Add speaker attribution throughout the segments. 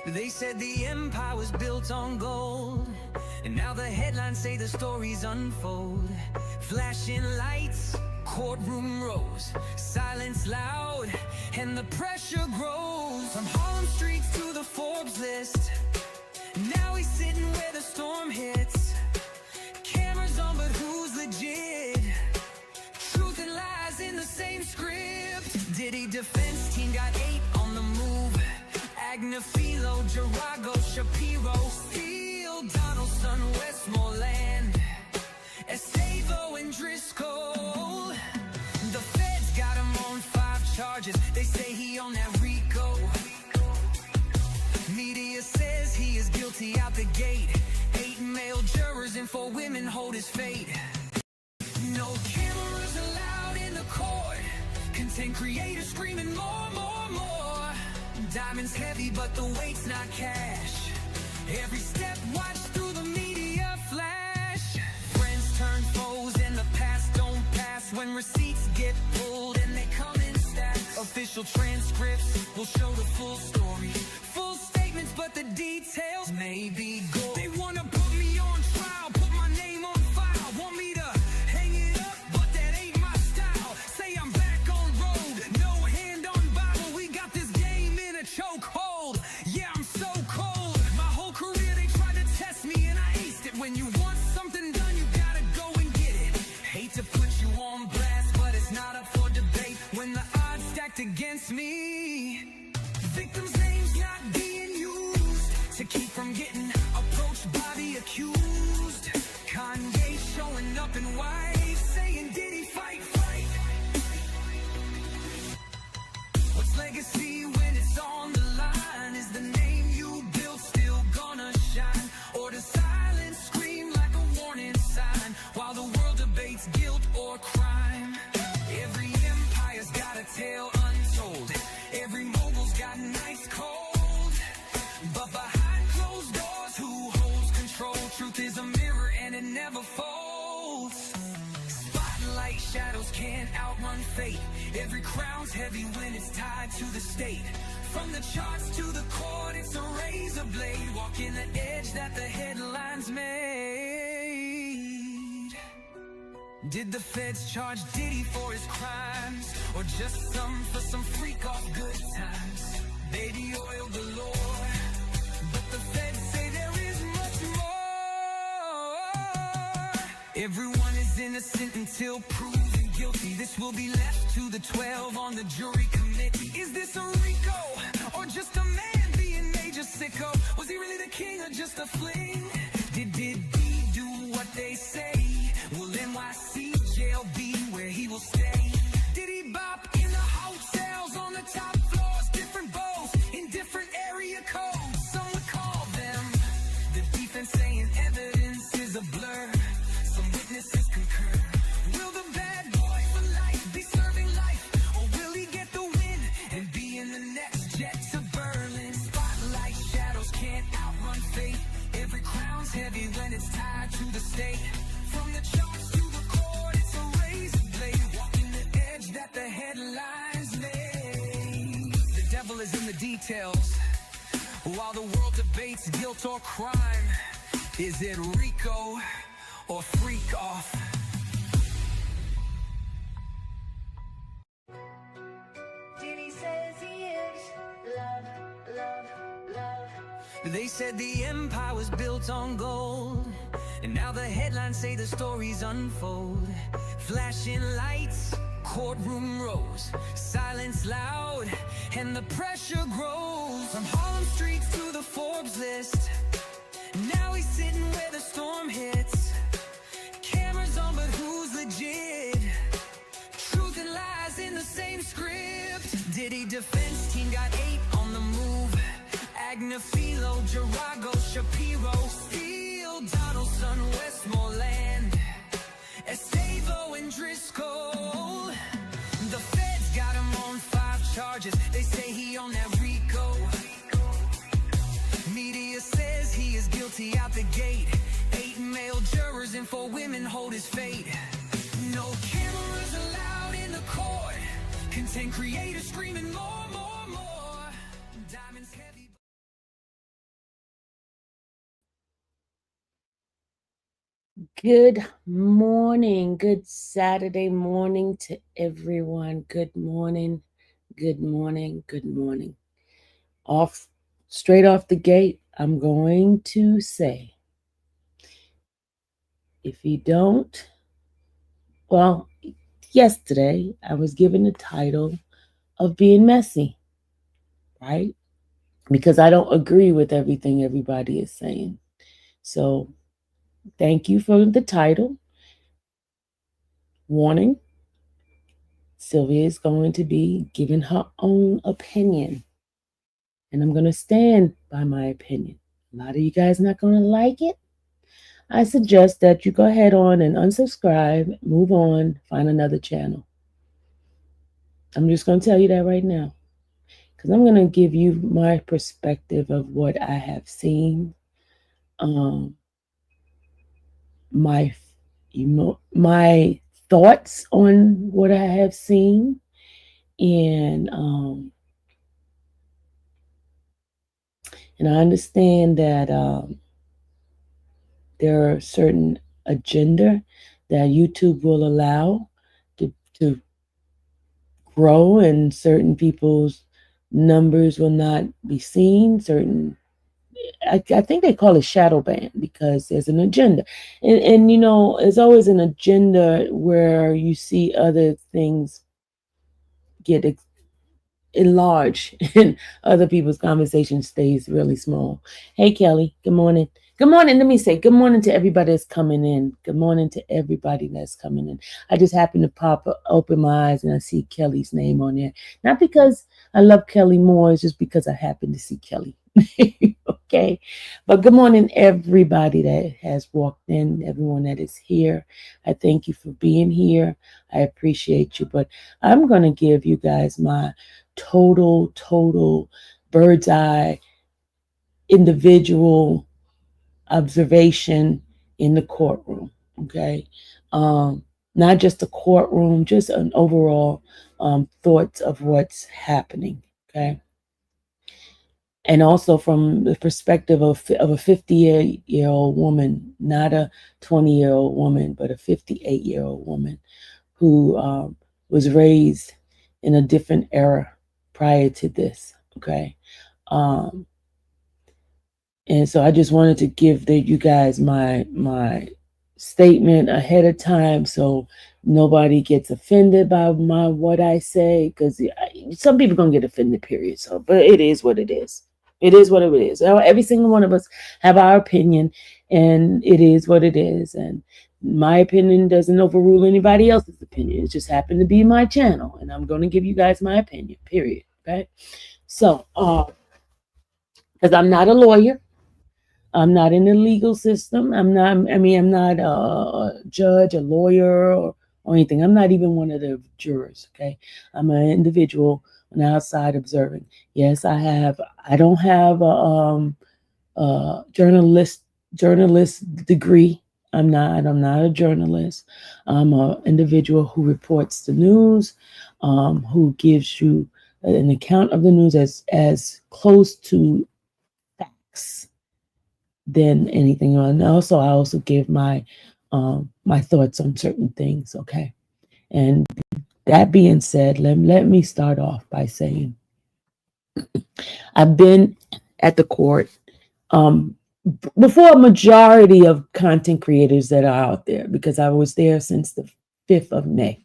Speaker 1: They said the empire was built on gold, and now the headlines say the stories unfold. Flashing lights, courtroom rows, silence loud, and the pressure grows. From Harlem streets to the Forbes list, now he's sitting where the storm hits. Cameras on, but who's legit? Truth and lies in the same script. Diddy defense team got 8 on the move. Agnafilo, Juror, Shapiro, Steele, Donaldson, Westmoreland, Estavo and Driscoll. The feds got him on 5 charges. They say he on that RICO. Media says he is guilty out the gate. 8 male jurors and 4 women hold his fate. No cameras allowed in the court. Content creators screaming more, more, more. Diamonds heavy, but the weight's not cash. Every step watched through the media flash. Friends turn foes and the past don't pass. When receipts get pulled and they come in stacks. Official transcripts will show the full story. Full statements, but the details may be gold. They wanna put me on trial, put my name on file. Want me to hang it up, but that ain't my style. Say I'm back on road, no hand on Bible. We got this game in a chokehold. Yeah, I'm so cold. My whole career they tried to test me and I aced it. When you want something done, you gotta go and get it. Hate to put you on blast, but it's not up for debate. When the odds stacked against me, victims' names not being used to keep from getting approached by the accused. Kanye showing up in white, saying Diddy fight, fight. What's legacy when it's on the line? Is the name you built still gonna shine? Or does silence scream like a warning sign while the world debates guilt or crime? Every empire's got a tale untold. Every mogul's got nights cold. But behind closed doors, who holds control? Truth is a mirror and it never folds. Spotlight shadows can't outrun fate. Every crown's heavy when it's tied to the state. From the charts to the court, it's a razor blade. Walking the edge that the headlines made. Did the feds charge Diddy for his crimes, or just some for some freak off good times? Baby oil galore, but the feds say there is much more. Everyone is innocent until proven guilty. This will be left to the 12 on the jury committee. Is this a RICO, or just a man being major sicko? Was he really the king or just a fling? Did he do what they say? Will NYC jail be where he will stay? Did he bop in the hotels on the top floors? Different bows in different area codes. Some would call them the defense saying evidence is a blur. Some witnesses concur. Will the bad boy for life be serving life, or will he get the win and be in the next jet to Berlin? Spotlight shadows can't outrun fate. Every crown's heavy when it's tied to the state. From the charts to the court, it's a razor blade. Walking the edge that the headlines made. The devil is in the details. While the world debates guilt or crime, is it RICO or freak off?
Speaker 2: Diddy says he is love, love, love.
Speaker 1: They said the empire was built on gold, and now the headlines say the stories unfold. Flashing lights, courtroom rows, silence loud, and the pressure grows. From Harlem streets to the Forbes list, now he's sitting where the storm hits. Cameras on, but who's legit? Truth and lies in the same script. Diddy defense team got 8 on the move. Agnafilo, Juror, Shapiro, Steele, Donaldson, Westmoreland, Estavo and Driscoll. The feds got him on 5 charges. They say he on that RICO. Media says he is guilty out the gate. 8 male jurors and 4 women hold his fate. No cameras allowed in the court. Content creators screaming more, more, more. Diamonds heavy.
Speaker 3: Good morning. Good Saturday morning to everyone. Good morning. Good morning. Good morning. Off straight off the gate, I'm going to say if you don't, well, yesterday I was given the title of being messy, right? Because I don't agree with everything everybody is saying. So, thank you for the title. Warning, Sylvia is going to be giving her own opinion. And I'm going to stand by my opinion. A lot of you guys not going to like it. I suggest that you go ahead on and unsubscribe, move on, find another channel. I'm just going to tell you that right now. Because I'm going to give you my perspective of what I have seen, um, my my thoughts on what I have seen, and I understand that there are certain agenda that YouTube will allow to grow, and certain people's numbers will not be seen. I think they call it shadow ban because there's an agenda, and there's always an agenda where you see other things get enlarge and other people's conversation stays really small. Hey, Kelly, good morning. Good morning. Let me say good morning to everybody that's coming in. Good morning to everybody that's coming in. I just happened to open my eyes and I see Kelly's name on there. Not because I love Kelly more, it's just because I happen to see Kelly. Okay. But good morning, everybody that has walked in, everyone that is here. I thank you for being here. I appreciate you. But I'm going to give you guys my total bird's eye individual observation in the courtroom. Okay. Not just the courtroom, just an overall thoughts of what's happening. Okay. And also from the perspective of a 50-year-old woman, not a 20-year-old woman, but a 58-year-old woman who was raised in a different era prior to this. Okay. Um, and so I just wanted to give you guys my statement ahead of time so nobody gets offended by what I say, because some people gonna get offended, period. So, but it is what it is. It is what it is. Every single one of us have our opinion, and it is what it is. And my opinion doesn't overrule anybody else's opinion. It just happened to be my channel, and I'm going to give you guys my opinion, period. Okay. So, because I'm not a lawyer, I'm not in the legal system. I'm not a judge, a lawyer, or anything. I'm not even one of the jurors. Okay. I'm an individual on the outside observing. Yes, I don't have a journalist degree. I'm not a journalist. I'm an individual who reports the news, who gives you an account of the news as close to facts than anything else. And also, I also give my thoughts on certain things. Okay, and that being said, let me start off by saying I've been at the court before a majority of content creators that are out there, because I was there since the 5th of May.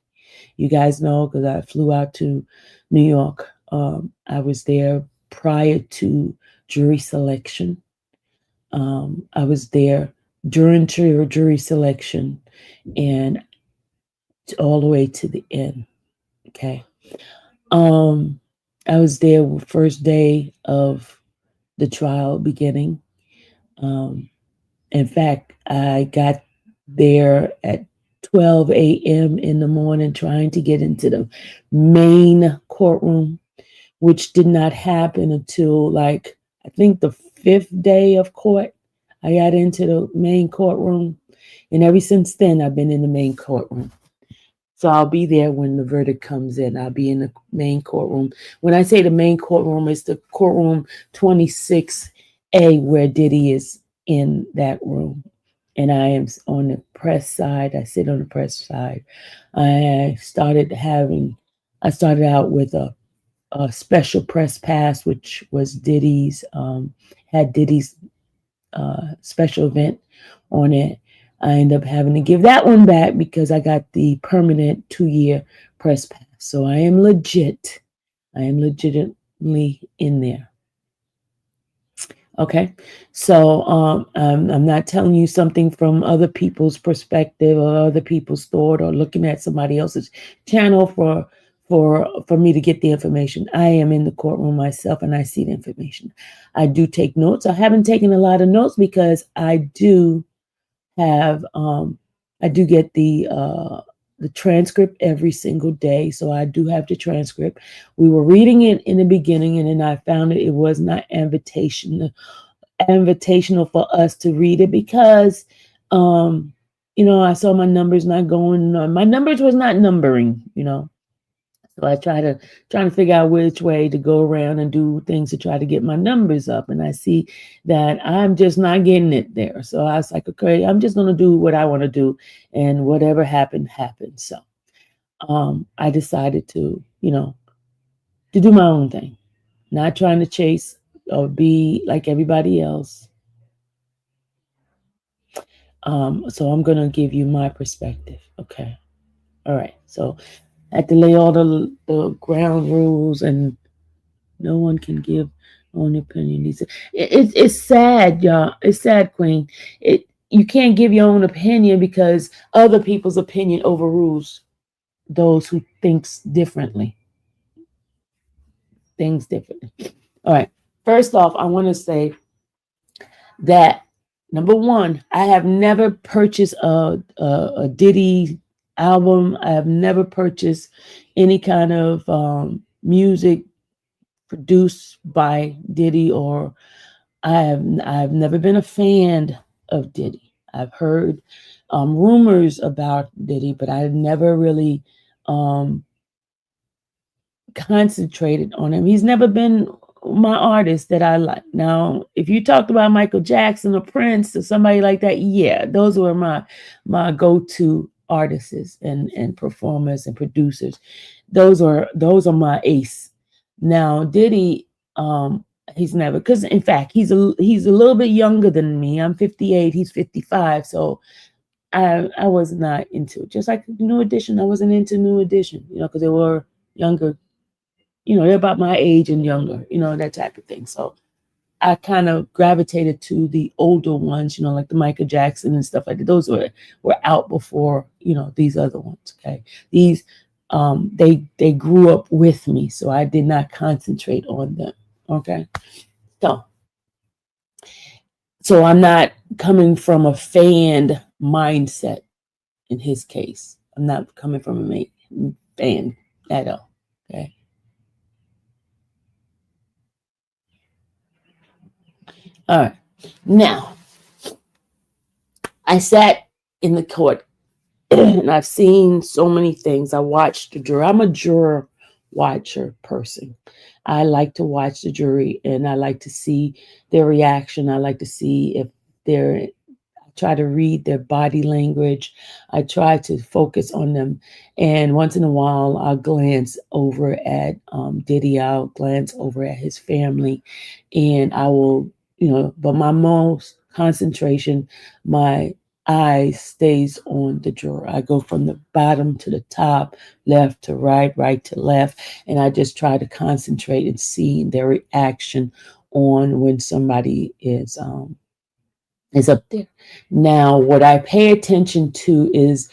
Speaker 3: You guys know, because I flew out to New York. I was there prior to jury selection. I was there during jury selection and all the way to the end. Okay. I was there first day of the trial beginning. In fact, I got there at 12 a.m. in the morning trying to get into the main courtroom, which did not happen until like, I think the 5th day of court. I got into the main courtroom. And ever since then, I've been in the main courtroom. So I'll be there when the verdict comes in. I'll be in the main courtroom. When I say the main courtroom, it's the courtroom 26A where Diddy is in that room. and I am on the press side. I sit on the press side. I started out with a special press pass, which was Diddy's, had Diddy's special event on it. I ended up having to give that one back because I got the permanent 2-year press pass. So I am legit. I am legitimately in there. Okay, so I'm not telling you something from other people's perspective or other people's thought or looking at somebody else's channel for me to get the information. I am in the courtroom myself and I see the information. I do take notes. I haven't taken a lot of notes because I do have I do get the transcript every single day. So I do have the transcript. We were reading it in the beginning, and then I found it was not invitational for us to read it because I saw my numbers not going. My numbers was not numbering, So I trying to figure out which way to go around and do things to try to get my numbers up. And I see that I'm just not getting it there. So I was like, okay, I'm just going to do what I want to do. And whatever happened, happened. So I decided to do my own thing, not trying to chase or be like everybody else. So I'm going to give you my perspective. Okay. All right. So I had to lay all the ground rules, and no one can give own opinion. It's sad, y'all. It's sad, Queen. You can't give your own opinion because other people's opinion overrules those who thinks differently. Things differently. All right. First off, I want to say that number one, I have never purchased a Diddy album. I have never purchased any kind of music produced by Diddy, or I've never been a fan of Diddy. I've heard rumors about Diddy, but I've never really concentrated on him. He's never been my artist that I like. Now, if you talked about Michael Jackson or Prince or somebody like that, yeah, those were my go-to artists and performers and producers. Those are my ace. Now, Diddy, he's never, because in fact he's a little bit younger than me. I'm 58, he's 55, so I was not into it. Just like New Edition, I wasn't into New Edition, because they were younger. They're about my age and younger, that type of thing. So I kind of gravitated to the older ones, like the Michael Jackson and stuff like that. Those were out before, these other ones. Okay. These, they grew up with me, so I did not concentrate on them. Okay. So I'm not coming from a fan mindset in his case. I'm not coming from a fan at all. Okay. All right. Now, I sat in the court and I've seen so many things. I watched the juror. I'm a juror watcher person. I like to watch the jury and I like to see their reaction. I like to see if I try to read their body language. I try to focus on them. And once in a while, I'll glance over at Diddy. I'll glance over at his family. And I will, but my most concentration, my eye stays on the juror. I go from the bottom to the top, left to right to left. And I just try to concentrate and see their reaction on when somebody is up there. Now, what I pay attention to is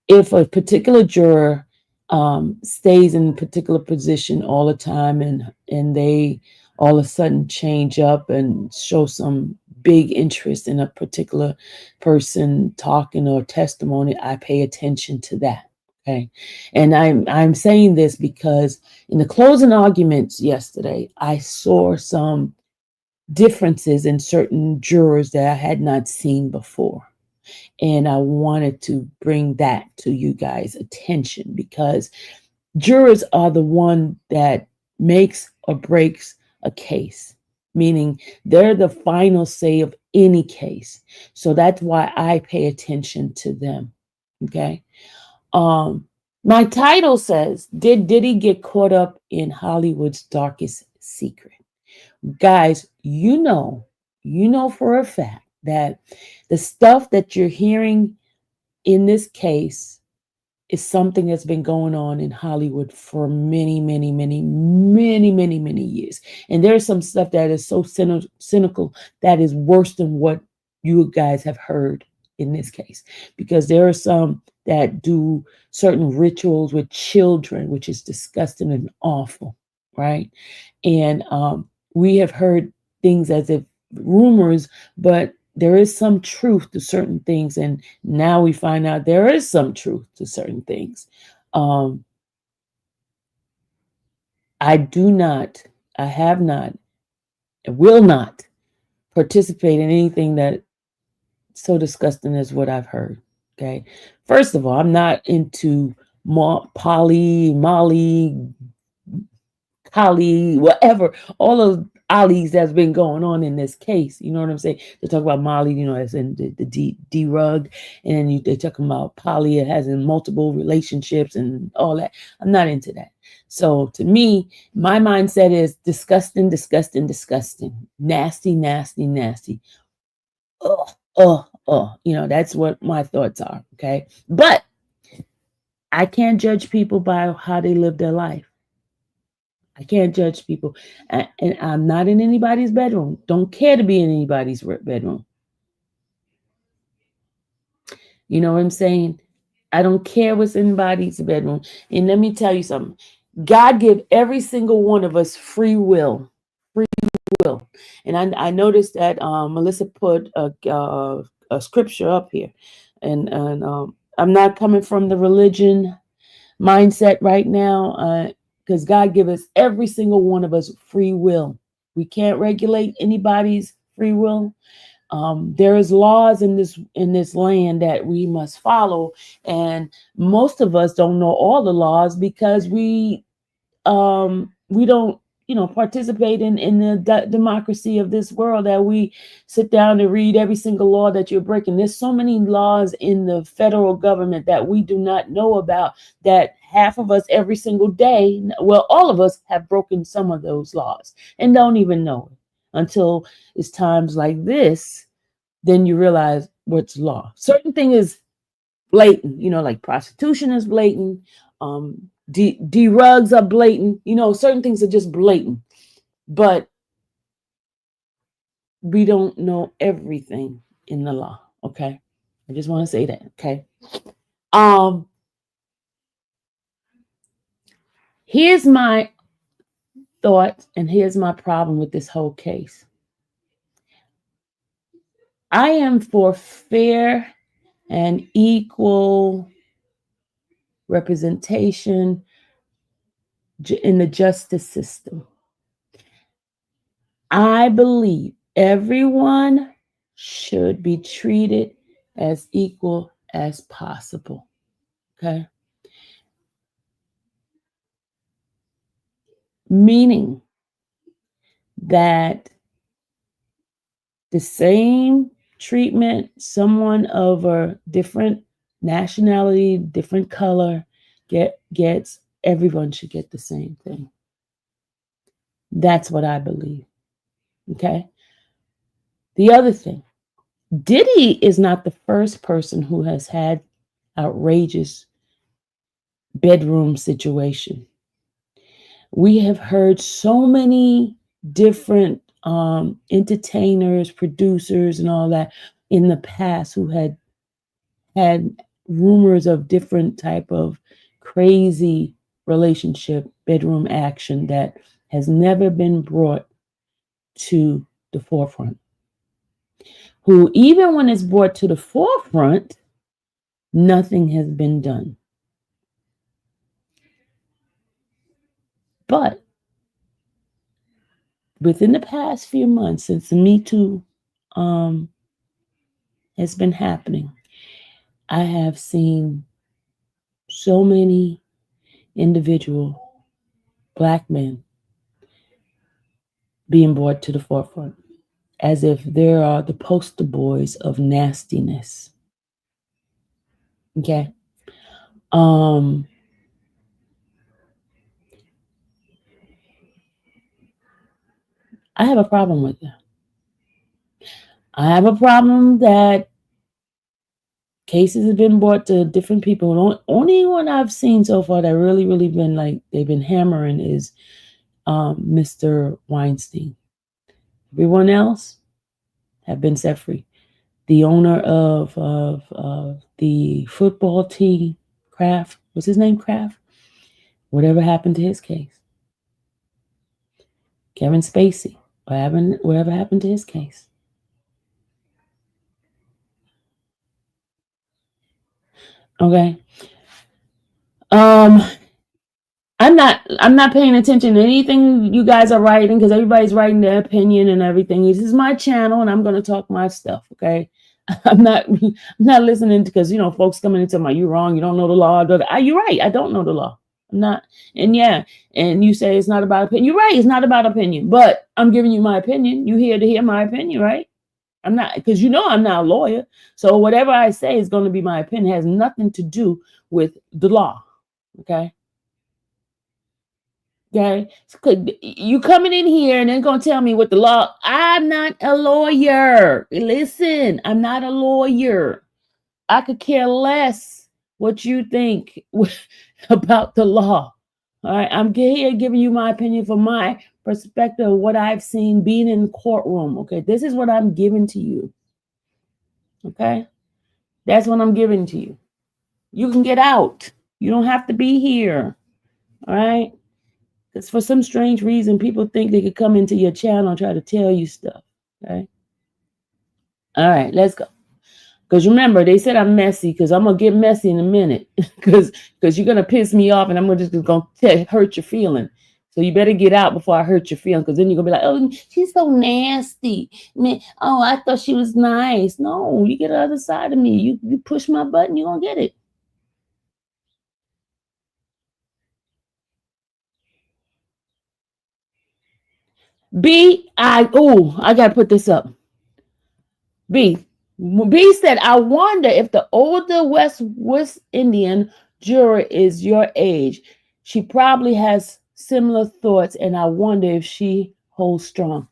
Speaker 3: if a particular juror stays in a particular position all the time and they all of a sudden change up and show some big interest in a particular person talking or testimony, I pay attention to that. Okay. And I'm saying this because in the closing arguments yesterday, I saw some differences in certain jurors that I had not seen before. And I wanted to bring that to you guys' attention because jurors are the one that makes or breaks a case. meaning they're the final say of any case. So that's why I pay attention to them. Okay. My title says, Did Diddy get caught up in Hollywood's darkest secret? Guys, you know for a fact that the stuff that you're hearing in this case is something that's been going on in Hollywood for many years. And there's some stuff that is so cynical that is worse than what you guys have heard in this case. Because there are some that do certain rituals with children, which is disgusting and awful, right? And we have heard things as if rumors, but there is some truth to certain things, and now we find out there is some truth to certain things. I do not, I have not, I will not participate in anything that so disgusting as what I've heard. Okay, first of all, I'm not into Molly, Kali, whatever, all of Ali's that's been going on in this case. You know what I'm saying? They talk about Molly, you know, as in the D rug, and they talk about Polly as in multiple relationships and all that. I'm not into that. So to me, my mindset is disgusting, disgusting, disgusting, nasty, nasty, nasty. You know, that's what my thoughts are. Okay. But I can't judge people by how they live their life. I can't judge people. And I'm not in anybody's bedroom. Don't care to be in anybody's bedroom. You know what I'm saying? I don't care what's in anybody's bedroom. And let me tell you something. God give every single one of us free will. Free will. And I noticed that Melissa put a scripture up here. And I'm not coming from the religion mindset right now, because God give us every single one of us free will. We can't regulate anybody's free will. There is laws in this land that we must follow, and most of us don't know all the laws because we don't participate in the democracy of this world, that we sit down and read every single law that you're breaking. There's so many laws in the federal government that we do not know about, that half of us every single day, well, all of us have broken some of those laws and don't even know it until it's times like this. Then you realize what's law. Certain thing is blatant, like prostitution is blatant. Drugs are blatant. Certain things are just blatant, but we don't know everything in the law. Okay, I just want to say that. Okay. Here's my thought, and here's my problem with this whole case. I am for fair and equal representation in the justice system. I believe everyone should be treated as equal as possible. Okay. Meaning that the same treatment someone of a different nationality, different color gets, everyone should get the same thing. That's what I believe. Okay. The other thing, Diddy is not the first person who has had outrageous bedroom situation. We have heard so many different entertainers, producers, and all that in the past who had rumors of different type of crazy relationship, bedroom action that has never been brought to the forefront. Who, even when it's brought to the forefront, nothing has been done. But within the past few months, since the Me Too has been happening, I have seen so many individual Black men being brought to the forefront as if there are the poster boys of nastiness. Okay. I have a problem with that. I have a problem that cases have been brought to different people. The only one I've seen so far that really, really been like they've been hammering is Mr. Weinstein. Everyone else have been set free. The owner of the football team, Kraft, what's his name, Kraft? Whatever happened to his case? Kevin Spacey, whatever happened to his case? Okay. I'm not paying attention to anything you guys are writing because everybody's writing their opinion and everything. This is my channel and I'm gonna talk my stuff, okay? I'm not listening because folks coming into my you wrong, you don't know the law. You're right, I don't know the law. I'm not, and yeah, and you say it's not about opinion. You're right, it's not about opinion, but I'm giving you my opinion. You here to hear my opinion, right? I'm not, because I'm not a lawyer. So whatever I say is going to be my opinion. It has nothing to do with the law. Okay. Okay. You coming in here and then going to tell me what the law. I'm not a lawyer. Listen, I'm not a lawyer. I could care less what you think about the law. All right. I'm here giving you my opinion from my perspective of what I've seen being in the courtroom. Okay. This is what I'm giving to you. Okay. That's what I'm giving to you. You can get out. You don't have to be here. All right. Because for some strange reason, people think they could come into your channel and try to tell you stuff. Okay. All right, let's go. Because remember, they said I'm messy because I'm going to get messy in a minute. Because you're going to piss me off and I'm just going to hurt your feeling. So you better get out before I hurt your feelings, because then you're going to be like, oh, she's so nasty. Man, oh, I thought she was nice. No, you get the other side of me. You push my button, you're going to get it. I got to put this up. B said, I wonder if the older West Indian juror is your age. She probably has similar thoughts, and I wonder if she holds strong.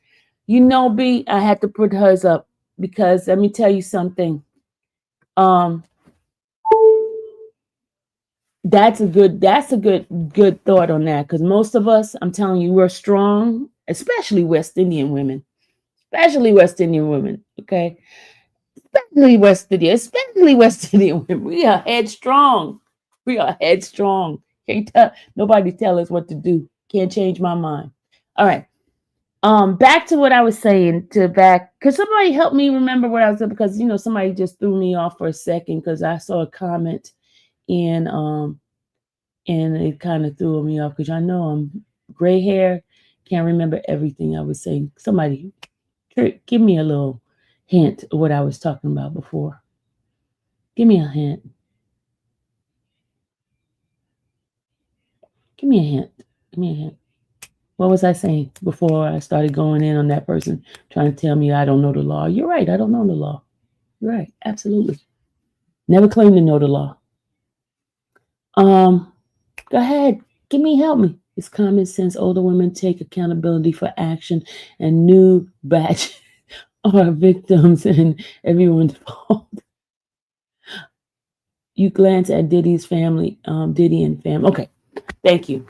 Speaker 3: B, I had to put hers up because let me tell you something. That's a good thought on that, because most of us, I'm telling you, we're strong, especially West Indian women. Okay. Especially West Indian women. We are headstrong. Can't nobody tell us what to do. Can't change my mind. All right. Back to what I was saying. Could somebody help me remember what I was saying? Because somebody just threw me off for a second because I saw a comment and it kind of threw me off because I know I'm gray hair. Can't remember everything I was saying. Somebody give me a little hint of what I was talking about before. Give me a hint. Give me a hint. What was I saying before I started going in on that person trying to tell me I don't know the law? You're right. I don't know the law. You're right. Absolutely. Never claimed to know the law. Go ahead. Help me. It's common sense. Older women take accountability for action, and new batch are victims and everyone's fault. You glance at Diddy's family, Diddy and fam. Okay. Thank you.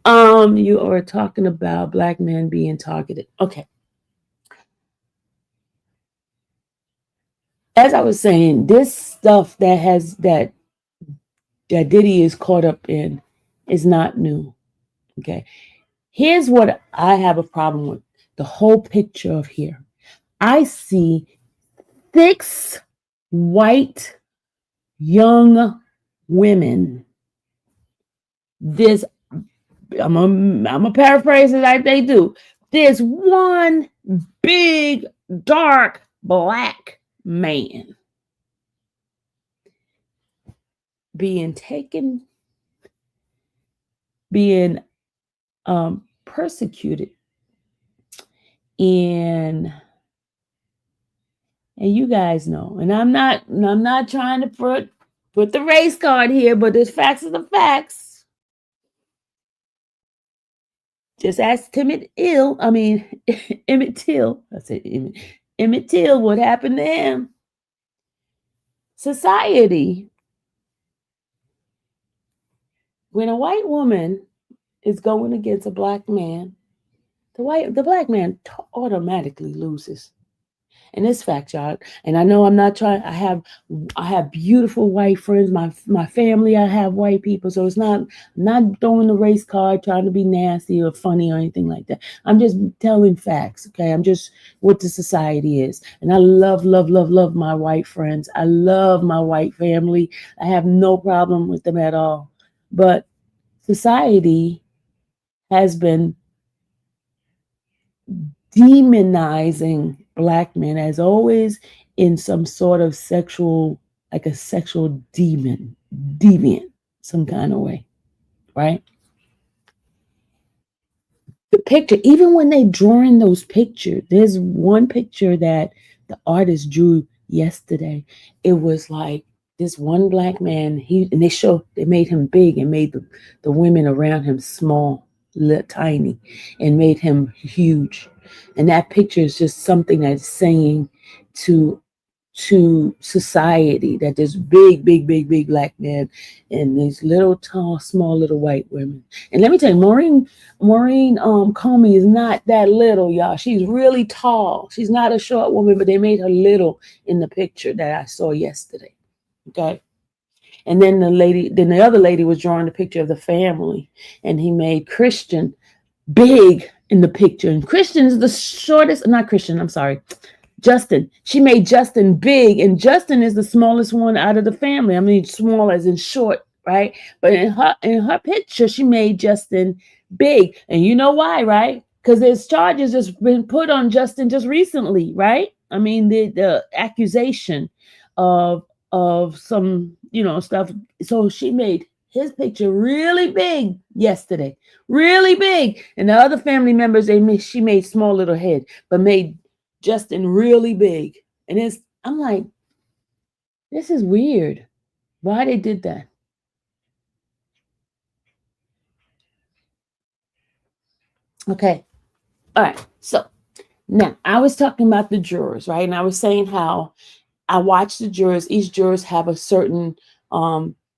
Speaker 3: You are talking about Black men being targeted. Okay. As I was saying, this stuff that Diddy is caught up in is not new. Okay. Here's what I have a problem with. The whole picture of here. I see 6 white young women. I'm gonna paraphrase it like they do. There's one big dark black man being taken, being persecuted, And you guys know, and I'm not trying to put the race card here, but the facts are the facts. Just ask Emmett Till. I said Emmett Till, what happened to him? Society, when a white woman is going against a black man, the black man automatically loses. And it's fact, y'all. And I know I'm not trying. I have beautiful white friends. My family, I have white people. So it's not, I'm not throwing the race card, trying to be nasty or funny or anything like that. I'm just telling facts. Okay. I'm just what the society is. And I love, love, love, love my white friends. I love my white family. I have no problem with them at all. But society has been demonizing black men as always in some sort of sexual, like a sexual deviant, some kind of way, right? The picture, even when they drawing those pictures, there's one picture that the artist drew yesterday. It was like this one black man, they made him big and made the women around him small, tiny, and made him huge. And that picture is just something that's saying to society that there's big, big, big, big black men and these little tall, small little white women. And let me tell you, Maureen Comey is not that little, y'all. She's really tall. She's not a short woman, but they made her little in the picture that I saw yesterday. Okay. And then the other lady was drawing a picture of the family, and he made Christian big in the picture. And Christian is the shortest, not Christian, I'm sorry. Justin. She made Justin big, and Justin is the smallest one out of the family. I mean, small as in short, right? But in her picture, she made Justin big. And you know why, right? Because there's charges just been put on Justin just recently, right? I mean, the accusation of some, stuff. So she made his picture really big yesterday, really big. And the other family members, she made small little head, but made Justin really big. And I'm like, this is weird. Why they did that? Okay. All right. So now I was talking about the jurors, right? And I was saying how I watch the jurors. Each jurors have a certain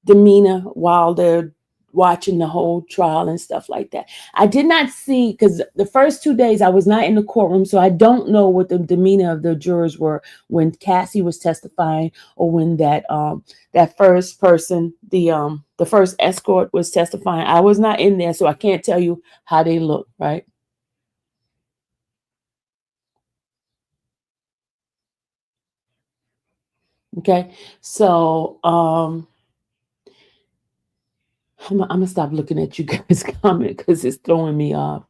Speaker 3: demeanor while they're watching the whole trial and stuff like that. I did not see, because the first 2 days I was not in the courtroom, so I don't know what the demeanor of the jurors were when Cassie was testifying, or when that first person, the first escort, was testifying. I was not in there, so I can't tell you how they look, right? Okay, so I'm gonna stop looking at you guys' comment because it's throwing me off.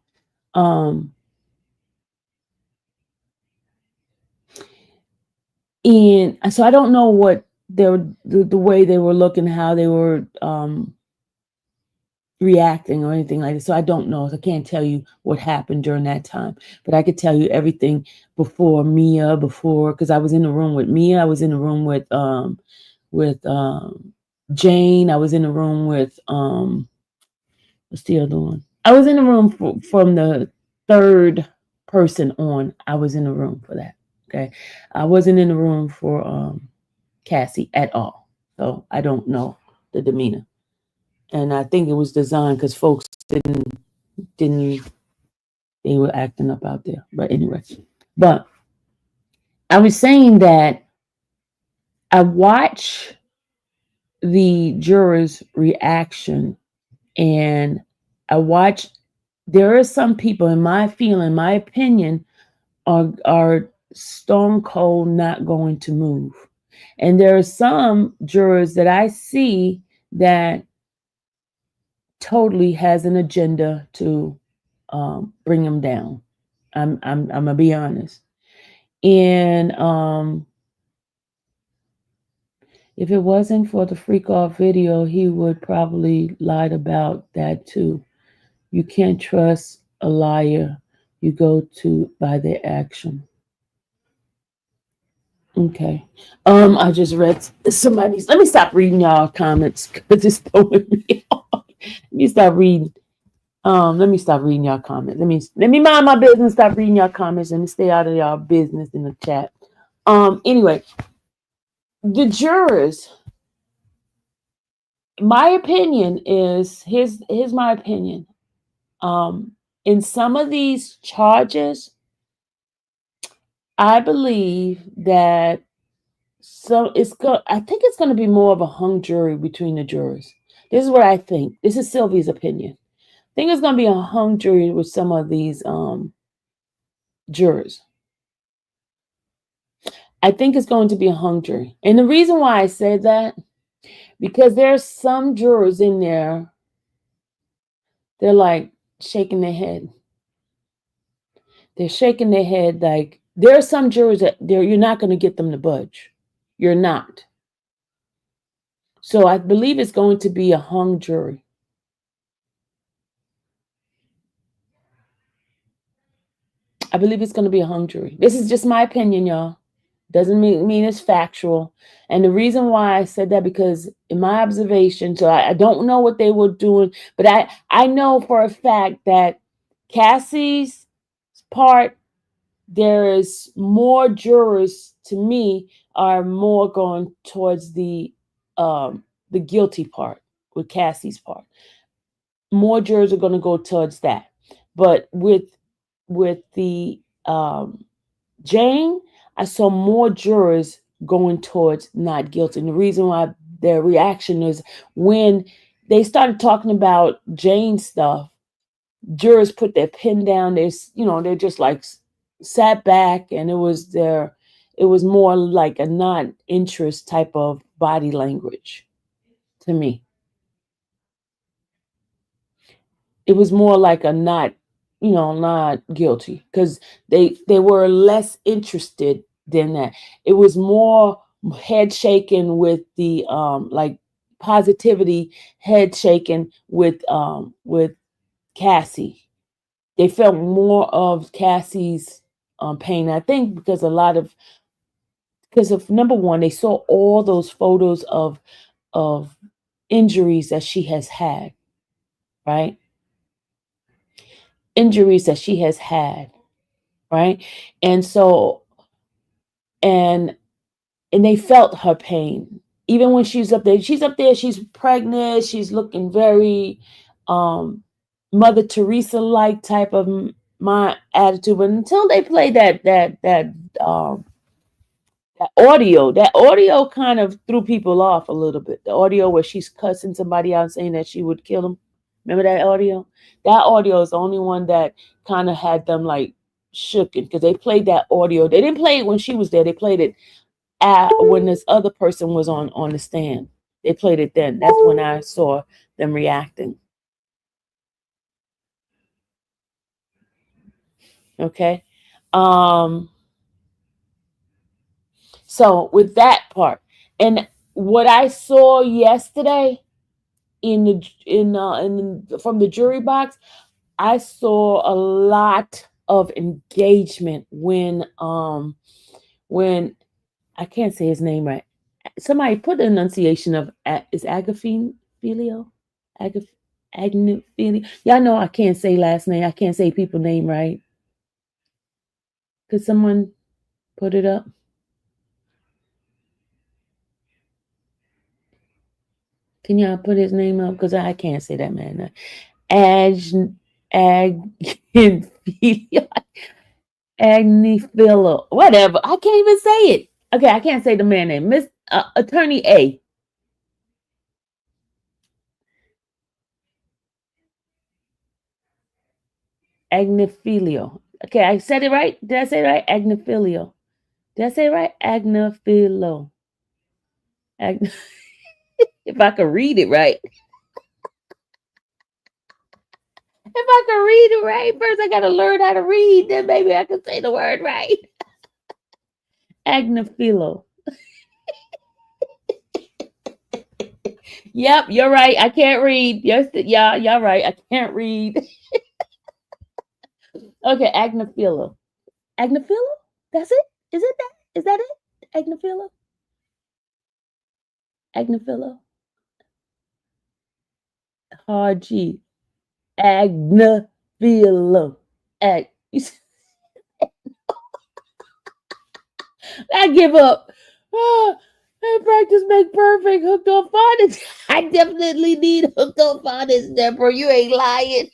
Speaker 3: And so I don't know what the way they were looking, how they were reacting or anything like that. So I don't know. I can't tell you what happened during that time, but I could tell you everything before, because I was in the room with Mia. I was in the room with Jane. I was in the room with what's the other one? I was in the room from the third person on. I was in the room for that. Okay. I wasn't in the room for Cassie at all. So I don't know the demeanor. And I think it was designed because folks didn't they were acting up out there. But anyway. But I was saying that I watch the jurors' reaction, and there are some people, in my opinion, are stone cold not going to move. And there are some jurors that I see that totally has an agenda to bring them down. I'm gonna be honest. And if it wasn't for the freak off video, he would probably lied about that too. You can't trust a liar You go to by their action. Okay. I just read somebody's. Let me stop reading y'all comments because it's throwing me off. Let me stop reading. Let me stop reading y'all comments. Let me mind my business. Stop reading y'all comments. Let me stay out of y'all business in the chat. Anyway, the jurors. My opinion is here's my opinion. In some of these charges, I believe that I think it's going to be more of a hung jury between the jurors. This is what I think. This is Sylvia's opinion. I think it's going to be a hung jury with some of these jurors. I think it's going to be a hung jury. And the reason why I say that, because there's some jurors in there, they're like shaking their head. They're shaking their head like there are some jurors that you're not going to get them to budge. You're not. So I believe it's going to be a hung jury. I believe it's going to be a hung jury. This is just my opinion, y'all. Doesn't mean it's factual. And the reason why I said that, because in my observation, so I don't know what they were doing, but I know for a fact that Cassie's part, there is more jurors to me are more going towards the guilty part with Cassie's part. More jurors are going to go towards that. But with the Jane, I saw more jurors going towards not guilty. And the reason why their reaction is when they started talking about Jane stuff, jurors put their pen down. They're just like sat back, and it was more like a non-interest type of body language to me. It was more like a not guilty, because they were less interested than that. It was more head shaking with the like positivity, head shaking with Cassie. They felt more of Cassie's pain. I think because number one, they saw all those photos of injuries that she has had, right? Injuries that she has had, right? And so and they felt her pain. Even when she's up there, she's pregnant, she's looking very Mother Teresa like type of my attitude. But until they play that audio kind of threw people off a little bit. The audio where she's cussing somebody out, saying that she would kill them. Remember that audio? That audio is the only one that kind of had them like shooken, because they played that audio. They didn't play it when she was there. They played it when this other person was on the stand. They played it then. That's when I saw them reacting. Okay. So with that part, and what I saw yesterday from the jury box, I saw a lot of engagement when I can't say his name right. Somebody put the enunciation of is Agaphelio? Agaphelio. Y'all know I can't say last name. I can't say people's name right. Could someone put it up? Can y'all put his name up? Because I can't say that man. Agnephilo, whatever. I can't even say it. Okay, I can't say the man name. Miss Attorney A. Agnephilio. Okay, I said it right. Did I say it right? Agnephilio. Did I say it right? Agnephilo. If I could read it right. If I could read it right, first I gotta learn how to read. Then maybe I can say the word right. Agnephilo. Yep, you're right. I can't read. Yes, yeah, you're right. I can't read. Okay, Agnaphilo. Agnaphilo? That's it? Is it that? Is that it? Agnaphilo? Agnaphilo? Hard G. Agnaphilo. Ag. I give up. Oh, practice make perfect. Hooked on phonics. I definitely need hooked on phonics, Deborah. You ain't lying.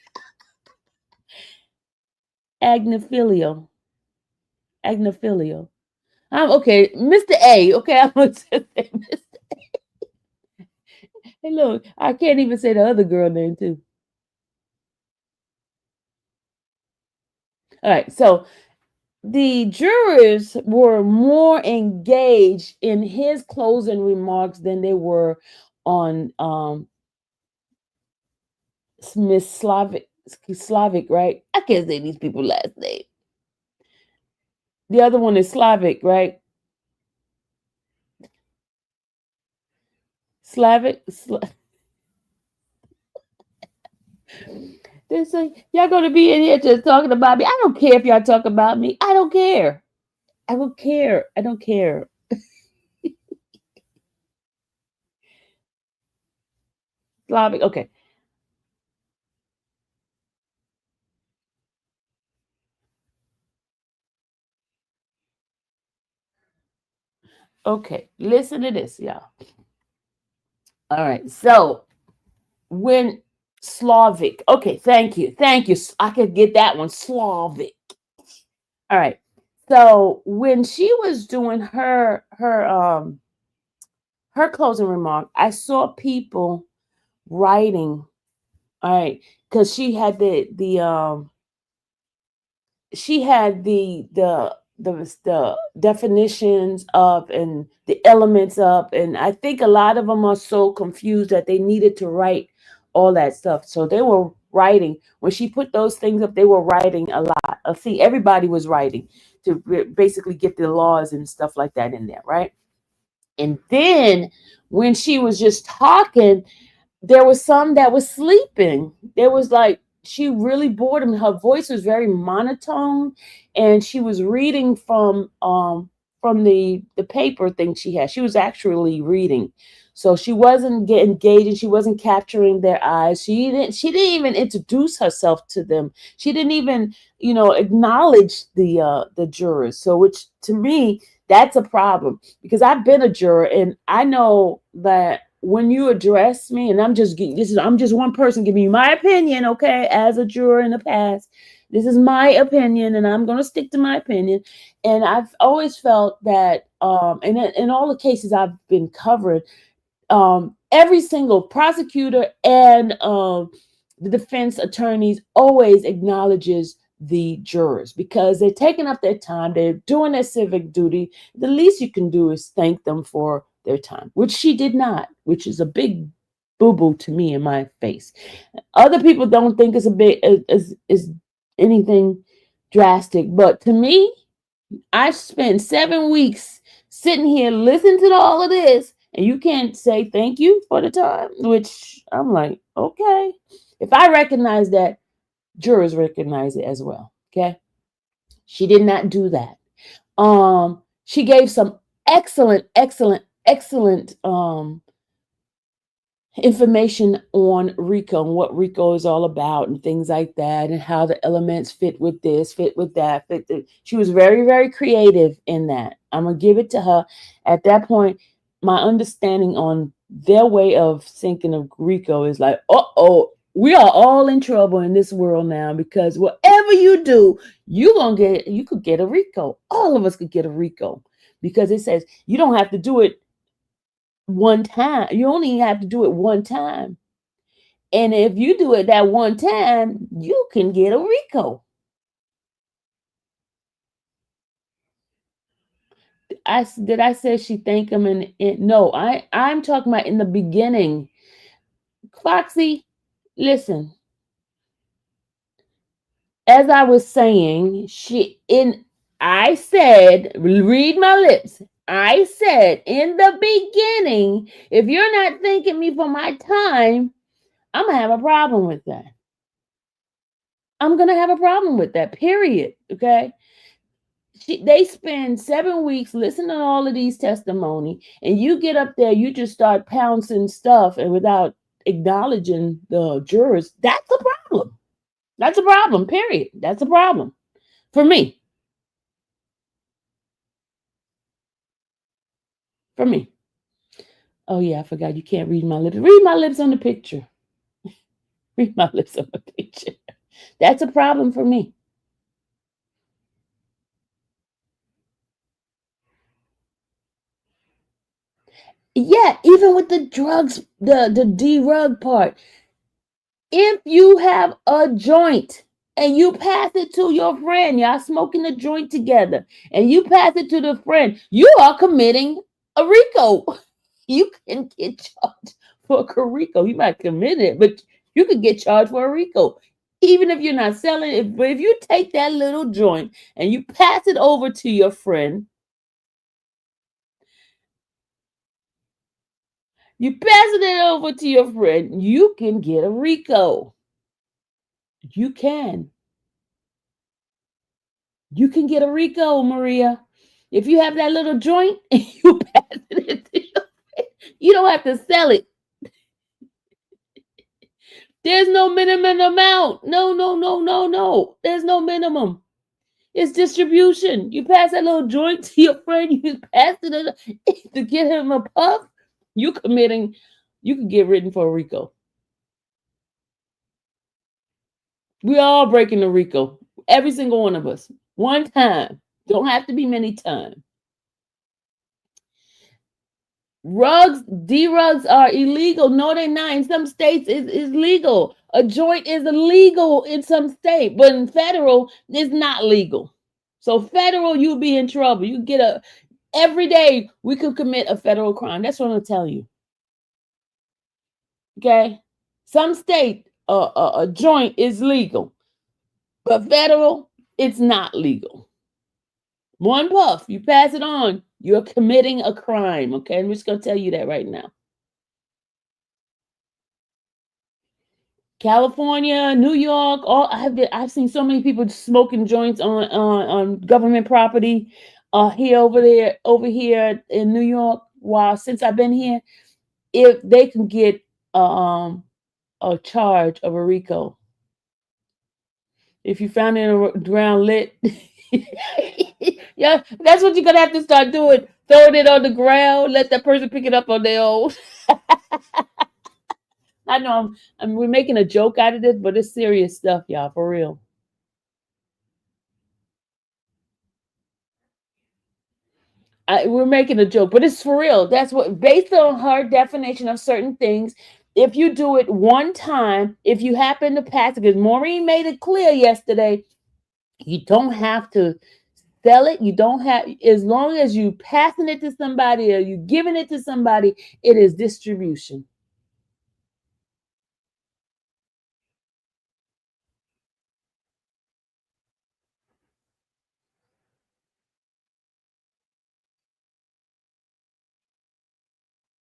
Speaker 3: Agnaphilio. Agnaphilio. I'm okay. Mr. A. Okay, I'm gonna say Mr. Hey, look, I can't even say the other girl name too. All right, so the jurors were more engaged in his closing remarks than they were on Miss Slavic, right? I can't say these people last name. The other one is Slavic, right? Slavic. They say y'all gonna be in here just talking about me. I don't care if y'all talk about me. I don't care. I don't care. I don't care. Slavic. Okay. Okay. Listen to this, y'all. All right. So when Slavic. Okay. Thank you. Thank you. I could get that one. Slavic. All right. So when she was doing her closing remark, I saw people writing. All right, because she had the definitions up and the elements up, and I think a lot of them are so confused that they needed to write all that stuff. So they were writing when she put those things up. They were writing a lot. See, everybody was writing to basically get the laws and stuff like that in there, right? And then when she was just talking, there was some that was sleeping. There was like she really bored him. Her voice was very monotone, and she was reading from the paper thing she had. She was actually reading, so she wasn't getting engaged and she wasn't capturing their eyes. She didn't even introduce herself to them. She didn't even acknowledge the jurors. So which to me that's a problem because I've been a juror and I know that when you address me, and I'm just one person giving you my opinion, okay, as a juror in the past. This is my opinion, and I'm going to stick to my opinion. And I've always felt that, and in all the cases I've been covered, every single prosecutor and the defense attorneys always acknowledges the jurors because they're taking up their time, they're doing their civic duty. The least you can do is thank them for their time, which she did not, which is a big boo-boo to me in my face. Other people don't think it's a big is anything drastic, but to me, I spent 7 weeks sitting here listening to all of this, and you can't say thank you for the time, which I'm like, okay. If I recognize that, jurors recognize it as well. Okay. She did not do that. She gave some excellent information on RICO and what RICO is all about and things like that, and how the elements fit with this, fit with that. She was very, very creative in that. I'm gonna give it to her. At that point, my understanding on their way of thinking of RICO is like, we are all in trouble in this world now because whatever you do, you could get a RICO. All of us could get a RICO because it says you don't have to do it one time. You only have to do it one time. And if you do it that one time, you can get a RICO. Did I say she thanked him no, I'm talking about in the beginning. Foxy, listen. As I was saying, I said, read my lips. I said in the beginning, if you're not thanking me for my time, I'm gonna have a problem with that. I'm gonna have a problem with that. Period. Okay. They spend 7 weeks listening to all of these testimony, and you get up there, you just start pouncing stuff, and without acknowledging the jurors, that's a problem. That's a problem. Period. That's a problem for me. For me. Oh yeah, I forgot you can't read my lips. Read my lips on the picture. Read my lips on the picture. That's a problem for me. Yeah, even with the drugs, the D-rug part. If you have a joint and you pass it to your friend, y'all smoking a joint together, and you pass it to the friend, you are committing a RICO. You can get charged for a RICO. You might commit it, but you could get charged for a RICO. Even if you're not selling it, but if you take that little joint and you pass it over to your friend, you pass it over to your friend, you can get a RICO. You can. You can get a RICO, Maria. If you have that little joint and you pass it to your friend, you don't have to sell it. There's no minimum amount. No, no, no, no, no. There's no minimum. It's distribution. You pass that little joint to your friend, you pass it to get him a puff, you committing, you can get written for a RICO. We all breaking the RICO. Every single one of us. One time. Don't have to be many times. Rugs, D-rugs are illegal. No, they're not. In some states, it's legal. A joint is illegal in some state, but in federal, it's not legal. So federal, you'll be in trouble. You get every day we could commit a federal crime. That's what I'm gonna tell you. Okay, some state a joint is legal, but federal, it's not legal. One puff, you pass it on, you're committing a crime. Okay, I'm just gonna tell you that right now. California, New York, all I've seen so many people smoking joints on government property, here over here in New York. While since I've been here, if they can get um a charge of a RICO, if you found it around lit, yeah, that's what you're gonna have to start doing. Throwing it on the ground, let that person pick it up on their own. I know we're making a joke out of this, but it's serious stuff, y'all, for real. We're making a joke, but it's for real. That's what, based on her definition of certain things, if you do it one time, if you happen to pass it, because Maureen made it clear yesterday, you don't have to sell it. You don't have, as long as you passing it to somebody or you giving it to somebody, it is distribution.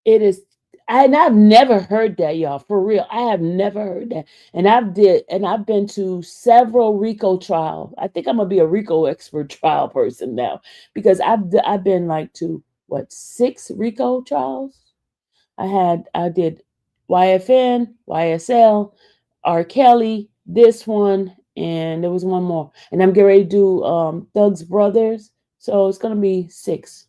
Speaker 3: It is, and I've never heard that, y'all. For real, I have never heard that. And I've been to several RICO trials. I think I'm gonna be a RICO expert trial person now because I've been like to what 6 RICO trials. I did YFN, YSL, R. Kelly, this one, and there was one more. And I'm getting ready to do Thug's Brothers. So it's gonna be 6.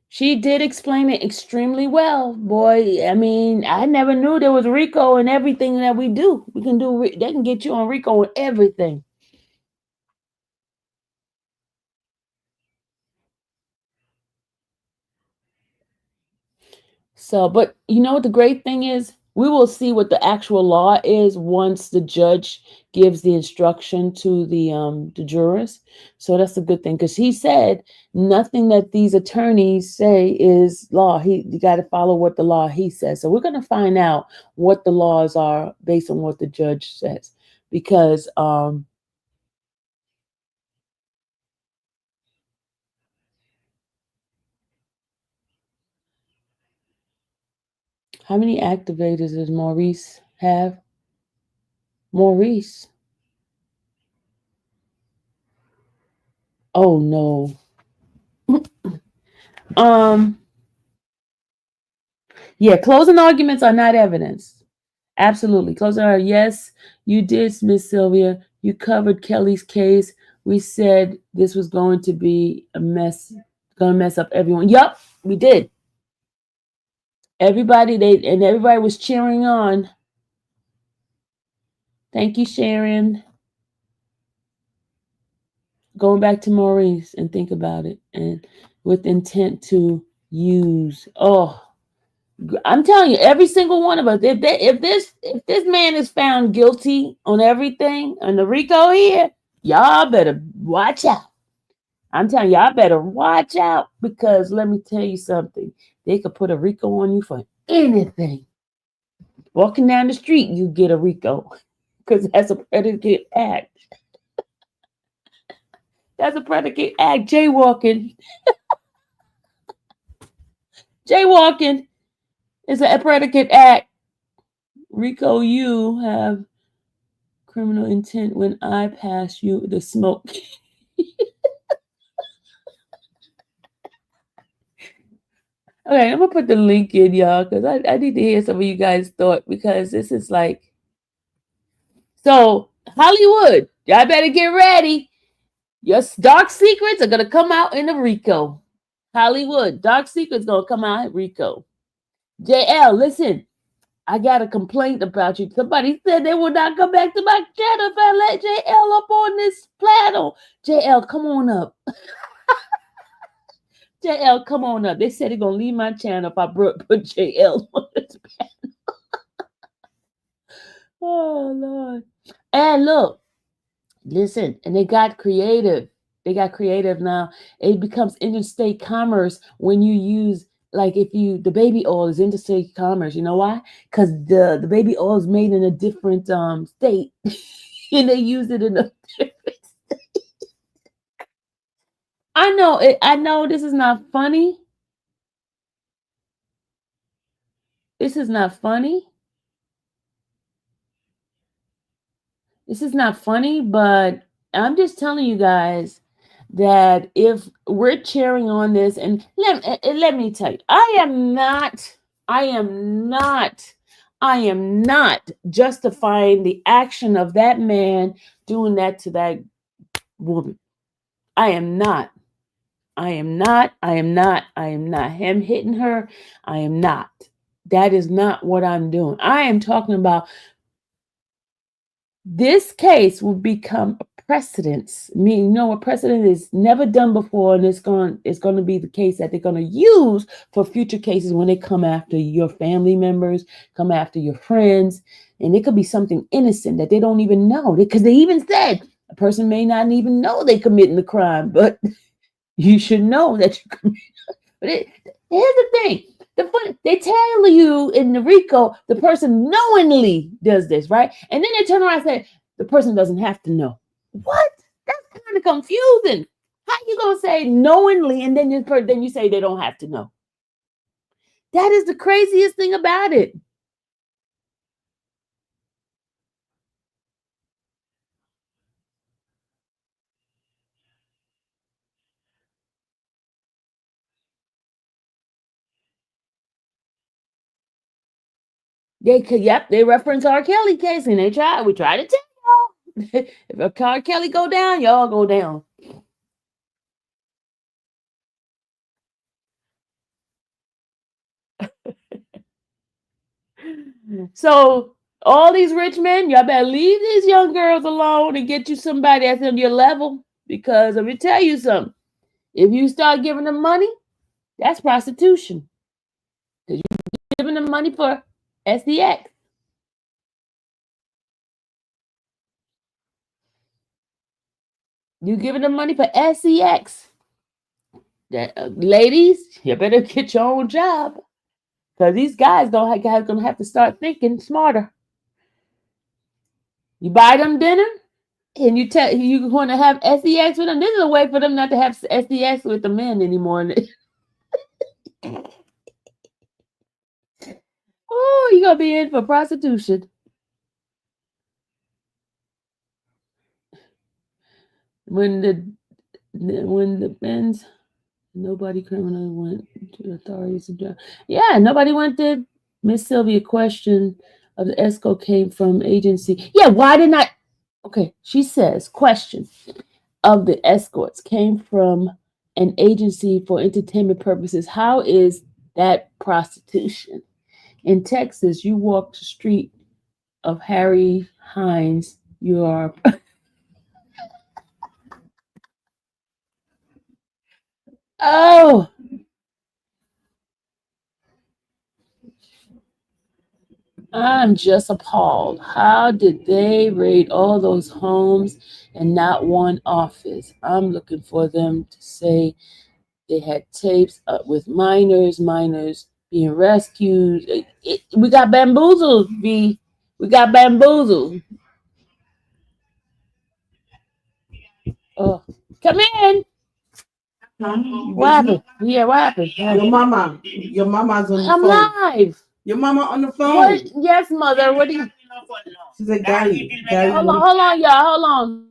Speaker 3: She did explain it extremely well, boy. I mean, I never knew there was Rico in everything that we do. We can do. They can get you on Rico with everything. So, but you know what the great thing is? We will see what the actual law is once the judge gives the instruction to the jurors. So that's a good thing because he said nothing that these attorneys say is law. You got to follow what the law he says. So we're going to find out what the laws are based on what the judge says because How many activators does Maurice have? Maurice. Oh no. Yeah, closing arguments are not evidence. Absolutely. Closing arguments. Yes, you did, Miss Sylvia. You covered Kelly's case. We said this was going to be a mess, gonna mess up everyone. Yup, we did. Everybody was cheering on. Thank you, Sharon. Going back to Maurice and think about it, and with intent to use. Oh, I'm telling you, every single one of us. If this man is found guilty on everything on the RICO here, y'all better watch out. I'm telling y'all better watch out, because let me tell you something. They could put a RICO on you for anything. Walking down the street, you get a RICO, because that's a predicate act. That's a predicate act. Jaywalking. Jaywalking is a predicate act. RICO, you have criminal intent when I pass you the smoke. Okay, I'm gonna put the link in, y'all, because I need to hear some of you guys' thought, because this is like, so Hollywood, y'all better get ready. Your dark secrets are gonna come out in the RICO. Hollywood, dark secrets gonna come out in RICO. JL, listen, I got a complaint about you. Somebody said they will not come back to my channel if I let JL up on this plateau. JL, come on up. JL, come on up. They said they're gonna leave my channel if I put JL on this panel. Oh Lord. And look, listen, and they got creative. They got creative now. It becomes interstate commerce when you use, like, the baby oil is interstate commerce. You know why? Because the baby oil is made in a different state, and they use it in a different. I know it. I know this is not funny. This is not funny. This is not funny, but I'm just telling you guys that if we're cheering on this, and let me tell you, I am not justifying the action of that man doing that to that woman. I am not. Him hitting her, I am not. That is not what I'm doing. I am talking about this case will become a precedence. Meaning, you know, a precedent is never done before, and it's going to be the case that they're going to use for future cases when they come after your family members, come after your friends, and it could be something innocent that they don't even know, because they even said a person may not even know they committing the crime, but you should know that you committed. But here's the thing. They tell you in the RICO, the person knowingly does this, right? And then they turn around and say, the person doesn't have to know. What? That's kind of confusing. How you going to say knowingly, and then you say they don't have to know? That is the craziest thing about it. They reference R. Kelly case, and we tried to tell y'all. If R. Kelly go down, y'all go down. So all these rich men, y'all better leave these young girls alone and get you somebody that's on your level. Because let me tell you something. If you start giving them money, that's prostitution. Because you're giving them money for SDX. You're giving them money for SEX. Ladies, you better get your own job. Because these guys gonna have to start thinking smarter. You buy them dinner, and you want to have SEX with them. This is a way for them not to have SEX with the men anymore. Oh, you gonna be in for prostitution. When the Benz, nobody criminal went to the authorities. Yeah, nobody went there. Miss Sylvia question of the escort came from agency. Yeah, why didn't I? Okay, she says question of the escorts came from an agency for entertainment purposes. How is that prostitution? In Texas, you walk the street of Harry Hines, you are. Oh, I'm just appalled. How did they raid all those homes and not one office? I'm looking for them to say they had tapes with minors being rescued. We got bamboozled, V. We got bamboozled. Oh, come in. What happened? Yeah, what happened?
Speaker 4: Your mama's on the
Speaker 3: I'm
Speaker 4: phone.
Speaker 3: live.
Speaker 4: Your mama on the phone.
Speaker 3: What? Yes, mother. What do you?
Speaker 4: She said, Gary.
Speaker 3: Hold on, y'all. Hold on.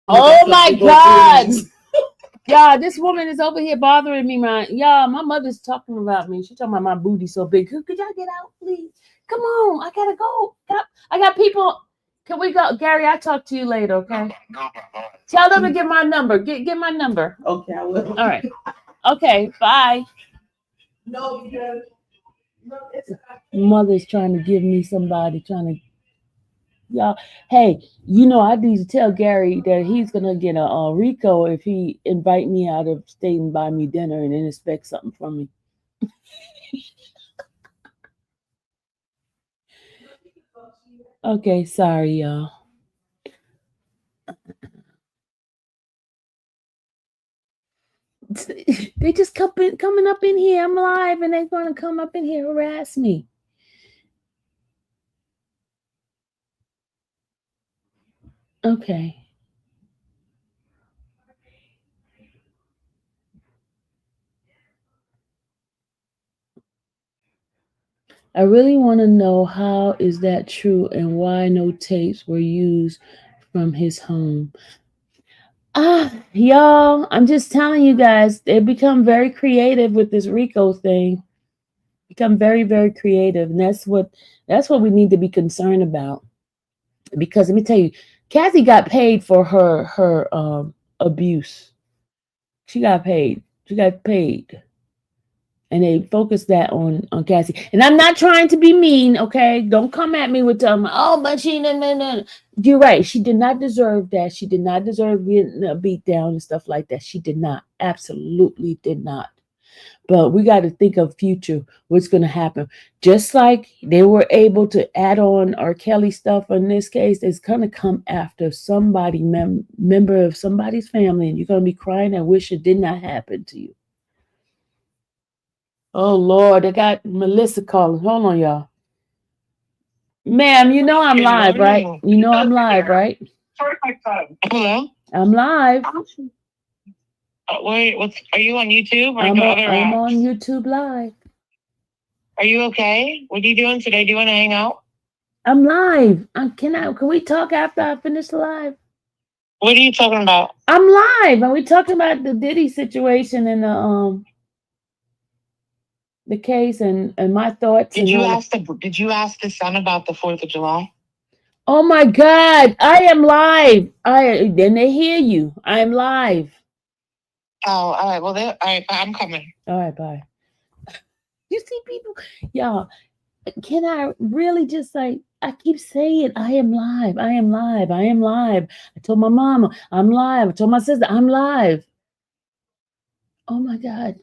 Speaker 3: Oh my God. Y'all, this woman is over here bothering me, man. Y'all, my mother's talking about me. She's talking about my booty so big. Could y'all get out, please? Come on, I gotta go. I got people. Can we go, Gary? I'll talk to you later, okay? Tell them to get my number. Get my number.
Speaker 4: Okay, I will.
Speaker 3: All right. Okay. Bye.
Speaker 4: No, because
Speaker 3: Mother's trying to give me somebody trying to. Y'all, hey, I need to tell Gary that he's gonna get a Rico if he invite me out of state and buy me dinner and then expect something from me. Okay, sorry, y'all. They just coming up in here. I'm live, and they're gonna come up in here harass me. Okay. I really want to know how is that true and why no tapes were used from his home. Y'all, I'm just telling you guys, they become very creative with this Rico thing. Become very, very creative, and that's what we need to be concerned about. Because let me tell you, Kathy got paid for her abuse. She got paid. And they focused that on Cassie. And I'm not trying to be mean, okay? Don't come at me with but she no. You're right. She did not deserve that. She did not deserve getting a beat down and stuff like that. She did not. Absolutely did not. But we got to think of future, what's going to happen. Just like they were able to add on R. Kelly stuff in this case, it's going to come after somebody, member of somebody's family, and you're going to be crying and wish it did not happen to you. Oh, Lord, I got Melissa calling. Hold on, y'all. Ma'am, I'm live, right? I'm live, right?
Speaker 5: Hello?
Speaker 3: I'm live.
Speaker 5: Wait, are you on YouTube or
Speaker 3: I'm
Speaker 5: the other apps?
Speaker 3: on YouTube live.
Speaker 5: Are you okay? What are you doing today? Do you want to hang out?
Speaker 3: I'm live. Can we talk after I finish the live?
Speaker 5: What are you talking about?
Speaker 3: I'm live. Are we talking about the Diddy situation and the the case and my thoughts
Speaker 5: Did
Speaker 3: and
Speaker 5: you
Speaker 3: all.
Speaker 5: ask the son about the 4th of July?
Speaker 3: Oh my God, I am live. Then they hear you. I am live.
Speaker 5: Oh, all right. Well, all right. I'm coming.
Speaker 3: All right, bye. You see, people, y'all. Can I really just like? I keep saying, I am live. I am live. I am live. I told my mama, I'm live. I told my sister, I'm live. Oh my God.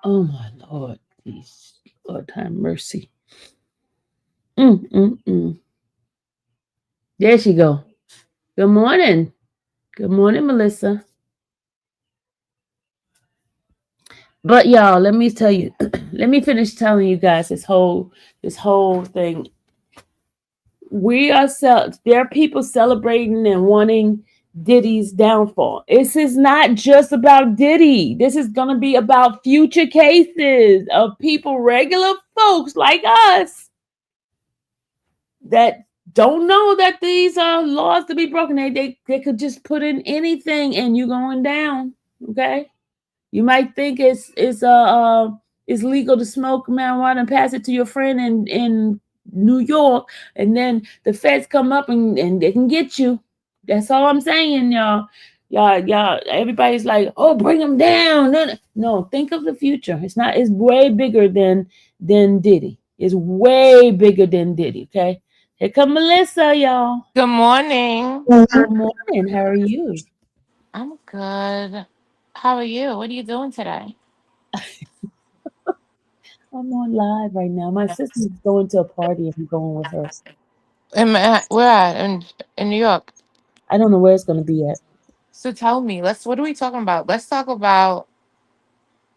Speaker 3: Oh my Lord, please, Lord, have mercy. Mm. There she go. Good morning. Good morning, Melissa. But y'all, let me tell you, let me finish telling you guys this whole thing. There are people celebrating and wanting Diddy's downfall. This is not just about Diddy. This is gonna be about future cases of people, regular folks like us, that don't know that these are laws to be broken. They could just put in anything and you going down. Okay. You might think it's legal to smoke marijuana and pass it to your friend in New York, and then the feds come up and they can get you. That's all I'm saying, y'all. Y'all. Everybody's like, "Oh, bring them down." No, no, no, think of the future. It's not. It's way bigger than Diddy. It's way bigger than Diddy. Okay. Here come Melissa, y'all.
Speaker 5: Good morning.
Speaker 3: Good morning. How are you?
Speaker 5: I'm good. How are you? What are you doing today?
Speaker 3: I'm on live right now. My sister's going to a party. I'm going with her.
Speaker 5: Where at? In New York.
Speaker 3: I don't know where it's going to be at.
Speaker 5: So tell me, what are we talking about? Let's talk about.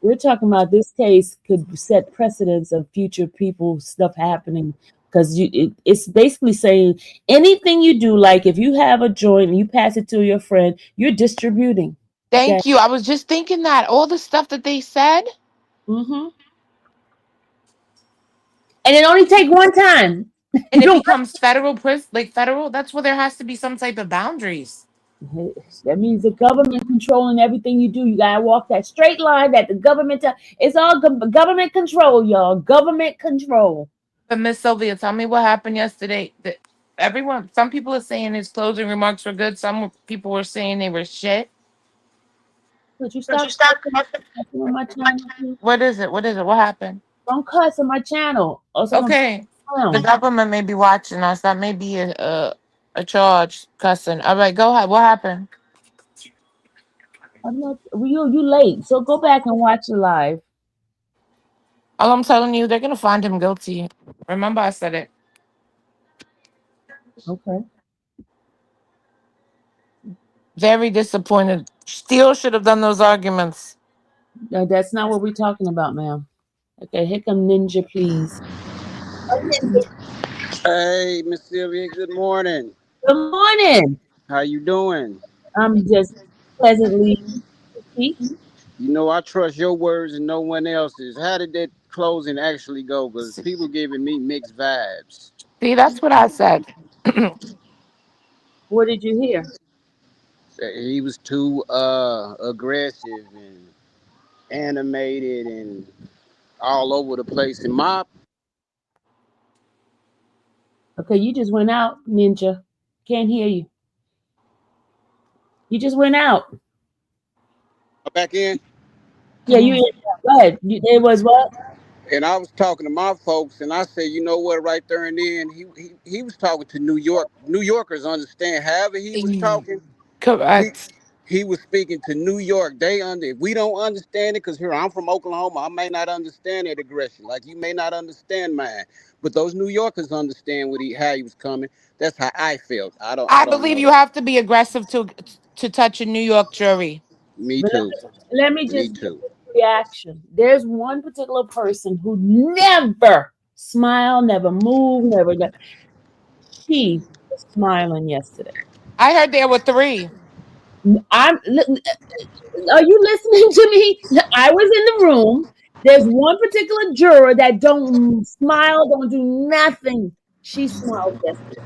Speaker 3: We're talking about this case could set precedents of future people stuff happening, because it's basically saying anything you do, like if you have a joint and you pass it to your friend, you're distributing. Okay.
Speaker 5: Thank you. I was just thinking that all the stuff that they said,
Speaker 3: Mm-hmm. And it only take one time. You
Speaker 5: and it
Speaker 3: don't.
Speaker 5: becomes federal prison, like federal. That's where there has to be some type of boundaries.
Speaker 3: That means the government controlling everything you do. You gotta walk that straight line that the government. It's all government control, y'all. Government control.
Speaker 5: But Miss Sylvia, tell me what happened yesterday. Some people are saying his closing remarks were good. Some people were saying they were shit.
Speaker 3: Could you stop cussing on my channel, please?
Speaker 5: What is it? What is it? What happened?
Speaker 3: Don't cuss on my channel, or else I'm gonna
Speaker 5: Okay, the
Speaker 3: clown.
Speaker 5: government may be watching us. That may be a charge, cussing. All right, go ahead. What happened?
Speaker 3: I'm not. You late, so go back and watch it live.
Speaker 5: All I'm telling you, they're gonna find him guilty. Remember, I said it.
Speaker 3: Okay.
Speaker 5: Very disappointed. Steele should have done those arguments.
Speaker 3: No, that's not what we're talking about, ma'am. Okay, here come Ninja, please. Oh, Ninja.
Speaker 6: Hey, Miss Sylvia. Good morning.
Speaker 3: Good morning.
Speaker 6: How you doing?
Speaker 3: I'm just pleasantly peaked.
Speaker 6: You know I trust your words and no one else's. How did that closing actually go? Because
Speaker 5: See,
Speaker 6: people giving me mixed vibes.
Speaker 5: that's what I said.
Speaker 3: What did you hear?
Speaker 6: Say he was too aggressive and animated and all over the place. And my
Speaker 3: Okay, you just went out, Ninja. Can't hear you. You just went out.
Speaker 6: back in,
Speaker 3: Yeah, you. Go ahead. It was what?
Speaker 6: and I was talking to my folks, and I said, you know what, right there and then, he was talking to New York. New Yorkers understand. However he was talking, he
Speaker 5: Correct.
Speaker 6: he was speaking to New York. If we don't understand it, because here I'm from Oklahoma, I may not understand that aggression. Like you may not understand mine, but those New Yorkers understand how he was coming. That's how I felt. I
Speaker 5: I
Speaker 6: don't
Speaker 5: believe
Speaker 6: know.
Speaker 5: you have to be aggressive to touch a New York jury.
Speaker 6: Me
Speaker 3: But
Speaker 6: too.
Speaker 3: let me
Speaker 6: Me
Speaker 3: just give
Speaker 6: too.
Speaker 3: this reaction. There's one particular person who never smiled, never moved, never. She was smiling yesterday.
Speaker 5: I heard there were three.
Speaker 3: I'm. Are you listening to me? I was in the room. There's one particular juror that don't smile, don't do nothing. She smiled yesterday.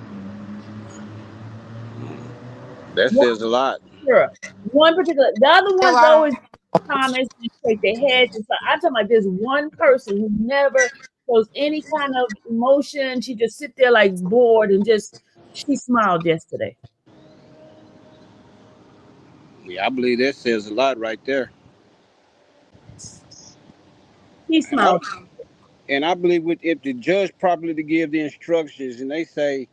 Speaker 6: That
Speaker 3: One
Speaker 6: says a lot.
Speaker 3: juror, one particular. The other
Speaker 5: A
Speaker 3: ones
Speaker 5: lot of
Speaker 3: always comments and shake their heads and stuff. I'm talking about this one person who never shows any kind of emotion. She just sit there like bored and just she smiled yesterday.
Speaker 6: Yeah, I believe that says a lot right there.
Speaker 3: He
Speaker 6: And I
Speaker 3: smiled.
Speaker 6: and I believe with if the judge properly to give the instructions and they say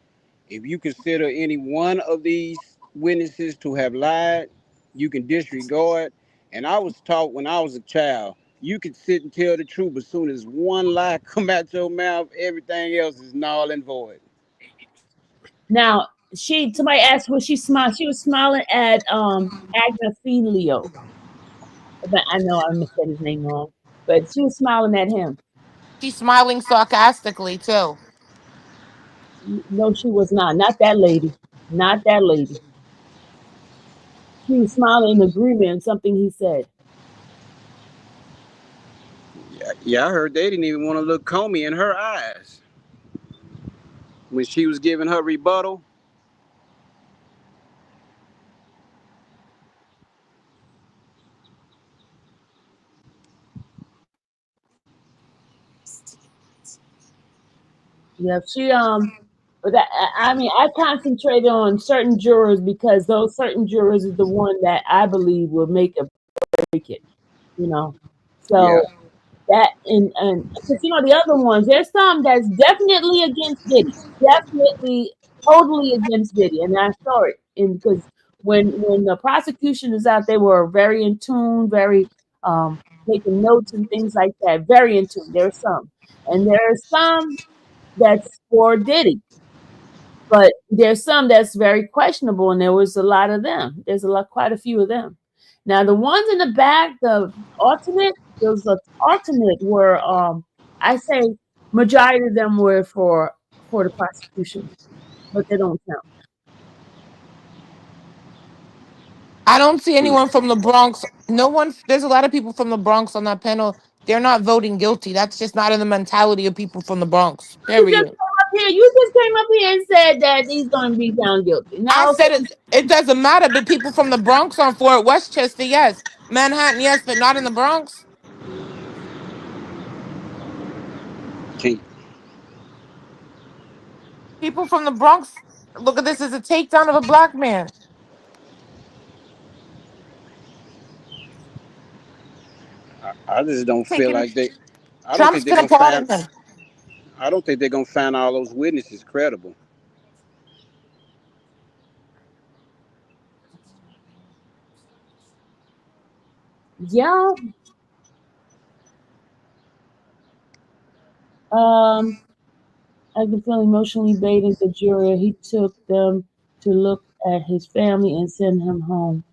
Speaker 6: if you consider any one of these witnesses to have lied, you can disregard. And I was taught when I was a child, you can sit and tell the truth, but as soon as one lie come out your mouth, everything else is null and void.
Speaker 3: Now somebody asked was she smiled. She was smiling at Agnafilio. But I know I said his name wrong. But she was smiling at him.
Speaker 5: she's smiling sarcastically too.
Speaker 3: No, she was not. Not that lady. Not that lady. She was smiling in agreement in something he said.
Speaker 6: Yeah, I heard they didn't even want to look Comey in her eyes when she was giving her rebuttal.
Speaker 3: Yeah, she but I mean I concentrated on certain jurors because those certain jurors is the one that I believe will make or break it, you know.
Speaker 6: Yeah,
Speaker 3: So that and because the other ones, there's some that's definitely against Diddy, definitely totally against Diddy, and I saw it. And because when the prosecution is out, they were very in tune, very taking notes and things like that, very in tune. There's some, and there's some that's for Diddy, but there's some that's very questionable, and there was a lot of them. There's quite a few of them. Now the ones in the back, the alternate, those alternate were, I say, majority of them were for the prosecution, but they don't count.
Speaker 5: I don't see anyone from the Bronx. No one. There's a lot of people from the Bronx on that panel. They're not voting guilty. That's just not in the mentality of people from the Bronx.
Speaker 3: You just
Speaker 5: Period.
Speaker 3: came up here. You just came up here and said that he's going to be found guilty.
Speaker 5: I
Speaker 3: Now,
Speaker 5: said it. It doesn't matter. But people from the Bronx on Fort Westchester, yes. Manhattan, yes, but not in the Bronx.
Speaker 6: can
Speaker 5: People from the Bronx look at this as a takedown of a black man.
Speaker 6: I just don't feel
Speaker 5: Taking
Speaker 6: like they. I don't
Speaker 5: Trump's
Speaker 6: think they're
Speaker 5: gonna
Speaker 6: gonna
Speaker 5: pardon
Speaker 6: find.
Speaker 5: him.
Speaker 6: I don't think they're gonna find all those witnesses credible.
Speaker 3: yeah, um, I can feel emotionally baited the juror. He took them to look at his family and send him home.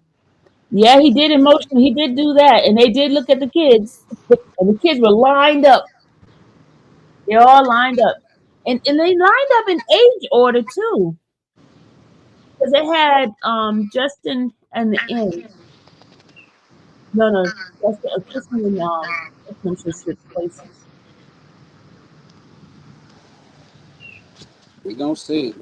Speaker 3: Yeah, he did emotionally. He did do that, and they did look at the kids, and the kids were lined up. They're all lined up, and they lined up in age order too, because they had Justin and the end. No, no, Justin, Christian and Justin should switch places.
Speaker 6: We gonna see.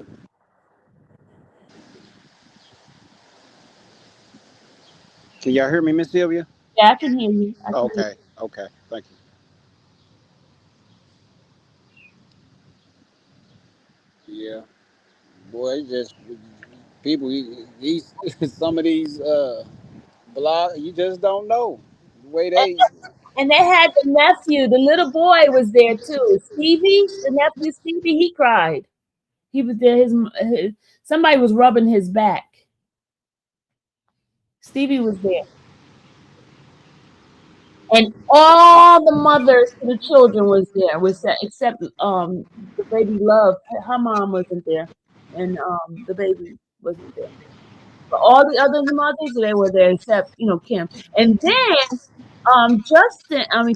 Speaker 6: Can y'all hear me, Miss Sylvia?
Speaker 3: Yeah, I can hear you. I can hear
Speaker 6: Okay, okay, thank you. Yeah, boy, it's just people. These some of these blog, you just don't know the way
Speaker 3: you.
Speaker 6: they.
Speaker 3: And they had the nephew. The little boy was there too. Stevie, the nephew Stevie, he cried. He was there. His somebody was rubbing his back. Stevie was there, and all the mothers to the children was there, except the baby Love. Her mom wasn't there, and the baby wasn't there. But all the other mothers they were there, except Kim. And then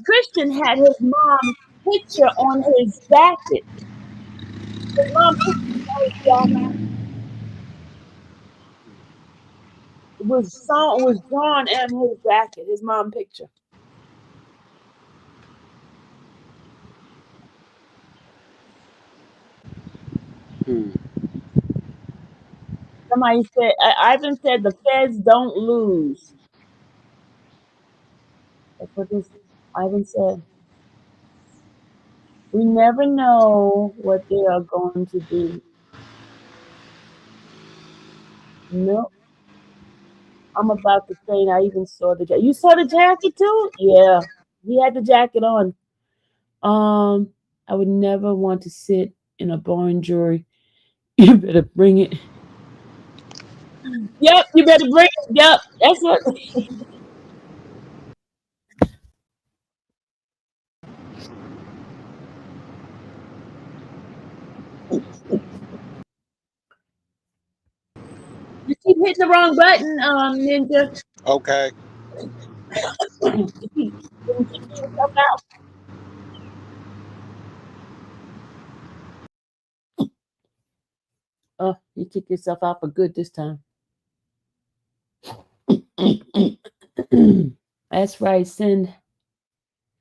Speaker 3: Christian had his mom picture on his jacket. His mom picture on his jacket was drawn on his jacket. His mom picture.
Speaker 6: Hmm.
Speaker 3: Somebody said, Ivan said the feds don't lose. That's what this Ivan said. We never know what they are going to do. No, I'm about to say, I even saw the jacket. You saw the jacket too? Yeah, he had the jacket on. I would never want to sit in a boring jury. You better bring it. Yep, you better bring it. Yep, that's what. You keep hitting the wrong button, Ninja.
Speaker 6: Okay.
Speaker 3: You keep kicking yourself out. Oh, you kick yourself out for good this time. That's right. Send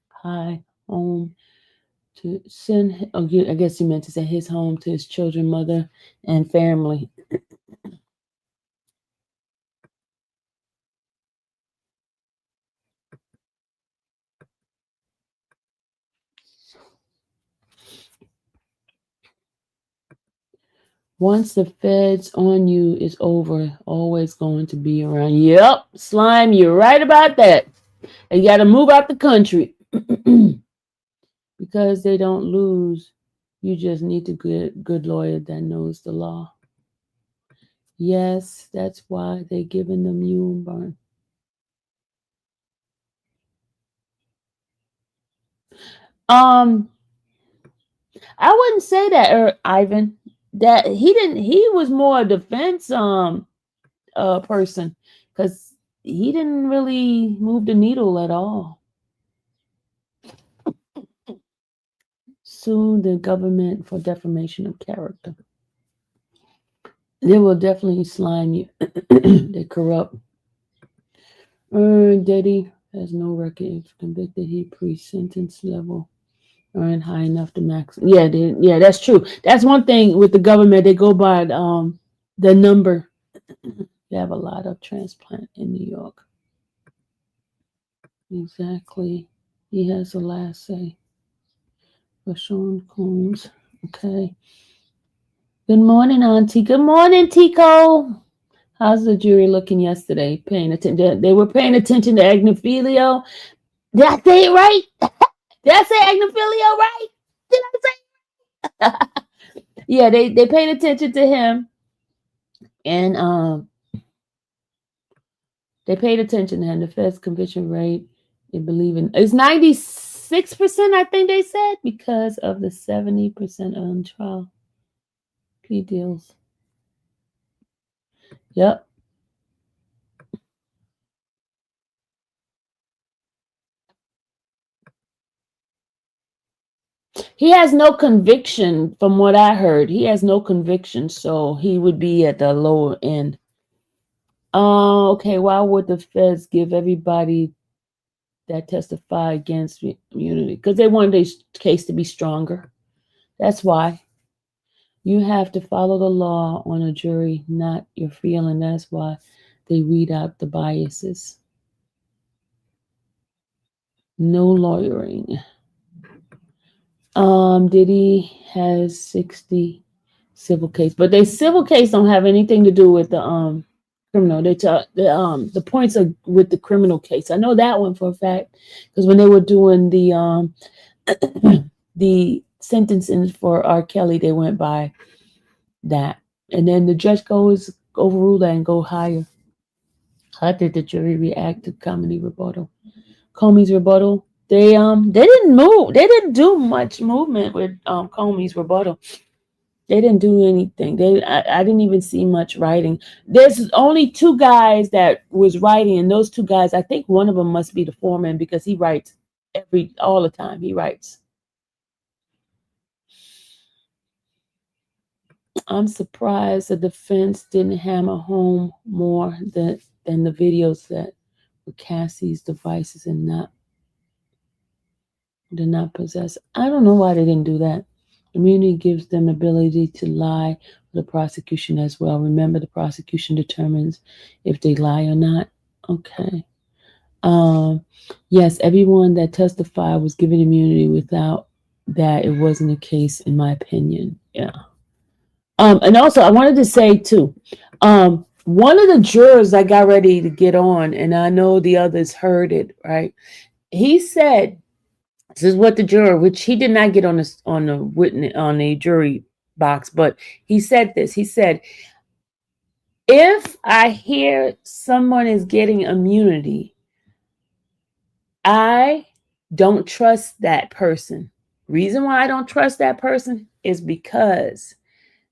Speaker 3: hi home to send. Oh, I guess he meant to say his home to his children, mother, and family. Once the feds on you is over, always going to be around. Yep, slime, you're right about that. You got to move out the country because they don't lose. You just need a good lawyer that knows the law. Yes, that's why they're giving them you burn. I wouldn't say that, Ivan. That he didn't. He was more a defense person because he didn't really move the needle at all. Sue the government for defamation of character. They will definitely slime you. They're corrupt. Diddy has no record. If convicted, he pre-sentence level earned high enough to max. Yeah, that's true. That's one thing with the government. They go by the number. They have a lot of transplant in New York. Exactly. He has the last say. For Sean Combs. Okay. Good morning, Auntie. Good morning, Tico. How's the jury looking yesterday? Paying attention. They were paying attention to Agnifilio. Did I say it right? Did I say Agnifilio right? Did I say? Yeah, they paid attention to him, and they paid attention to him. The Fed's conviction rate, they believe in, it's 96%. I think they said because of the 70% on trial plea deals. Yep. He has no conviction, from what I heard. He has no conviction, so he would be at the lower end. Okay. Why would the feds give everybody that testify against immunity? Because they want their case to be stronger. That's why. You have to follow the law on a jury, not your feeling. That's why they weed out the biases. No lawyering. Diddy has 60 civil case, but they civil case don't have anything to do with the criminal. The points are with the criminal case. I know that one for a fact because when they were doing the the sentencing for R. Kelly, they went by that, and then the judge goes overrule that and go higher. How did the jury react to Comey's rebuttal? They didn't move. They didn't do much movement with Comey's rebuttal. They didn't do anything. I didn't even see much writing. There's only two guys that was writing, and those two guys, I think one of them must be the foreman because he writes all the time. He writes. I'm surprised the defense didn't hammer home more than the videos that were Cassie's devices and did not possess. I don't know why they didn't do that. Immunity gives them ability to lie for the prosecution as well. Remember, the prosecution determines if they lie or not. Okay. Um, yes, everyone that testified was given immunity. Without that, it wasn't the case, in my opinion. Yeah. And also, I wanted to say too, one of the jurors that got ready to get on, and I know the others heard it, right? He said, "This is what the juror, which he did not get on the witness on the jury box, but he said this. He said, if I hear someone is getting immunity, I don't trust that person. Reason why I don't trust that person is because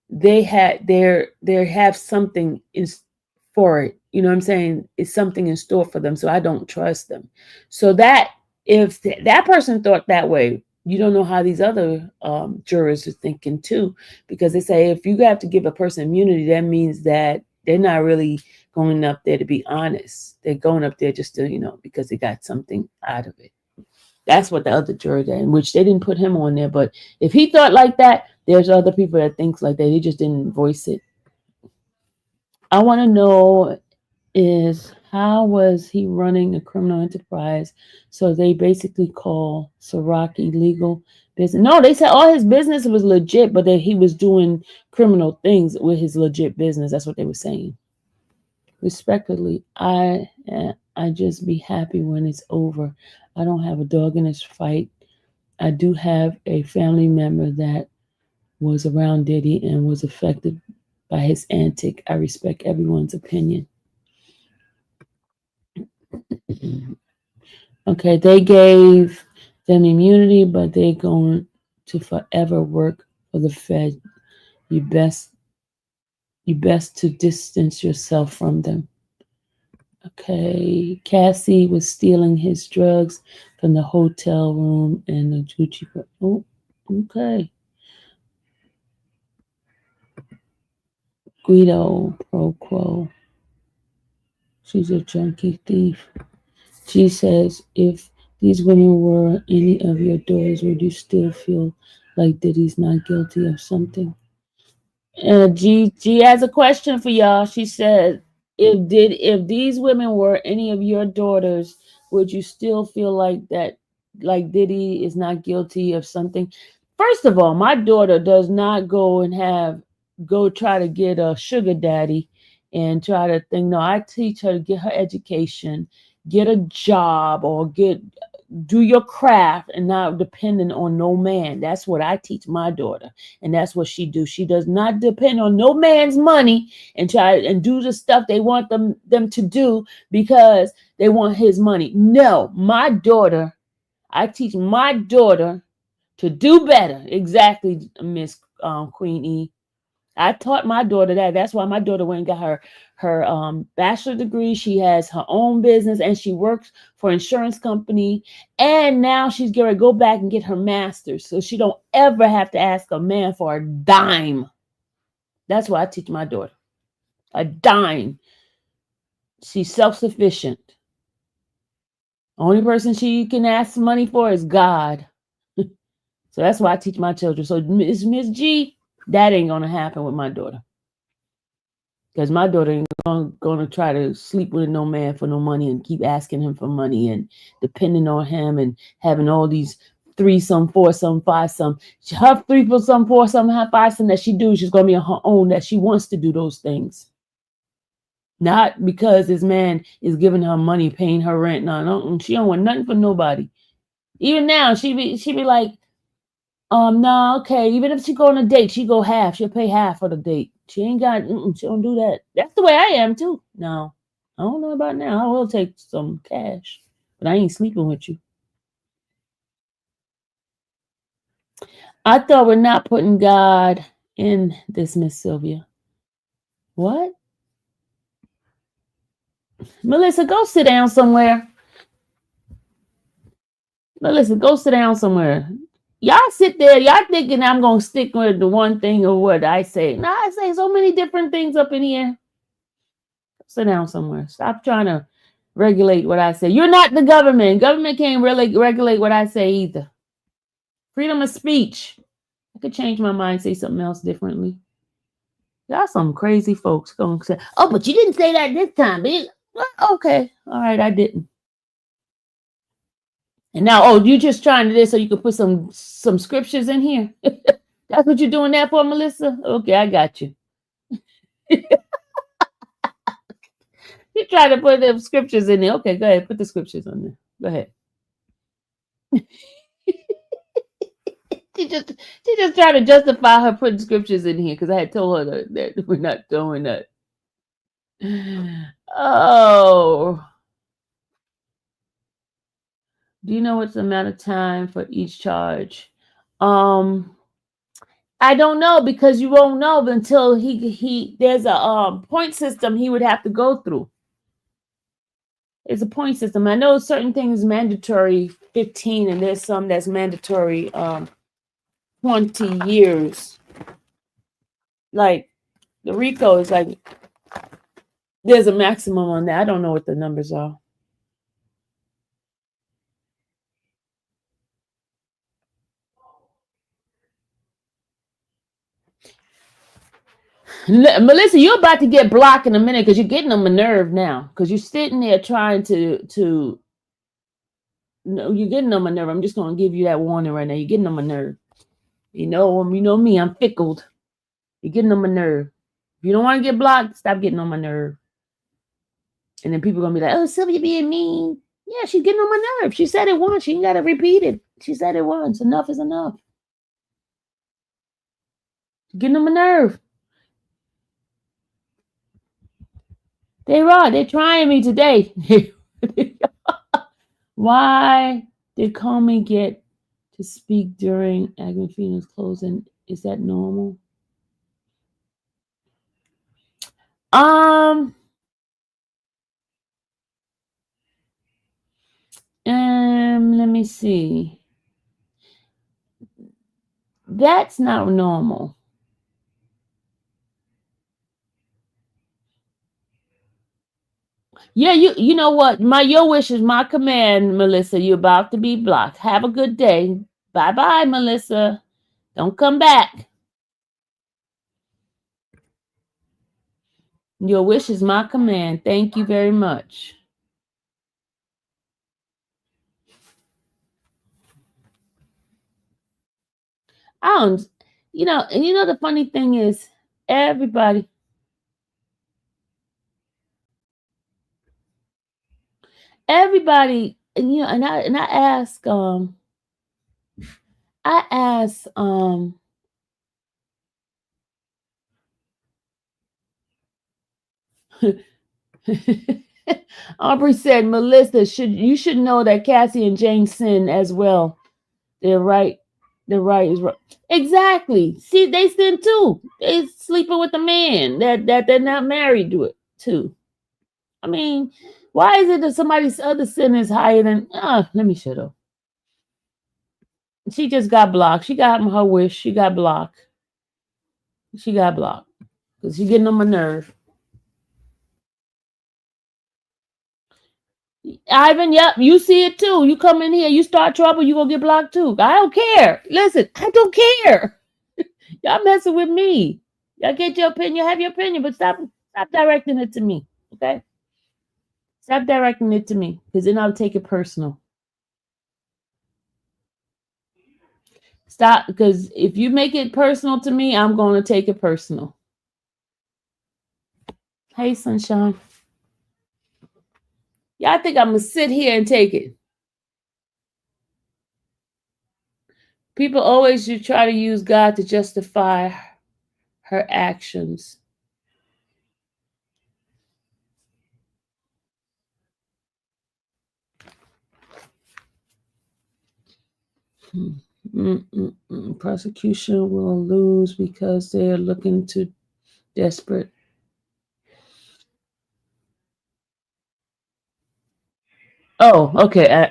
Speaker 3: they have something for it. You know what I'm saying? It's something in store for them. So I don't trust them. So that if that person thought that way, you don't know how these other jurors are thinking too, because they say if you have to give a person immunity, that means that they're not really going up there to be honest. They're going up there just to, because they got something out of it. That's what the other juror did, in which they didn't put him on there. But if he thought like that, there's other people that thinks like that. They just didn't voice it. I want to know is how was he running a criminal enterprise? So they basically call Siraki legal business. No, they said all his business was legit, but that he was doing criminal things with his legit business. That's what they were saying. Respectfully, I just be happy when it's over. I don't have a dog in this fight. I do have a family member that was around Diddy and was affected by his antic. I respect everyone's opinion. Okay, they gave them immunity, but they're going to forever work for the Fed. You best to distance yourself from them. Okay, Cassie was stealing his drugs from the hotel room and the Gucci. Oh, okay. Guido pro quo. She's a junkie thief. She says, if these women were any of your daughters, would you still feel like Diddy's not guilty of something? G has a question for y'all. She said, if these women were any of your daughters, would you still feel like Diddy is not guilty of something? First of all, my daughter does not go try to get a sugar daddy and try to think. No, I teach her to get her education, get a job, or do your craft and not depending on no man. That's what I teach my daughter. And that's what she do. She does not depend on no man's money and try and do the stuff they want them to do because they want his money. No, I teach my daughter to do better. Exactly, Miss Queen E. I taught my daughter that. That's why my daughter went and got her bachelor degree. She has her own business and she works for an insurance company. And now she's going to go back and get her master's. So she don't ever have to ask a man for a dime. That's what I teach my daughter. A dime. She's self-sufficient. Only person she can ask money for is God. So that's why I teach my children. So Miss G, that ain't going to happen with my daughter. Because my daughter ain't gonna try to sleep with no man for no money and keep asking him for money and depending on him and having all these 3-some, 4-some, 5-some. Her 3-some, 4-some, 5-some that she do, she's gonna be on her own. That she wants to do those things, not because this man is giving her money, paying her rent. No, she don't want nothing for nobody. Even now, she be like, no, okay. Even if she go on a date, she go half. She'll pay half for the date. She ain't got. She don't do that. That's the way I am too. No, I don't know about now. I will take some cash, but I ain't sleeping with you. I thought we're not putting God in this, Miss Sylvia. What? Melissa, go sit down somewhere. Melissa, go sit down somewhere. Y'all sit there. Y'all thinking I'm going to stick with the one thing or what I say. No, I say so many different things up in here. Sit down somewhere. Stop trying to regulate what I say. You're not the government. Government can't really regulate what I say either. Freedom of speech. could change my mind, say something else differently. Y'all some crazy folks gonna say, oh, but you didn't say that this time, bitch. Well, okay, all right, I didn't. And now, oh, you just trying to this so you can put some scriptures in here? That's what you're doing that for, Melissa? Okay, I got you. You try to put the scriptures in there. Okay, go ahead, put the scriptures on there. Go ahead. She just tried to justify her putting scriptures in here because I had told her that we're not doing that. Oh. Do you know what's the amount of time for each charge? I don't know because you won't know until he there's a point system he would have to go through. It's a point system. I know certain things mandatory 15 and there's some that's mandatory 20 years. Like the RICO is like there's a maximum on that. I don't know what the numbers are. Melissa, you're about to get blocked in a minute because you're getting on my nerve now. Because you're sitting there trying to no, you're getting on my nerve. I'm just gonna give you that warning right now. You're getting on my nerve. You know me, I'm fickled. You're getting on my nerve. If you don't want to get blocked, stop getting on my nerve. And then people are gonna be like, oh, Sylvia being mean. Yeah, she's getting on my nerve. She said it once. She ain't gotta repeat it. She said it once. Enough is enough. She's getting on my nerve. They're trying me today. Why did Comey get to speak during Agrippina's closing? Is that normal? Let me see. That's not normal. Yeah, you know what? Your wish is my command, Melissa. You're about to be blocked. Have a good day. Bye-bye, Melissa. Don't come back. Your wish is my command. Thank you very much. I don't, and the funny thing is, everybody, and I ask, Aubrey said, Melissa, you should know that Cassie and Jane sin as well. They're right. The right is right. Exactly. See, they sin too. They sleeping with a man that they're not married to it too. I mean, why is it that somebody's other sin is higher than? Let me shut up. She just got blocked. She got her wish. She got blocked. She got blocked because she's getting on my nerve. Ivan, yep, you see it too. You come in here, you start trouble, you gonna get blocked too. I don't care. Listen, I don't care. Y'all messing with me. Y'all get your opinion, have your opinion, but stop directing it to me. Okay? Stop directing it to me, because then I'll take it personal. Stop, because if you make it personal to me, I'm gonna take it personal. Hey, sunshine. Y'all think I'm gonna sit here and take it? People always try to use God to justify her actions. Prosecution will lose because they are looking too desperate. Oh, okay.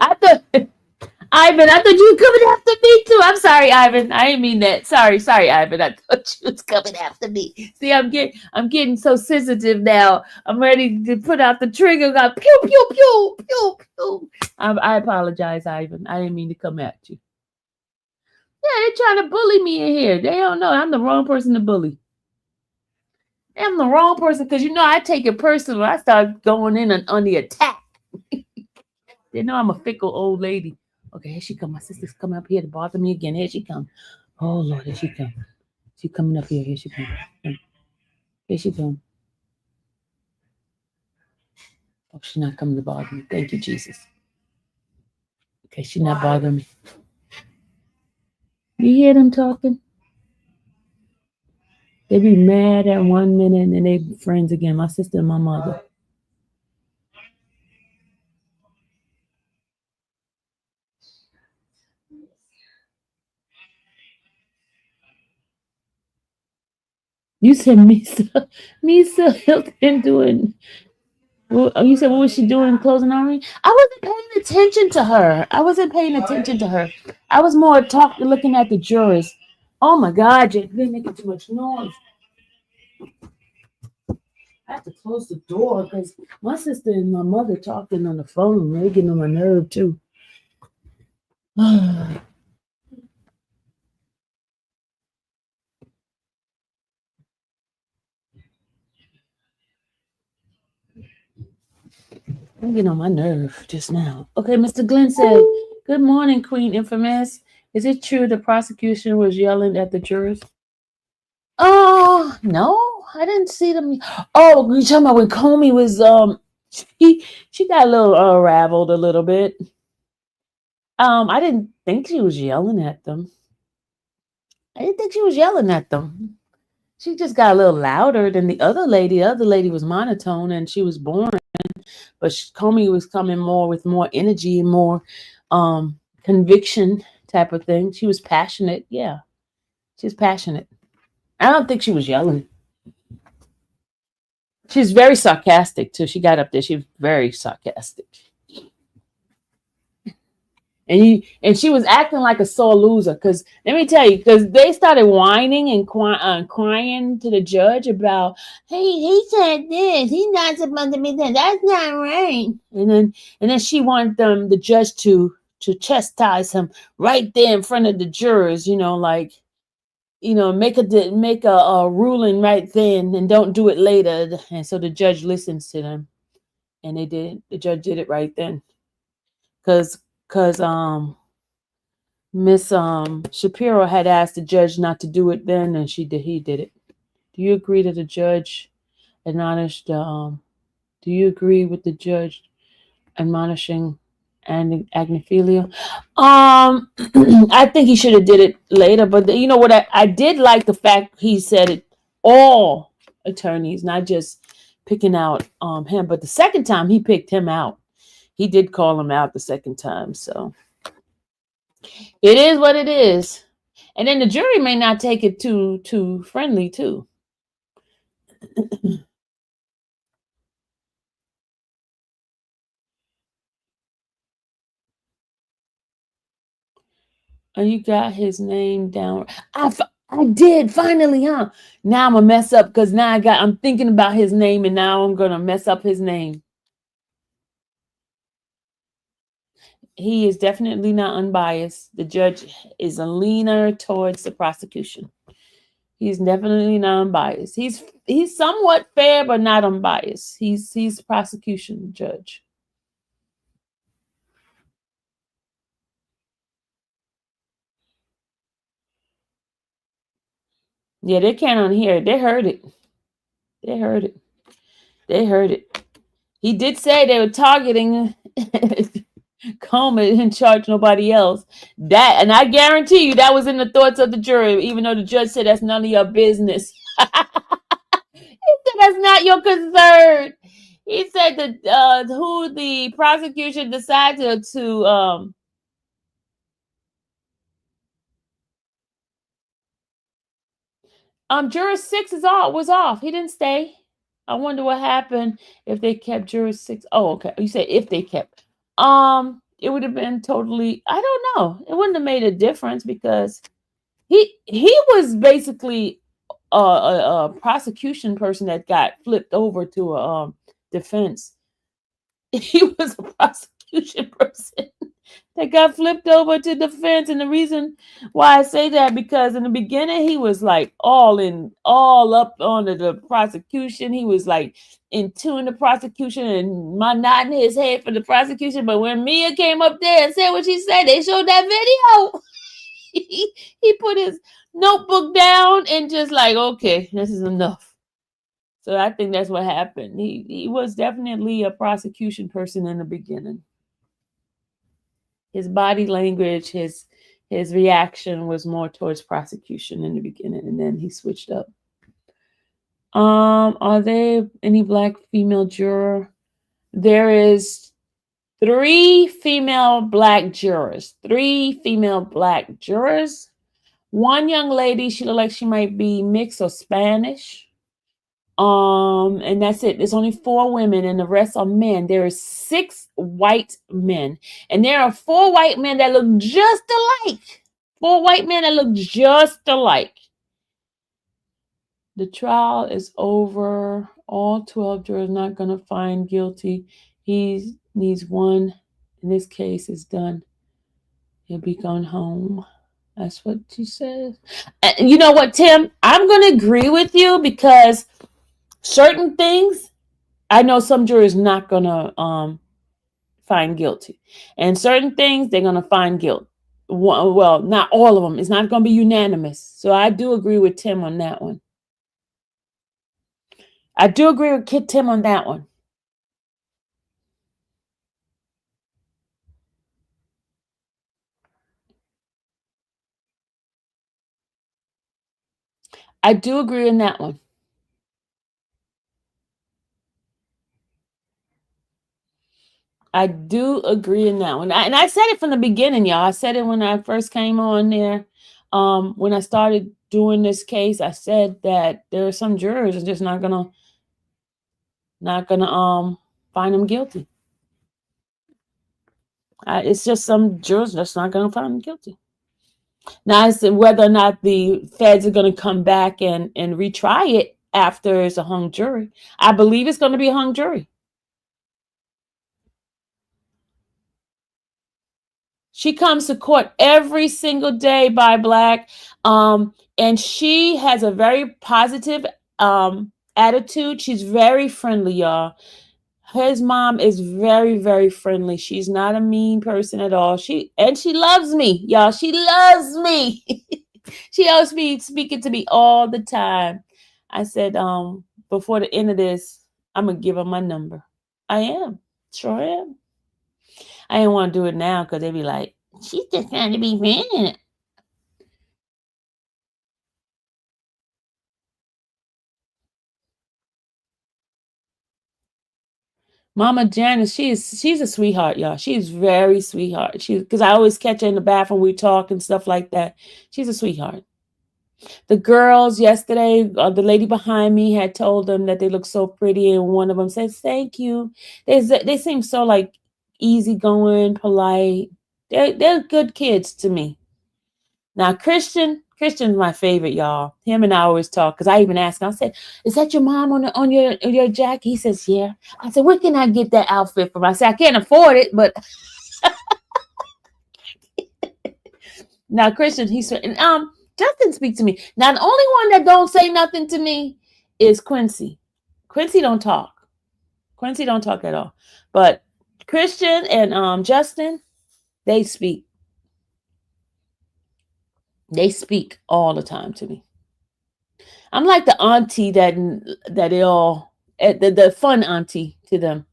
Speaker 3: I thought, Ivan, I thought you were coming after me too. I'm sorry, Ivan. I didn't mean that. Sorry, Ivan. I thought you was coming after me. See, I'm getting so sensitive now. I'm ready to put out the trigger. Got pew pew pew pew pew. I apologize, Ivan. I didn't mean to come at you. they're trying to bully me in here. They don't know I'm the wrong person to bully. I'm the wrong person because I take it personal. I start going in on the attack. They know I'm a fickle old lady. Okay, here she come. My sister's coming up here to bother me again. Here she come. Oh Lord, here she come. She coming up here. Here she come. Here she come. Oh, she's not coming to bother me. Thank you, Jesus. Okay, she's not bothering me. You hear them talking? They be mad at 1 minute and then they be friends again. My sister and my mother. You said Misa Hilton doing. Well, you said what was she doing? Closing army? I wasn't paying attention to her. I was more looking at the jurors. Oh my God, you're making too much noise. I have to close the door because my sister and my mother talking on the phone. They're getting on my nerve too. I'm getting on my nerve just now. Okay, Mr. Glenn said, "Good morning, Queen Infamous. Is it true the prosecution was yelling at the jurors?" Oh, no, I didn't see them. Oh, you talking about when Comey was she got a little unraveled a little bit. I didn't think she was yelling at them. She just got a little louder than the other lady. The other lady was monotone and she was boring, but Comey was coming more with more energy and more conviction type of thing. She was passionate. Yeah, she's passionate. I don't think she was yelling. She's very sarcastic too. She got up there. She was very sarcastic. And she was acting like a sore loser. Because let me tell you, because they started whining and crying to the judge about, hey, he said this. He's not supposed to be that. That's not right. And then she wanted the judge to chastise him right there in front of the jurors. Make a ruling right then and don't do it later. And so the judge listens to them, and they did. The judge did it right then, because Miss Shapiro had asked the judge not to do it then, and he did it. Do you agree that the judge admonished? Do you agree with the judge admonishing and Agnophilia? I think he should have did it later, but you know what? I did like the fact he said it all attorneys, not just picking out him. But the second time he picked him out, he did call him out the second time. So it is what it is. And then the jury may not take it too friendly too. Oh, you got his name down. I did finally, huh? Now I'm gonna mess up because now I'm thinking about his name and now I'm gonna mess up his name. He is definitely not unbiased. The judge is a leaner towards the prosecution. He's definitely not unbiased. He's somewhat fair, but not unbiased. He's prosecution judge. Yeah, they can't unhear it. They heard it. They heard it. They heard it. He did say they were targeting Coleman and charge nobody else. That, and I guarantee you that was in the thoughts of the jury, even though the judge said that's none of your business. He said that's not your concern. He said that who the prosecution decided to juror 6 was off. He didn't stay. I wonder what happened if they kept juror 6. Oh, okay. You said if they kept. It would have been totally. I don't know. It wouldn't have made a difference because he was basically a prosecution person that got flipped over to a defense. He was a prosecution person They got flipped over to defense. And the reason why I say that, because in the beginning he was like all up on the prosecution. He was like in tune the prosecution and my nodding his head for the prosecution. But when Mia came up there and said what she said, they showed that video. he put his notebook down and just like, okay, this is enough. So I think that's what happened. He was definitely a prosecution person in the beginning. His body language, his reaction was more towards prosecution in the beginning, and then he switched up. Are there any black female juror? There is 3 female black jurors. 3 female black jurors. One young lady, she looked like she might be mixed or Spanish. And that's it. There's only 4 women and the rest are men. There are 6 white men. And there are 4 white men that look just alike. 4 white men that look just alike. The trial is over. All 12 jurors not going to find guilty. He needs one. In this case, it's done. He'll be gone home. That's what she says. And you know what, Tim? I'm going to agree with you because certain things, I know some jurors not going to find guilty. And certain things, they're going to find guilt. Well, not all of them. It's not going to be unanimous. So I do agree with Tim on that one. I do agree with Kid Tim on that one. I do agree on that one. I do agree in that one. And I said it from the beginning, y'all. I said it when I first came on there. When I started doing this case, I said that there are some jurors are just not gonna find them guilty. It's just some jurors that's not gonna find them guilty. Now, as to whether or not the feds are gonna come back and retry it after it's a hung jury, I believe it's gonna be a hung jury. She comes to court every single day by Black. And she has a very positive attitude. She's very friendly, y'all. His mom is very, very friendly. She's not a mean person at all. She loves me, y'all. She loves me. She always be speaking to me all the time. I said, before the end of this, I'm gonna give her my number. I am. Sure am. I didn't want to do it now because they'd be like, she's just trying to be friendly. Mama Janice, she's a sweetheart, y'all. She's very sweetheart. Because I always catch her in the bathroom, we talk and stuff like that. She's a sweetheart. The girls yesterday, the lady behind me had told them that they look so pretty, and one of them says, "Thank you." They seem so like easygoing, polite. They're good kids to me. Now, Christian's my favorite, y'all. Him and I always talk because I even asked him. I said, "Is that your mom on your jacket?" He says, "Yeah." I said, "Where can I get that outfit from?" I said, "I can't afford it, but." Now, Christian, he said, and Justin speak to me. Now, the only one that don't say nothing to me is Quincy. Quincy don't talk. Quincy don't talk at all. But Christian and Justin, they speak. They speak all the time to me. I'm like the auntie that they all the fun auntie to them.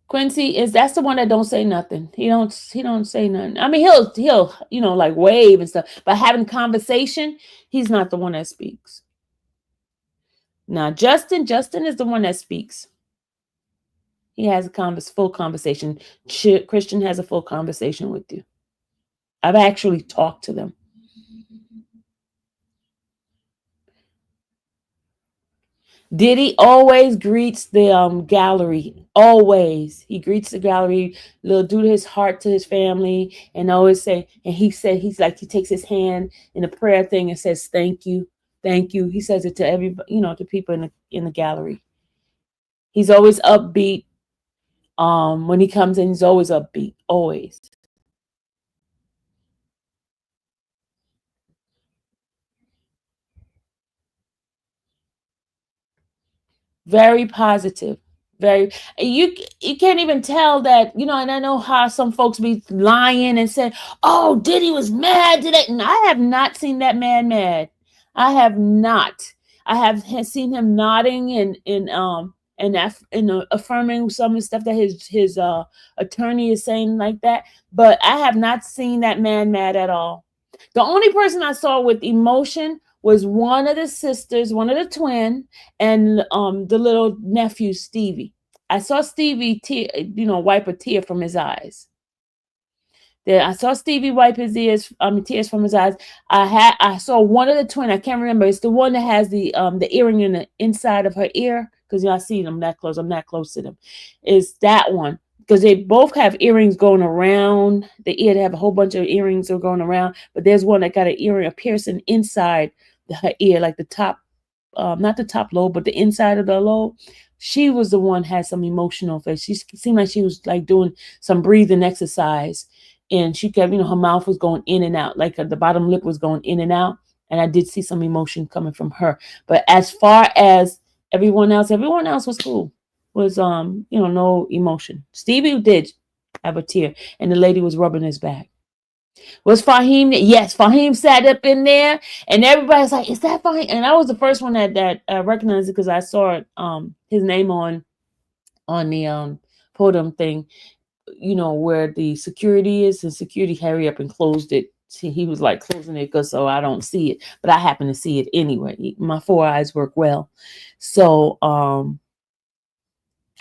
Speaker 3: Quincy that's the one that don't say nothing. He don't say nothing. I mean, he'll like wave and stuff, but having conversation, he's not the one that speaks. Now, Justin is the one that speaks. He has a full conversation. Christian has a full conversation with you. I've actually talked to them. Diddy always greets the gallery. Always. He greets the gallery, little do his heart to his family, and always say, and he said he takes his hand in a prayer thing and says, "Thank you. Thank you." He says it to everybody, to people in the gallery. He's always upbeat. When he comes in, he's always upbeat, always. Very positive. Very, you can't even tell that, and I know how some folks be lying and say, oh, Diddy was mad today. And I have not seen that man mad. I have not. I have seen him nodding and affirming some of the stuff that his attorney is saying like that. But I have not seen that man mad at all. The only person I saw with emotion was one of the sisters, one of the twin, and the little nephew Stevie. I saw Stevie wipe a tear from his eyes. I saw Stevie wipe his tears from his eyes. I saw one of the twin. I can't remember. It's the one that has the earring in the inside of her ear, because I see them that close. I'm that close to them. Is that one? Because they both have earrings going around the ear. They have a whole bunch of earrings that are going around, but there's one that got an earring, a piercing inside her ear, like the top, not the top lobe, but the inside of the lobe. She was the one had some emotional face. She seemed like she was like doing some breathing exercise, and she kept, her mouth was going in and out, like the bottom lip was going in and out. And I did see some emotion coming from her. But as far as everyone else was cool. Was no emotion. Stevie did have a tear, and the lady was rubbing his back. Was Fahim? Yes, Fahim sat up in there, and everybody's like, "Is that Fahim?" And I was the first one that recognized it, because I saw his name on the podium thing, where the security is, and security hurry up and closed it. He was like closing it because so I don't see it, but I happen to see it anyway. My 4 eyes work well, so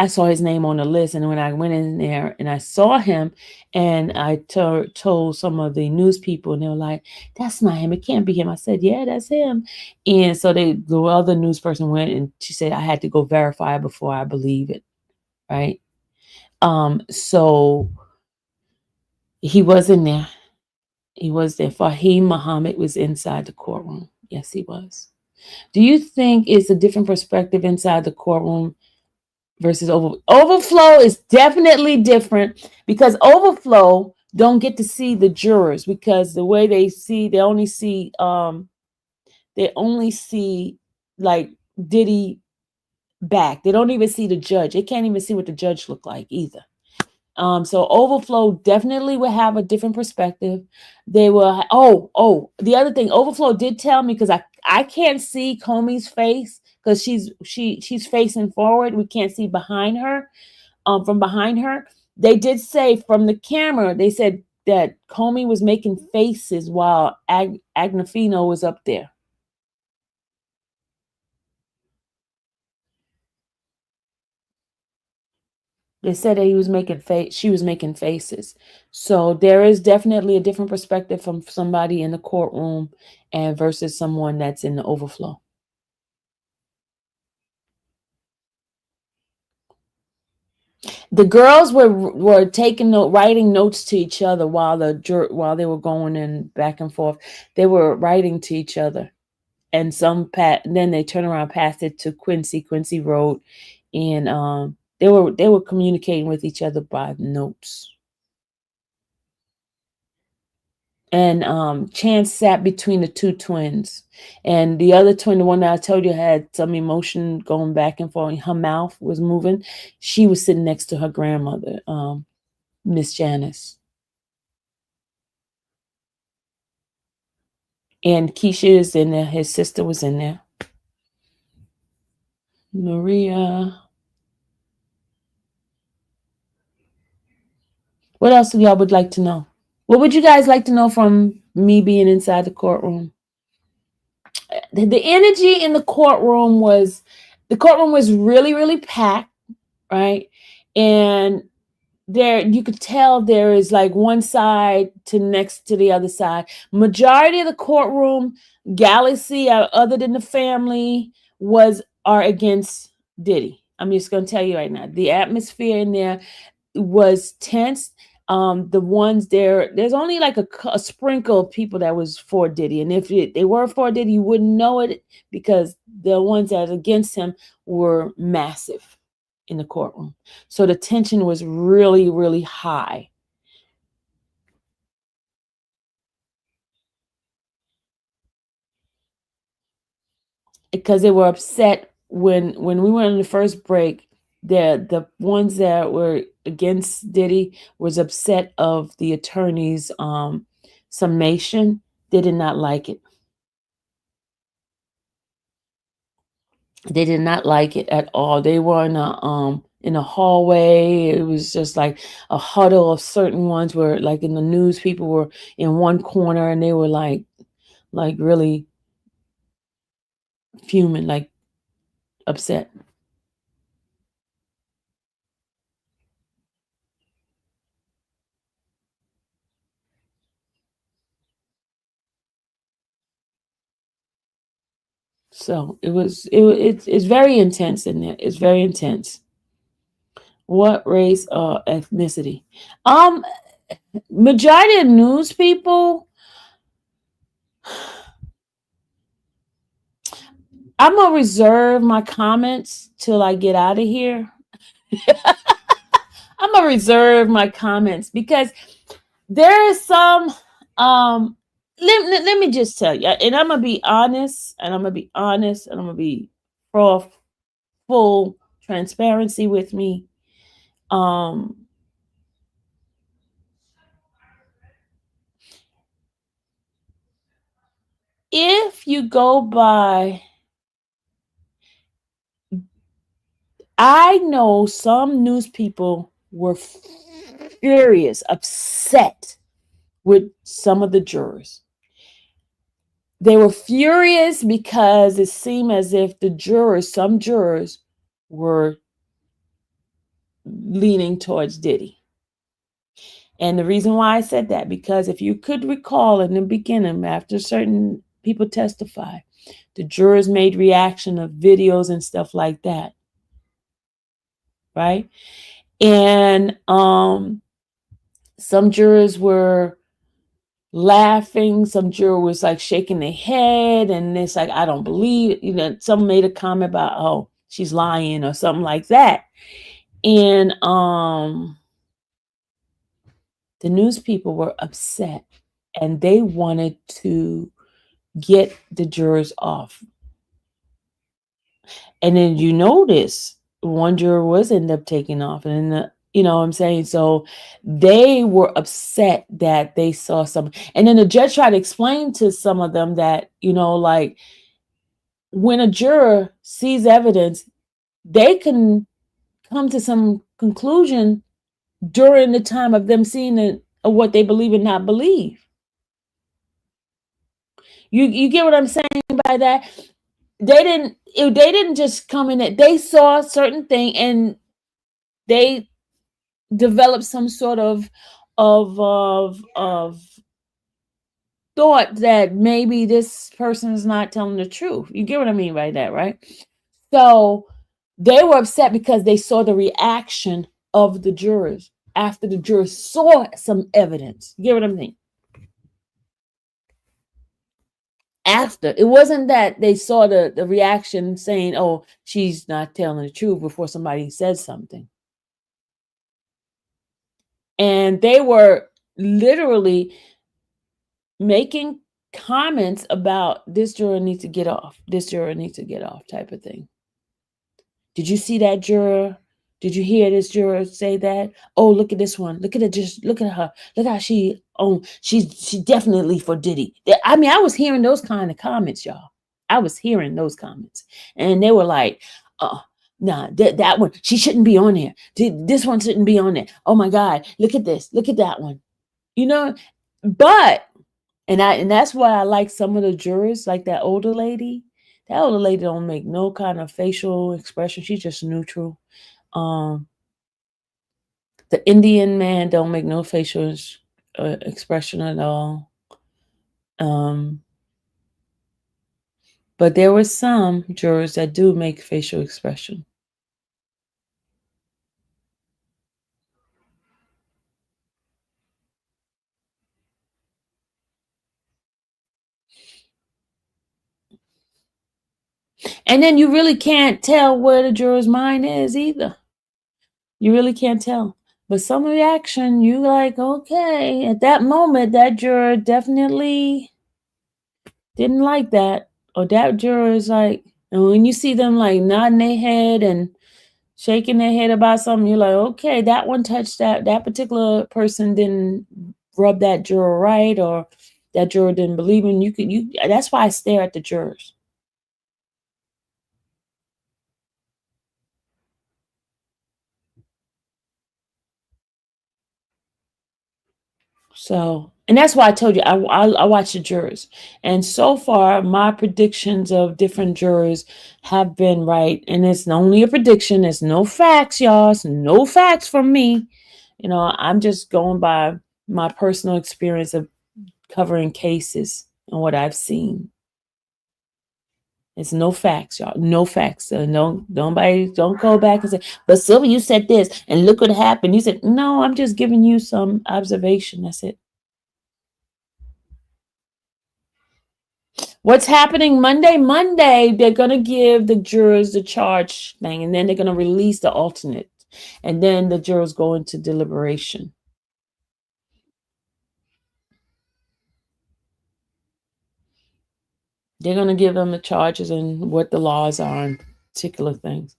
Speaker 3: I saw his name on the list, and when I went in there and I saw him, and I told some of the news people, and they were like, "That's not him. It can't be him." I said, "Yeah, that's him." And so the other news person went, and she said I had to go verify before I believe it, right? So he was in there. He was there. Fahim Muhammad was inside the courtroom. Yes, he was. Do you think it's a different perspective inside the courtroom versus overflow? Is definitely different, because overflow don't get to see the jurors, because the way they only see like Diddy back. They don't even see the judge. They can't even see what the judge looked like either. So overflow definitely will have a different perspective. They will. The other thing, overflow did tell me, because I can't see Comey's face, because she's facing forward. We can't see behind her. From behind her, they did say from the camera. They said that Comey was making faces while Agnifino was up there. They said that he was making she was making faces. So there is definitely a different perspective from somebody in the courtroom and versus someone that's in the overflow. The girls were writing notes to each other while they were going in back and forth. They were writing to each other, and then they turn around, passed it to Quincy. Quincy wrote, and they were communicating with each other by notes. And Chance sat between the two twins, and the other twin, the one that I told you had some emotion going back and forth, her mouth was moving. She was sitting next to her grandmother, Miss Janice. And Keisha is in there. His sister was in there. Maria. What else y'all would like to know? What would you guys like to know from me being inside the courtroom? The energy in the courtroom was really, really packed, right? And there, you could tell there is like one side to next to the other side. Majority of the courtroom, Galaxy, other than the family, are against Diddy. I'm just going to tell you right now, the atmosphere in there was tense. The ones there's only like a sprinkle of people that was for Diddy, and if they were for Diddy, you wouldn't know it, because the ones that are against him were massive. in the courtroom. So the tension was really, really high. Because they were upset when we went on the first break. The ones that were against Diddy was upset of the attorney's summation. They did not like it. They did not like it at all. They were in a hallway. It was just like a huddle of certain ones where, like in the news, people were in one corner and they were like really fuming, like upset. So it's very intense in there. It's very intense. What race or ethnicity? Um, Majority of news people. I'm gonna reserve my comments till I get out of here. I'm gonna reserve my comments because there is some. Let me just tell you, and I'm gonna be honest, and I'm gonna be honest, and I'm gonna be for full transparency with me. If you go by, I know some news people were furious, upset with some of the jurors. They were furious because it seemed as if some jurors were leaning towards Diddy. And the reason why I said that, because if you could recall in the beginning, after certain people testify, the jurors made reaction of videos and stuff like that. Right? And some jurors were laughing, some juror was like shaking their head, and it's like, I don't believe, some made a comment about, oh, she's lying or something like that. And the news people were upset and they wanted to get the jurors off. And then you notice one juror was end up taking off, and you know what I'm saying? So they were upset that they saw some. And then the judge tried to explain to some of them that, like when a juror sees evidence, they can come to some conclusion during the time of them seeing it, of what they believe and not believe. You get what I'm saying by that? They didn't just come in it. They saw a certain thing and they developed some sort of thought that maybe this person is not telling the truth. You get what I mean by that, right? So they were upset because they saw the reaction of the jurors after the jurors saw some evidence. You get what I mean? After, it wasn't that they saw the reaction saying, oh, she's not telling the truth, before somebody said something. And they were literally making comments about, this juror needs to get off, this juror needs to get off, type of thing. Did you see that juror? Did you hear this juror say that? Oh, look at this one. Look at it. Just look at her. Look how she's definitely for Diddy. I mean, I was hearing those kind of comments, y'all. I was hearing those comments. And they were like, nah, that one, she shouldn't be on there. This one shouldn't be on there. Oh my God, look at this. Look at that one. But and that's why I like some of the jurors, like that older lady. That older lady don't make no kind of facial expression. She's just neutral. The Indian man don't make no facial expression at all. But there were some jurors that do make facial expression. And then you really can't tell where the juror's mind is either. You really can't tell. But some reaction, you like, okay, at that moment, that juror definitely didn't like that. Or that juror is like, and when you see them like nodding their head and shaking their head about something, you're like, okay, that one touched that particular person didn't rub that juror right, or that juror didn't believe in you. That's why I stare at the jurors. So, and that's why I told you I watch the jurors, and so far my predictions of different jurors have been right, and it's only a prediction. It's no facts, y'all. It's no facts from me. You know, I'm just going by my personal experience of covering cases and what I've seen. It's no facts, y'all. No facts. So don't go back and say, but Sylvia, you said this, and look what happened. You said, no, I'm just giving you some observation. That's it. What's happening Monday? Monday, they're going to give the jurors the charge thing, and then they're going to release the alternate. And then the jurors go into deliberation. They're going to give them the charges and what the laws are on particular things.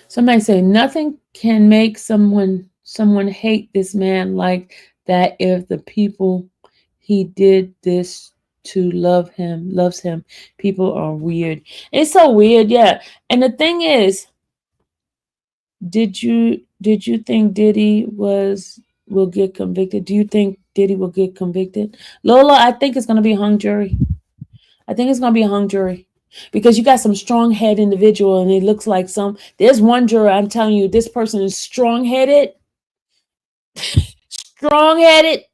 Speaker 3: Somebody say nothing can make someone hate this man like that if the people he did this to loves him. People are weird. It's so weird, yeah. And the thing is, did you think Diddy will get convicted? Do you think Diddy will get convicted? Lola, I think it's gonna be a hung jury. I think it's gonna be a hung jury. Because you got some strong head individual, and it looks like there's one juror, I'm telling you, this person is strong headed. Strong headed.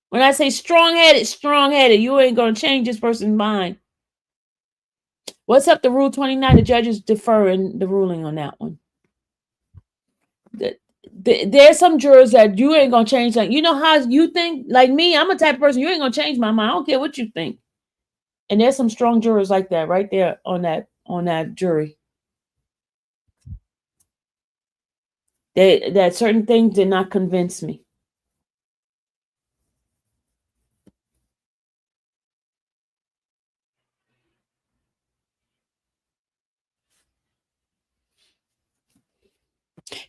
Speaker 3: When I say strong headed, you ain't gonna change this person's mind. What's up to Rule 29? The judges defer in the ruling on that one. There's some jurors that you ain't gonna change. Like, you know how you think, like me, I'm a type of person, you ain't gonna change my mind. I don't care what you think. And there's some strong jurors like that right there on that jury. That certain things did not convince me.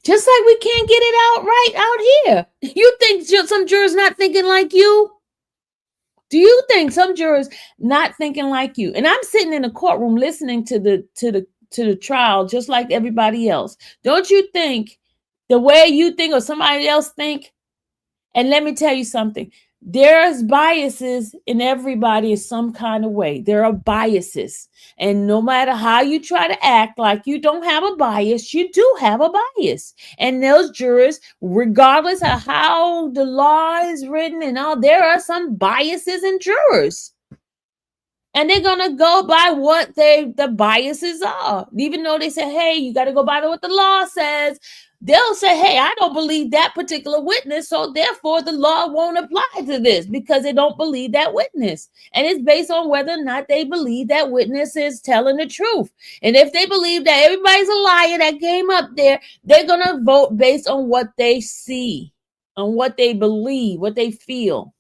Speaker 3: Just like we can't get it out right out here. You think some jurors not thinking like you? Do you think some jurors not thinking like you? And I'm sitting in the courtroom listening to the trial just like everybody else. Don't you think the way you think or somebody else think? And let me tell you something. There's biases in everybody in some kind of way. There are biases. And no matter how you try to act like you don't have a bias, you do have a bias. And those jurors, regardless of how the law is written and all, there are some biases in jurors. And they're gonna go by what the biases are. Even though they say, hey, you got to go by what the law says. They'll say, hey, I don't believe that particular witness, so therefore the law won't apply to this because they don't believe that witness. And it's based on whether or not they believe that witness is telling the truth. And if they believe that everybody's a liar that came up there, they're going to vote based on what they see, on what they believe, what they feel.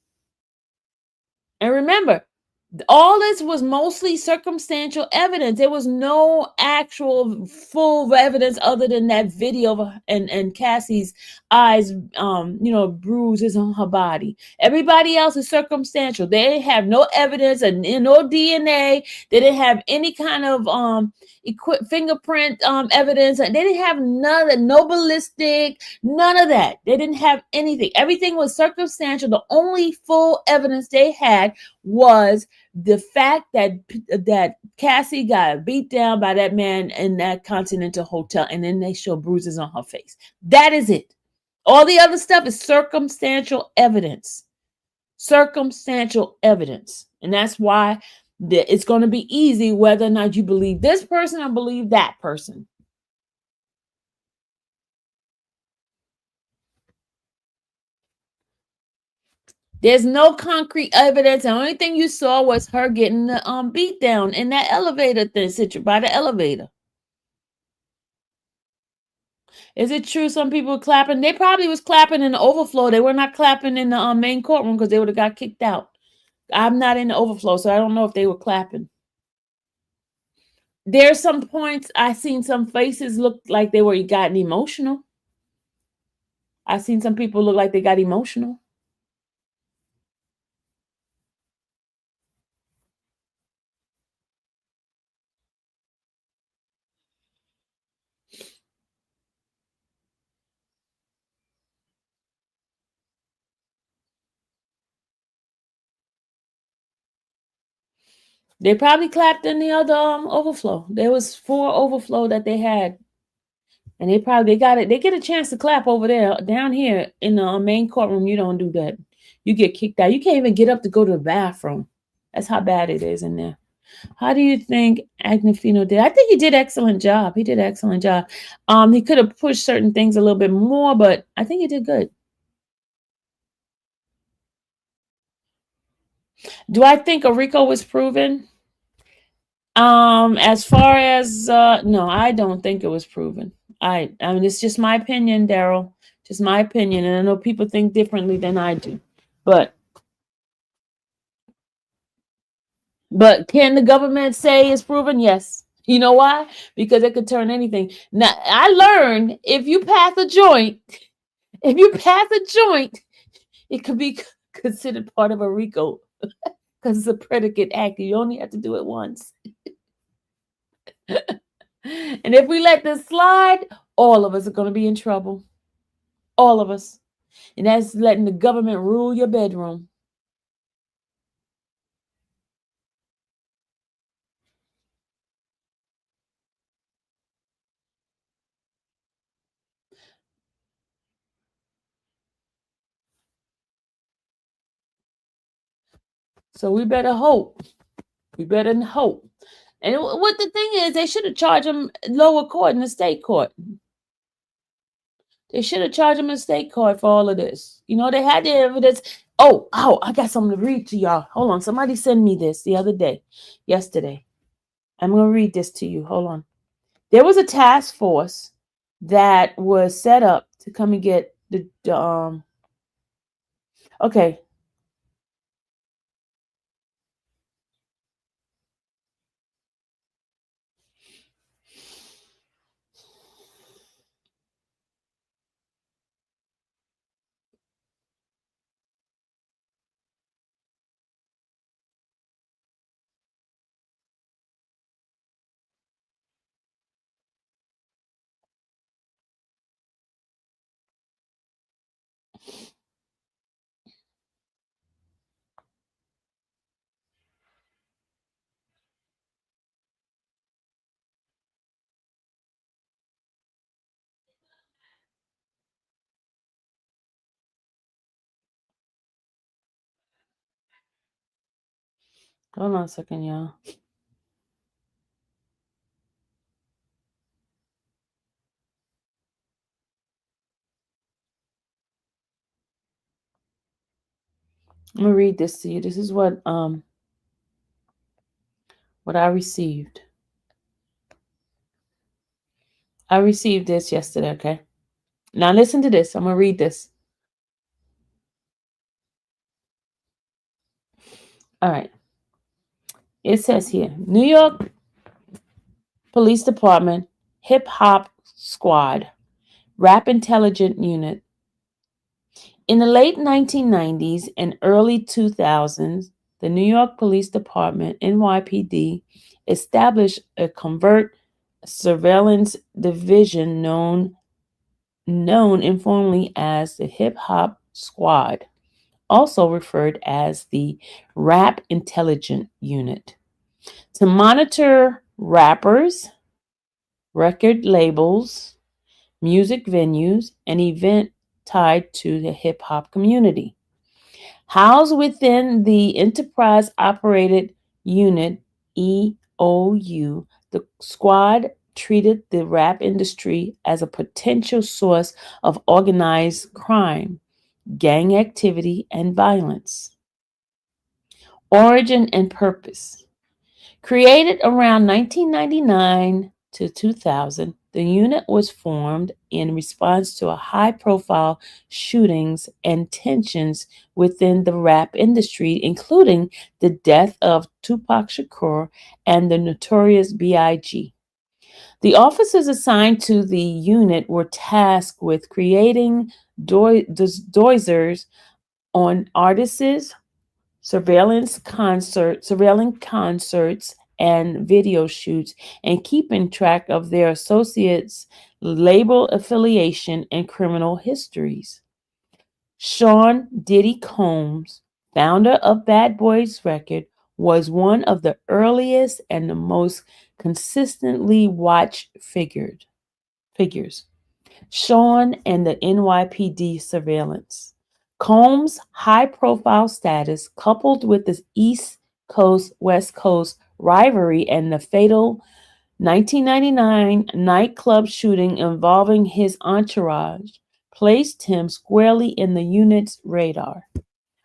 Speaker 3: And remember, all this was mostly circumstantial evidence. There was no actual full evidence other than that video and Cassie's eyes, bruises on her body. Everybody else is circumstantial. They have no evidence and no DNA. They didn't have any kind of fingerprint evidence. They didn't have no ballistic, none of that. They didn't have anything. Everything was circumstantial. The only full evidence they had was the fact that Cassie got beat down by that man in that Continental Hotel, and then they show bruises on her face. That is it. All the other stuff is circumstantial evidence. Circumstantial evidence. And that's why it's going to be easy whether or not you believe this person or believe that person. There's no concrete evidence. The only thing you saw was her getting the beat down in that elevator thing, by the elevator. Is it true some people were clapping? They probably was clapping in the overflow. They were not clapping in the main courtroom because they would have got kicked out. I'm not in the overflow, so I don't know if they were clapping. There's some points I seen some faces look like they were gotten emotional. I seen some people look like they got emotional. They probably clapped in the other overflow. There was 4 overflow that they had, and they got it. They get a chance to clap over there. Down here in the main courtroom, you don't do that. You get kicked out. You can't even get up to go to the bathroom. That's how bad it is in there. How do you think Agnifino did? I think he did excellent job. He did excellent job. He could have pushed certain things a little bit more, but I think he did good. Do I think a RICO was proven? As far as no, I don't think it was proven. I mean, it's just my opinion, Daryl. Just my opinion, and I know people think differently than I do. But can the government say it's proven? Yes. You know why? Because it could turn anything. Now, I learned if you pass a joint, it could be considered part of a RICO because it's a predicate act. You only have to do it once. And if we let this slide, all of us are going to be in trouble. All of us. And that's letting the government rule your bedroom. So we better hope. We better hope. And what the thing is, they should have charged him lower court in the state court. They should have charged him in state court for all of this. You know, they had the evidence. Oh, I got something to read to y'all. Hold on. Somebody sent me this the other day, yesterday. I'm going to read this to you. Hold on. There was a task force that was set up to come and get the okay. Hold on a second, y'all. I'm gonna read this to you. This is what I received. I received this yesterday, okay? Now listen to this. I'm gonna read this. All right. It says here, New York Police Department Hip Hop Squad, Rap Intelligence Unit. In the late 1990s and early 2000s, the New York Police Department, NYPD, established a covert surveillance division known informally as the Hip Hop Squad, also referred as the Rap Intelligence Unit, to monitor rappers, record labels, music venues, and events tied to the hip hop community. Housed within the Enterprise Operated Unit, EOU, the squad treated the rap industry as a potential source of organized crime, gang activity, and violence. Origin and purpose. Created around 1999 to 2000, the unit was formed in response to a high-profile shootings and tensions within the rap industry, including the death of Tupac Shakur and the notorious B.I.G. The officers assigned to the unit were tasked with creating doisers on artists, surveilling concerts and video shoots, and keeping track of their associates' label affiliation and criminal histories. Sean Diddy Combs, founder of Bad Boys Record, was one of the earliest and the most consistently watched figures. Sean and the NYPD surveillance. Combs' high profile status, coupled with the East Coast West Coast rivalry and the fatal 1999 nightclub shooting involving his entourage, placed him squarely in the unit's radar.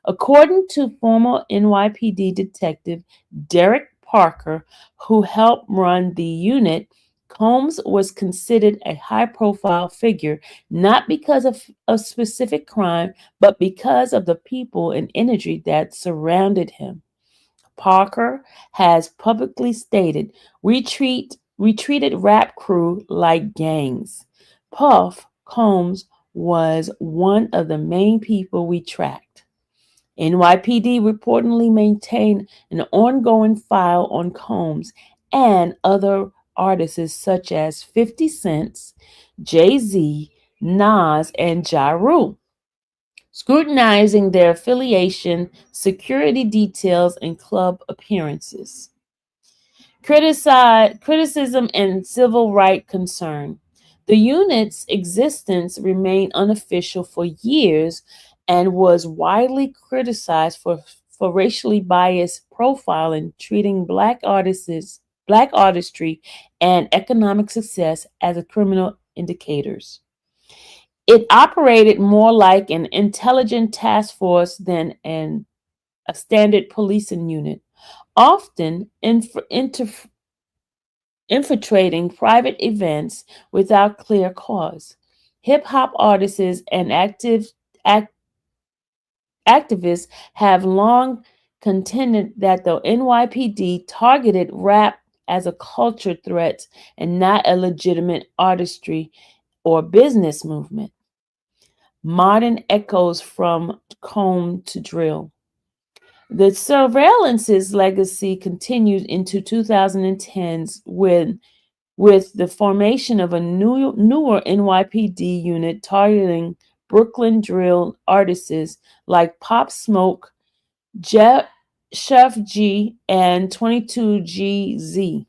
Speaker 3: According to former NYPD detective Derek Parker, who helped run the unit, Combs was considered a high profile figure not because of a specific crime, but because of the people and energy that surrounded him. Parker has publicly stated, we treated rap crew like gangs. Puff Combs was one of the main people we tracked. NYPD reportedly maintained an ongoing file on Combs and other artists such as 50 Cent, Jay-Z, Nas, and Ja Rule, scrutinizing their affiliation, security details, and club appearances. Criticism and civil rights concern. The unit's existence remained unofficial for years and was widely criticized for racially biased profiling, treating black artistry, and economic success as a criminal indicators. It operated more like an intelligence task force than a standard policing unit, often infiltrating private events without clear cause. Hip hop artists and activists have long contended that the NYPD targeted rap as a culture threat and not a legitimate artistry or business movement. Modern echoes from comb to drill. The surveillance's legacy continued into 2010s with the formation of a newer NYPD unit targeting Brooklyn drill artists like Pop Smoke, Chef G, and 22GZ.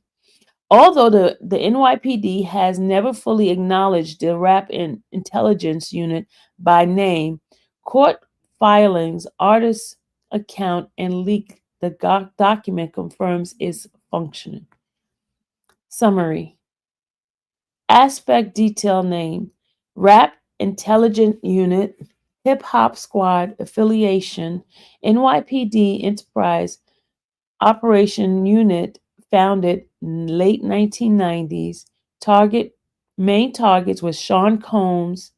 Speaker 3: Although the NYPD has never fully acknowledged the rap intelligence unit by name, court filings, artist account, and leak the document confirms its functioning. Summary. Aspect detail name. Rap Intelligence Unit, Hip Hop Squad affiliation, NYPD Enterprise Operation Unit founded in late 1990s. Main targets was Sean Combs,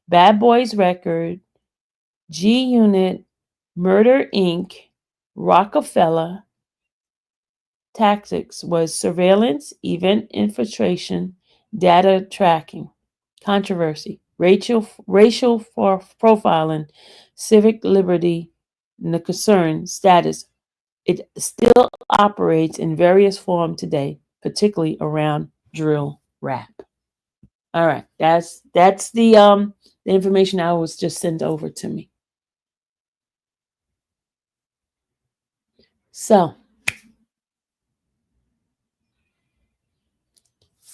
Speaker 3: Bad Boys Record, G Unit, Murder Inc., Rockefeller. Tactics was surveillance, event infiltration, data tracking. Controversy, racial profiling, civic liberty, and the concern status. It still operates in various forms today, particularly around drill rap. All right, that's the information I was just sent over to me. So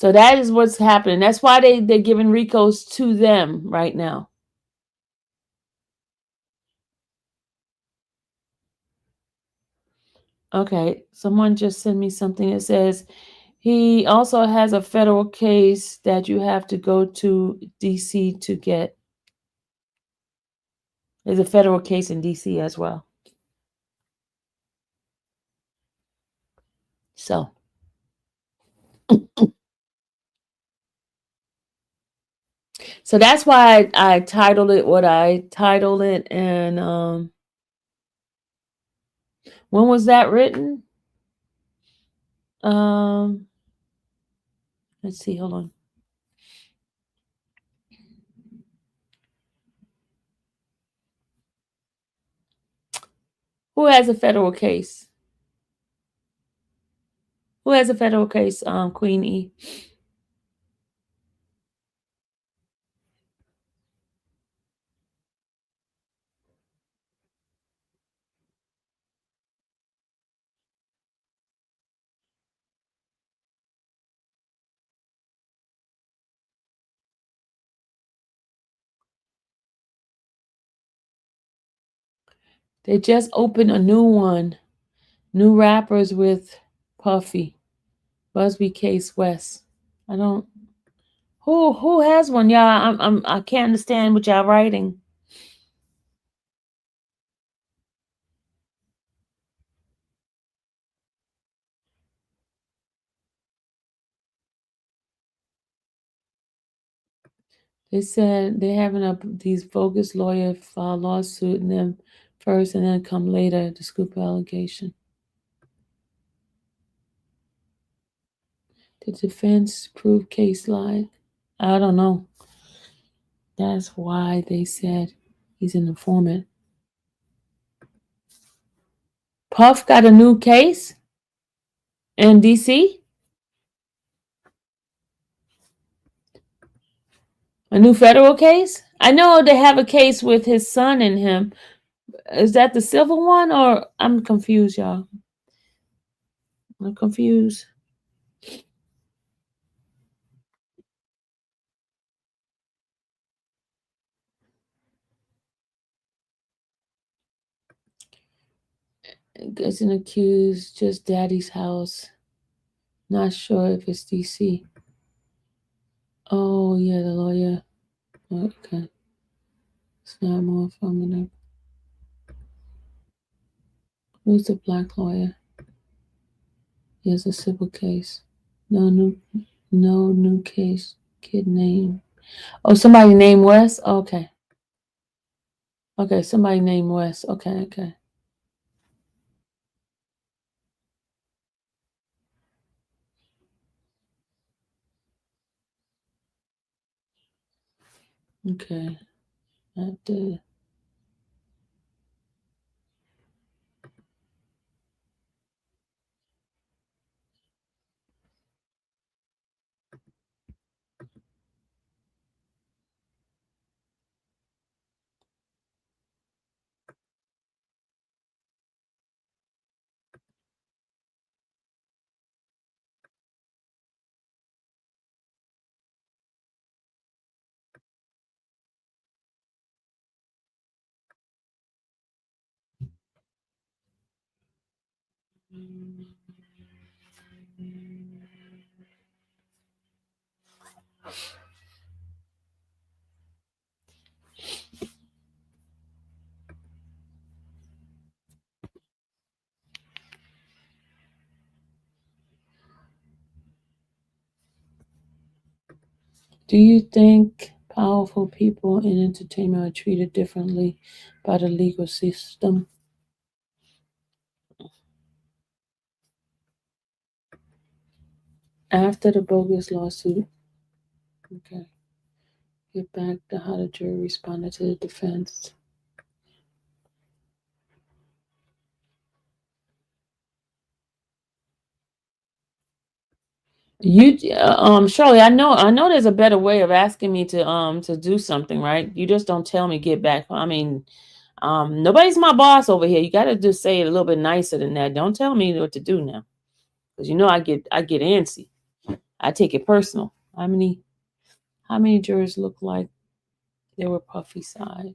Speaker 3: that is what's happening. That's why they're giving RICOs to them right now. Okay, someone just sent me something that says he also has a federal case that you have to go to DC to get. There's a federal case in DC as well. So that's why I titled it what I titled it. And when was that written? Let's see, hold on. Who has a federal case? Who has a federal case? Queen E. They just opened a new one. New rappers with Puffy. Busby Case West. I don't. Who has one, y'all? I can't understand what y'all writing. They said they're having these bogus lawyer file lawsuit in them first, and then come later to scoop allegation. The defense prove case lied. I don't know. That's why they said he's an informant. Puff got a new case in DC. A new federal case. I know they have a case with his son and him. Is that the civil one, or I'm confused, y'all? I'm confused. Gets an accused, just daddy's house. Not sure if it's DC. Oh yeah, the lawyer. Okay. It's not more affirmative. Who's the black lawyer? He has a civil case. No new case. Kid name. Oh, somebody named West? Okay. Okay, somebody named West. Okay. Okay. After. Do you think powerful people in entertainment are treated differently by the legal system? After the bogus lawsuit, okay. Get back to how the jury responded to the defense. Shirley, I know there's a better way of asking me to do something, right? You just don't tell me get back. I mean, nobody's my boss over here. You got to just say it a little bit nicer than that. Don't tell me what to do now, because I get antsy. I take it personal. How many jurors look like they were Puffy side?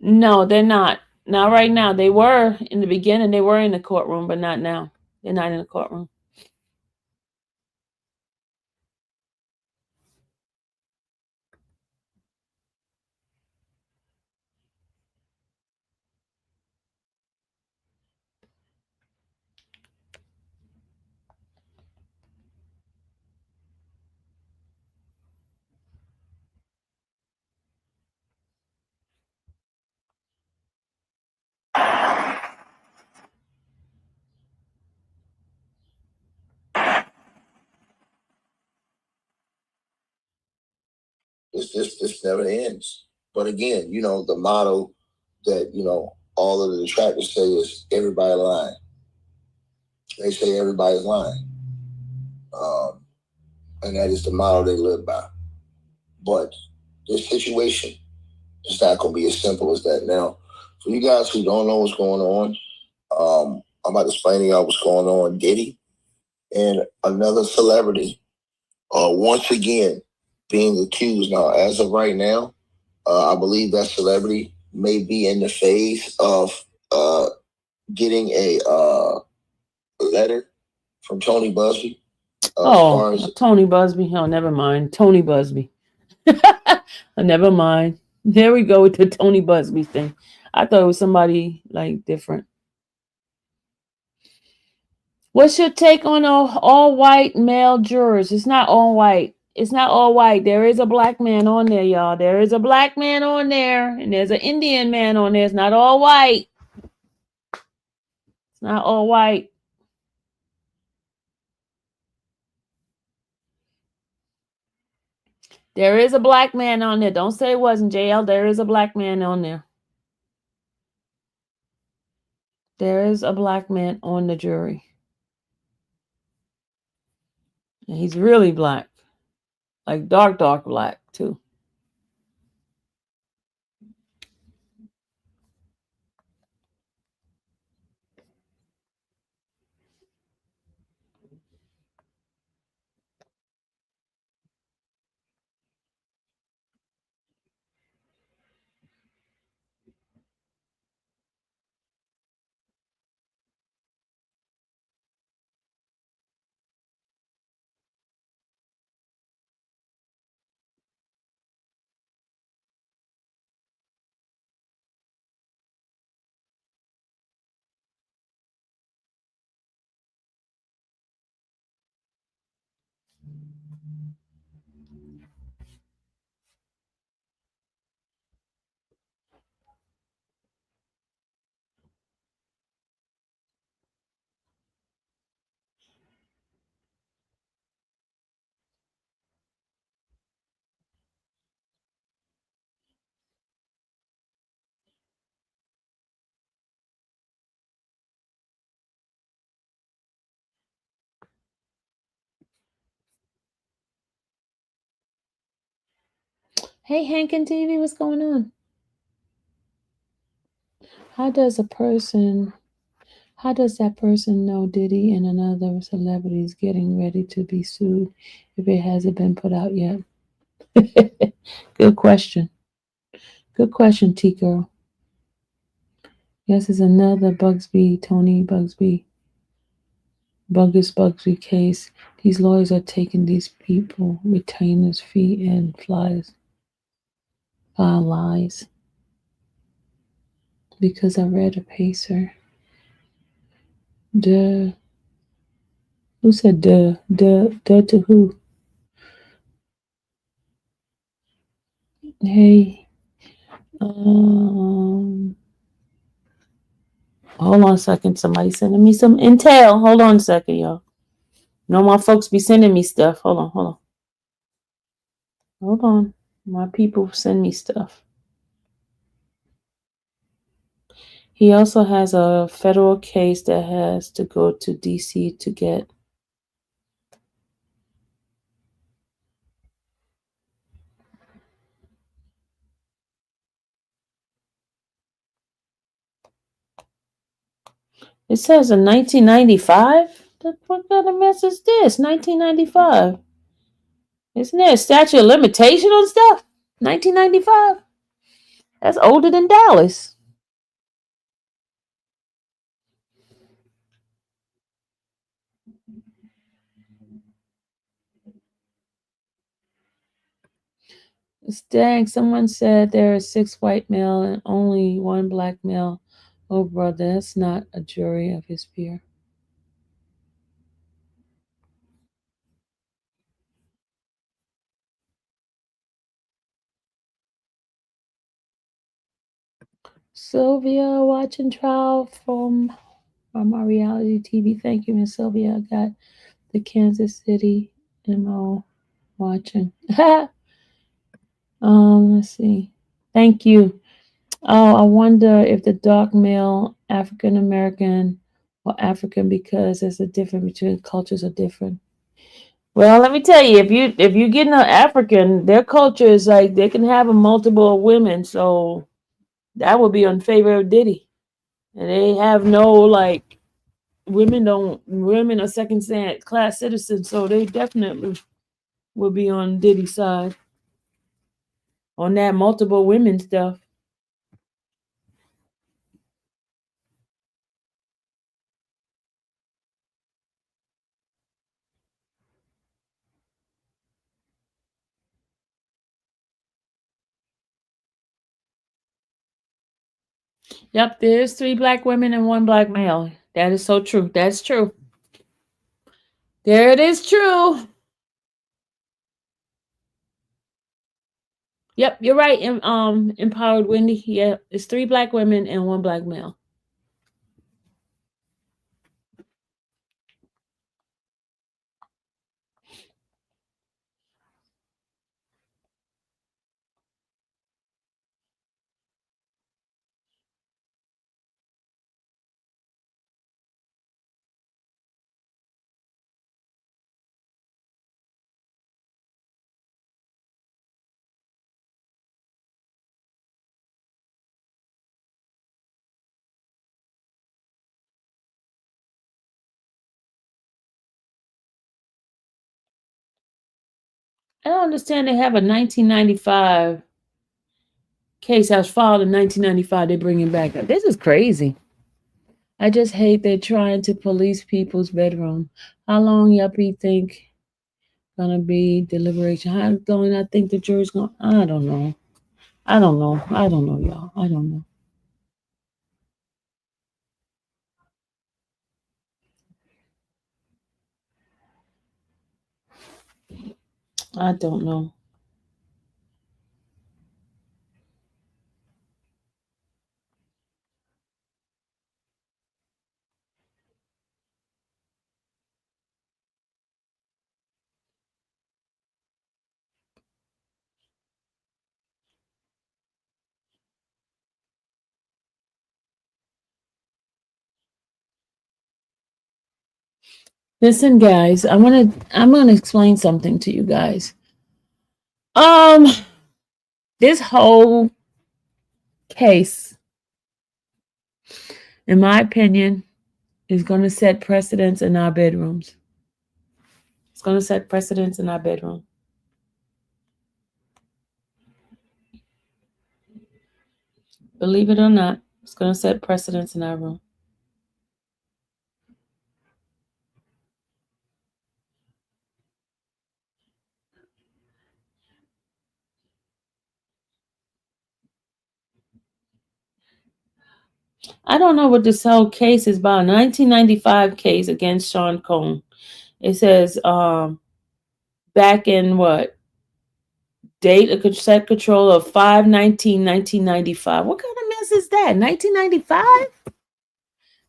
Speaker 3: No, they're not. Not right now. They were in the beginning. They were in the courtroom, but not now. They're not in the courtroom.
Speaker 7: This never ends. But again, the motto that all of the detractors say is everybody lying. They say everybody's lying, and that is the motto they live by. But this situation is not going to be as simple as that. Now, for you guys who don't know what's going on, I'm about to explain to y'all what's going on. Diddy and another celebrity once again being accused. Now, as of right now, I believe that celebrity may be in the phase of getting a letter from Tony Busby.
Speaker 3: Tony Busby. Oh, never mind. Tony Busby. Never mind. There we go with the Tony Busby thing. I thought it was somebody like different. What's your take on all white male jurors? It's not all white. It's not all white. There is a black man on there, y'all. There is a black man on there, and there's an Indian man on there. It's not all white. It's not all white. There is a black man on there. Don't say it wasn't, JL. There is a black man on there. There is a black man on the jury. And he's really black. Like dark black, too. Hey, Hank and TV, what's going on? How does that person know Diddy and another celebrity is getting ready to be sued if it hasn't been put out yet? Good question. Good question, T-Girl. Yes, it's another Tony Bugsby case. These lawyers are taking these people, retainers, fee, and lies. Because I read a pacer. Duh. Who said duh? Duh to who? Hey. Hold on a second. Somebody sending me some intel. Hold on a second, y'all. No, my folks be sending me stuff. Hold on. My people send me stuff. He also has a federal case that has to go to DC to get. It says in 1995? What kind of mess is this? 1995. Isn't there a statute of limitation on stuff? 1995? That's older than Dallas. Dang, someone said there are 6 white male and only 1 black male. Oh, brother, that's not a jury of his peer. Sylvia watching trial from our reality TV. Thank you, Miss Sylvia. I got the Kansas City MO watching. Let's see. Thank you. Oh, I wonder if the dark male African American or African because there's a difference between cultures are different. Well, let me tell you, if you get an African, their culture is like they can have a multiple women, so that would be in favor of Diddy. And they have no like women are class citizens, so they definitely will be on Diddy's side on that multiple women stuff. Yep, there's 3 black women and 1 black male. That is so true. That's true. There it is true. Yep, you're right. Empowered Wendy. Yeah, it's 3 black women and 1 black male. I don't understand. They have a 1995 case that was filed in 1995. They're bringing back. This is crazy. I just hate they're trying to police people's bedroom. How long yuppie think gonna be deliberation? How long I think the jury's gonna? I don't know. I don't know. I don't know, y'all. I don't know. I don't know. Listen, guys. I'm gonna explain something to you guys. Um, this whole case, in my opinion, is gonna set precedents in our bedrooms. It's gonna set precedents in our bedroom. Believe it or not, it's gonna set precedents in our room. I don't know what this whole case is about. 1995 case against Sean Combs. It says back in what date a set control of 5/19/1995. What kind of mess is that? 1995?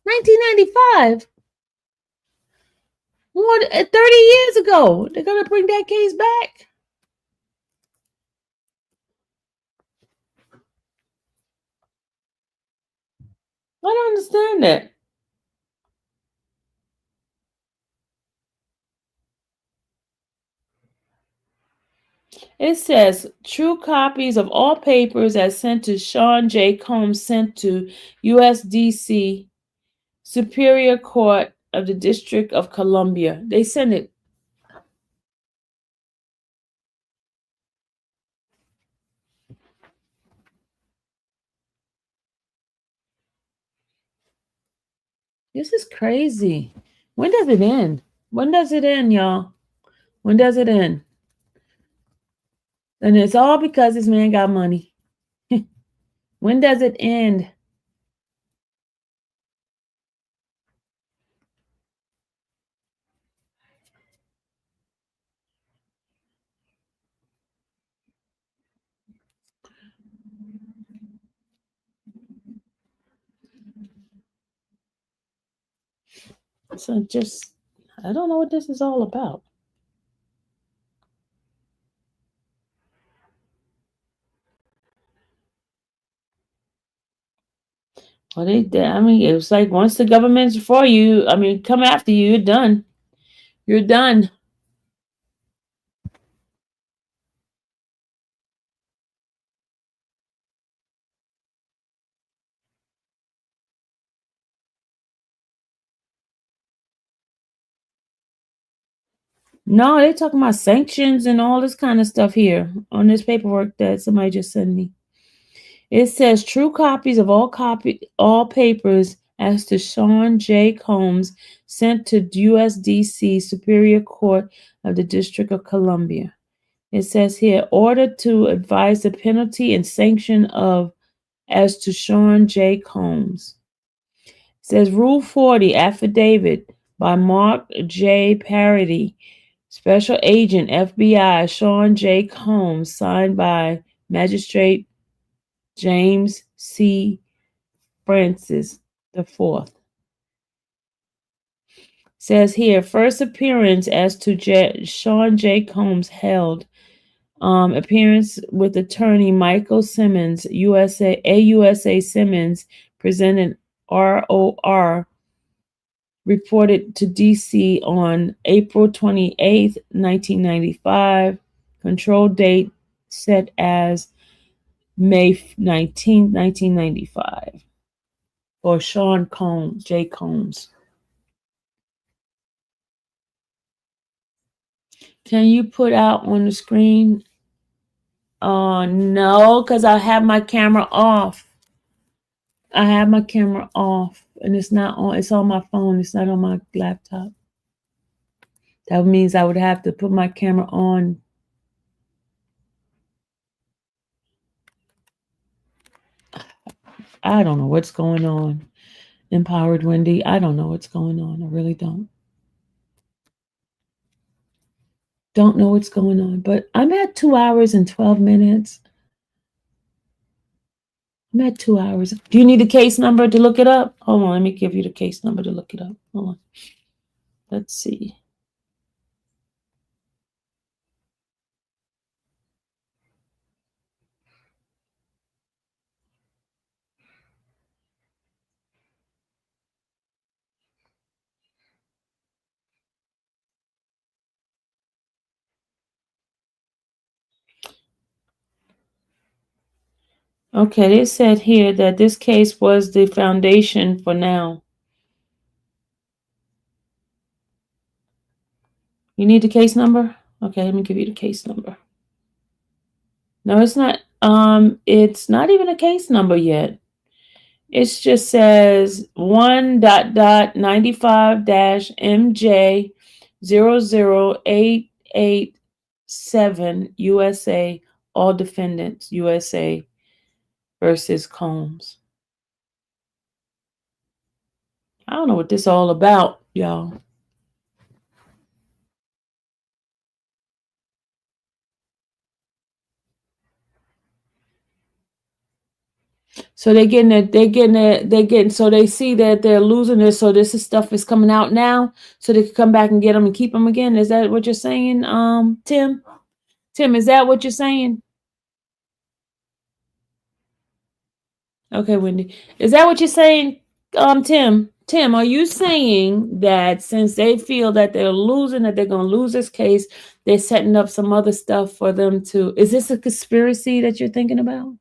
Speaker 3: 1995? More than 30 years ago. They're gonna bring that case back. I don't understand that. It says true copies of all papers as sent to Sean J. Combs sent to USDC Superior Court of the District of Columbia. They sent it. This is crazy. When does it end? When does it end, y'all? When does it end? And it's all because this man got money. When does it end? So just, I don't know what this is all about. Well, I mean, it was like once the government's for you, I mean, come after you, you're done. You're done. No, they're talking about sanctions and all this kind of stuff here on this paperwork that somebody just sent me. It says true copies of all papers as to Sean J. Combs sent to USDC Superior Court of the District of Columbia. It says here, ordered to advise the penalty and sanction of as to Sean J. Combs. It says Rule 40 affidavit by Mark J. Parody, Special Agent FBI Sean J. Combs, signed by Magistrate James C. Francis IV. Says here, first appearance as to Sean J. Combs held. Appearance with attorney Michael Simmons, AUSA Simmons, presented ROR, reported to DC on April 28th, 1995. Control date set as May 19th, 1995. For Sean Combs, J. Combs. Can you put out on the screen? No, because I have my camera off. I have my camera off and it's not on. It's on my phone. It's not on my laptop. That means I would have to put my camera on. I don't know what's going on. Empowered Wendy. I don't know what's going on. I really don't. Don't know what's going on. But I'm at 2 hours and 12 minutes. I'm at 2 hours. Do you need the case number to look it up? Hold on. Let me give you the case number to look it up. Hold on. Let's see. Okay, they said here that this case was the foundation for now. You need the case number? Okay, let me give you the case number. No, it's not. It's not even a case number yet. It just says 1.95-MJ 00887 USA, all defendants USA versus Combs. I don't know what this is all about, y'all. So so they see that they're losing it. So this stuff is coming out now, so they can come back and get them and keep them again. Is that what you're saying, Tim? Tim, is that what you're saying? Okay, Wendy, is that what you're saying, Tim? Tim, are you saying that since they feel that they're losing, that they're going to lose this case, they're setting up some other stuff for them to? Is this a conspiracy that you're thinking about?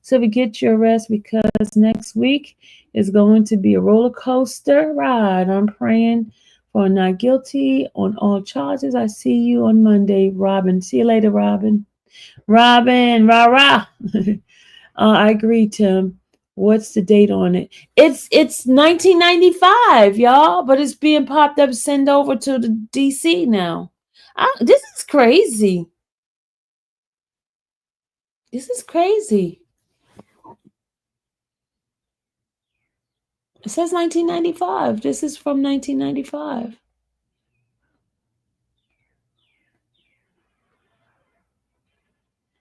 Speaker 3: So we get your rest because next week is going to be a roller coaster ride. I'm praying for not guilty on all charges. I see you on Monday, Robin. See you later, Robin. Robin, rah rah. I agree, Tim. What's the date on it? It's 1995, y'all, but it's being popped up, sent over to the DC now. This is crazy. This is crazy. It says 1995. This is from 1995.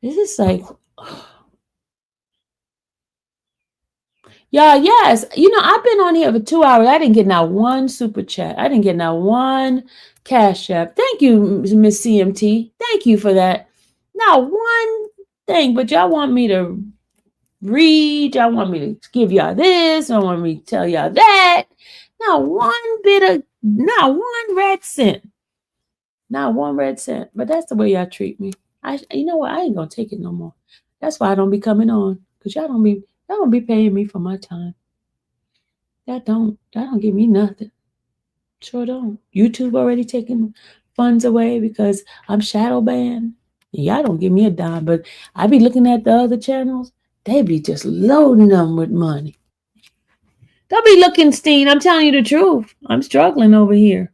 Speaker 3: This is like, yeah, yes. You know, I've been on here for 2 hours. I didn't get not one super chat. I didn't get not one cash app. Thank you, Miss CMT. Thank you for that. Not one thing, but y'all want me to read. Y'all want me to give y'all this. Y'all want me to tell y'all that. Not one red cent. Not one red cent. But that's the way y'all treat me. You know what? I ain't gonna take it no more. That's why I don't be coming on. Because y'all don't be paying me for my time. That don't give me nothing. Sure don't. YouTube already taking funds away because I'm shadow banned. Y'all don't give me a dime, but I be looking at the other channels. They be just loading them with money. Don't be looking, Steen. I'm telling you the truth. I'm struggling over here.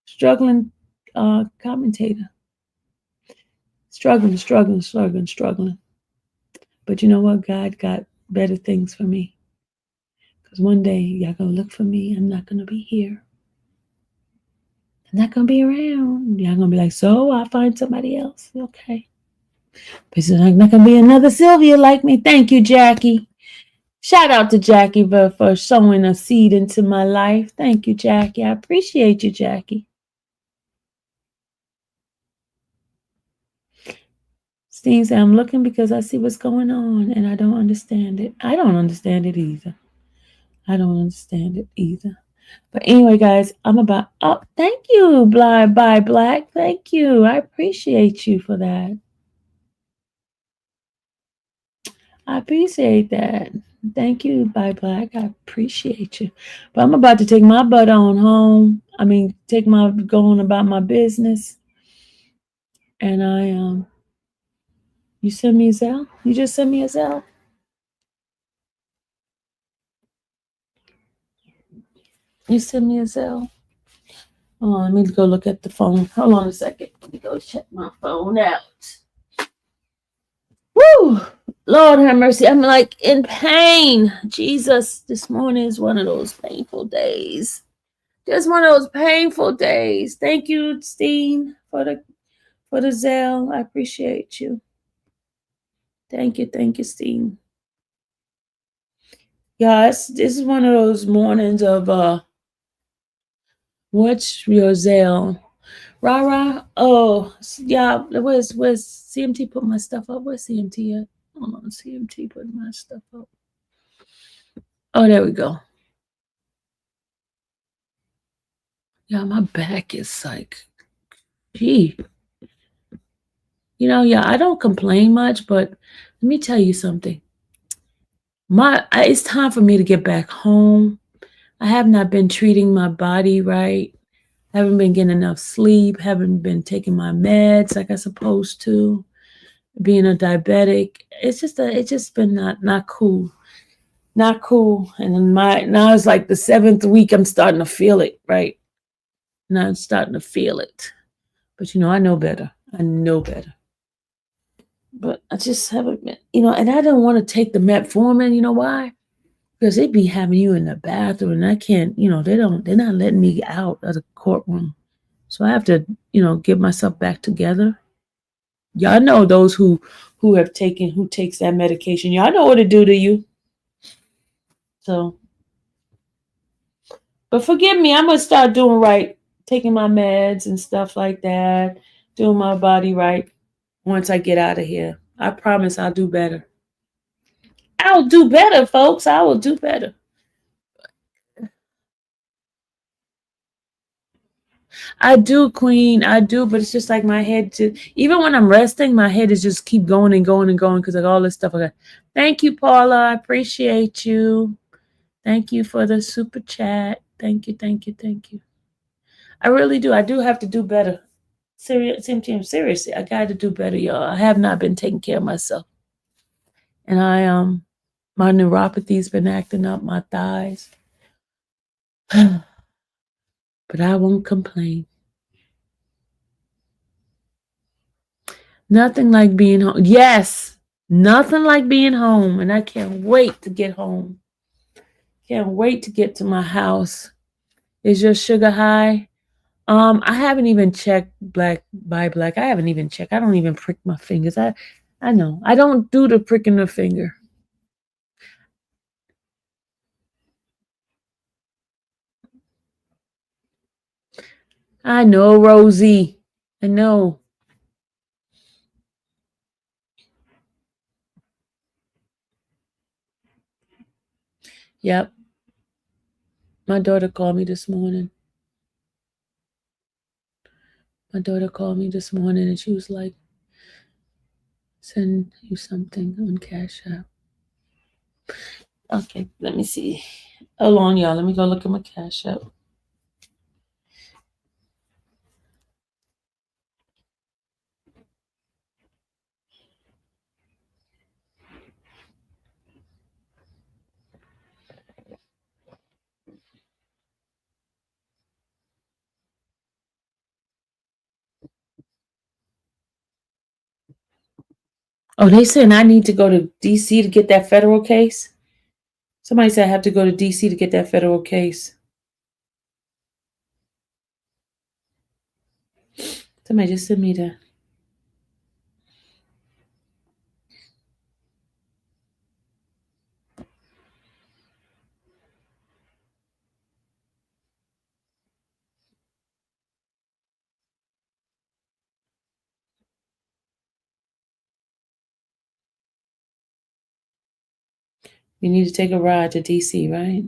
Speaker 3: Struggling commentator. Struggling. But you know what? God got better things for me. Because one day y'all gonna look for me. I'm not gonna be here. I'm not gonna be around. Y'all gonna be like, so I'll find somebody else. Okay. But there's not gonna be another Sylvia like me. Thank you, Jackie. Shout out to Jackie for sowing a seed into my life. Thank you, Jackie. I appreciate you, Jackie. Steen said, I'm looking because I see what's going on and I don't understand it. I don't understand it either. But anyway, guys, thank you, Bye Black. Thank you. I appreciate you for that. I appreciate that. Thank you, Bye Black. I appreciate you. But I'm about to take my butt on home. Going about my business. And you send me a Zelle? You just send me a Zelle? You send me a Zelle? Oh, let me go look at the phone. Hold on a second. Let me go check my phone out. Woo! Lord have mercy. I'm like in pain. Jesus, this morning is one of those painful days. Just one of those painful days. Thank you, Steen, for the Zelle. I appreciate you. Thank you, Steen. Yeah, this is one of those mornings of what's your Zelle? Rara. Oh, yeah. Where's CMT put my stuff up? Where's CMT at? Hold on, CMT put my stuff up. Oh, there we go. Yeah, my back is like, gee. You know, yeah, I don't complain much, but let me tell you something. It's time for me to get back home. I have not been treating my body right. Haven't been getting enough sleep. Haven't been taking my meds like I'm supposed to. Being a diabetic, it's just been not cool. Not cool. And then now it's like the 7th week. I'm starting to feel it, right? Now I'm starting to feel it. But I know better. But I just haven't been, and I don't want to take the metformin. You know why? Because they be having you in the bathroom and I can't, they're not letting me out of the courtroom. So I have to, get myself back together. Y'all know those who takes that medication. Y'all know what it do to you. So, but forgive me, I'm going to start doing right, taking my meds and stuff like that, doing my body right once I get out of here. I promise I'll do better. I'll do better, folks. I will do better. I do, Queen. I do, but it's just like my head. Even when I'm resting, my head is just keep going and going and going because like all this stuff. Thank you, Paula. I appreciate you. Thank you for the super chat. Thank you. I really do. I do have to do better. Seriously, I got to do better, y'all. I have not been taking care of myself, and my neuropathy's been acting up, my thighs. But I won't complain. Nothing like being home. Yes, nothing like being home, and I can't wait to get home. Can't wait to get to my house. Is your sugar high? I haven't even checked Black. I haven't even checked. I don't even prick my fingers. I know. I don't do the pricking the finger. I know, Rosie. I know. Yep. My daughter called me this morning. And she was like, send you something on Cash App. Okay, let me see. Hold on, y'all. Let me go look at my Cash App. Oh, they saying I need to go to DC to get that federal case. Somebody said I have to go to DC to get that federal case. Somebody just sent me that. You need to take a ride to DC, right?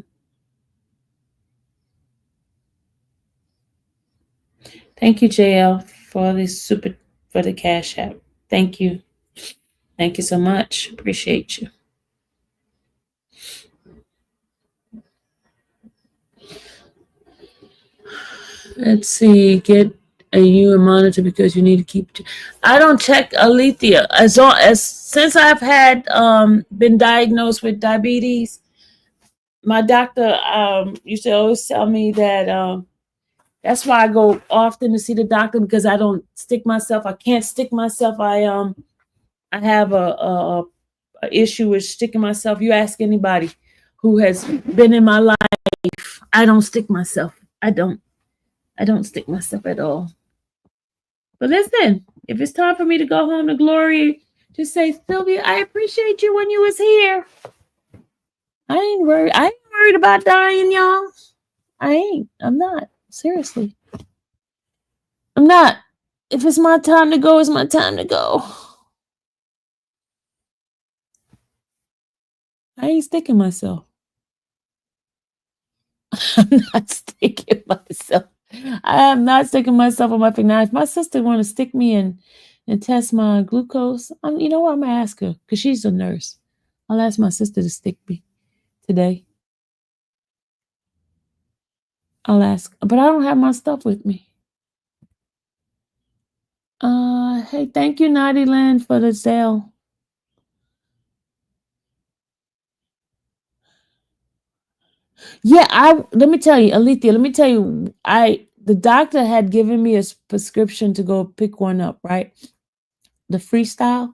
Speaker 3: Thank you, JL, for the Cash App. Thank you. Thank you so much. Appreciate you. Let's see. Get a U monitor because you need to keep. I don't check Alethea as since I've had been diagnosed with diabetes. My doctor used to always tell me that that's why I go often to see the doctor, because I don't stick myself. I can't stick myself. I have a issue with sticking myself. You ask anybody who has been in my life, I don't stick myself. I don't stick myself at all. But listen, if it's time for me to go home to glory, just say, Sylvia, I appreciate you when you was here. I ain't worried about dying, y'all. I ain't. I'm not. Seriously. I'm not. If it's my time to go, it's my time to go. I ain't sticking myself. I'm not sticking myself. I am not sticking myself on my finger. Now, if my sister want to stick me and test my glucose, you know what? I'm gonna ask her because she's a nurse. I'll ask my sister to stick me today. I'll ask, but I don't have my stuff with me. Hey, thank you, Naughty Land, for the sale. Yeah, let me tell you, Alethea, the doctor had given me a prescription to go pick one up, right? The freestyle.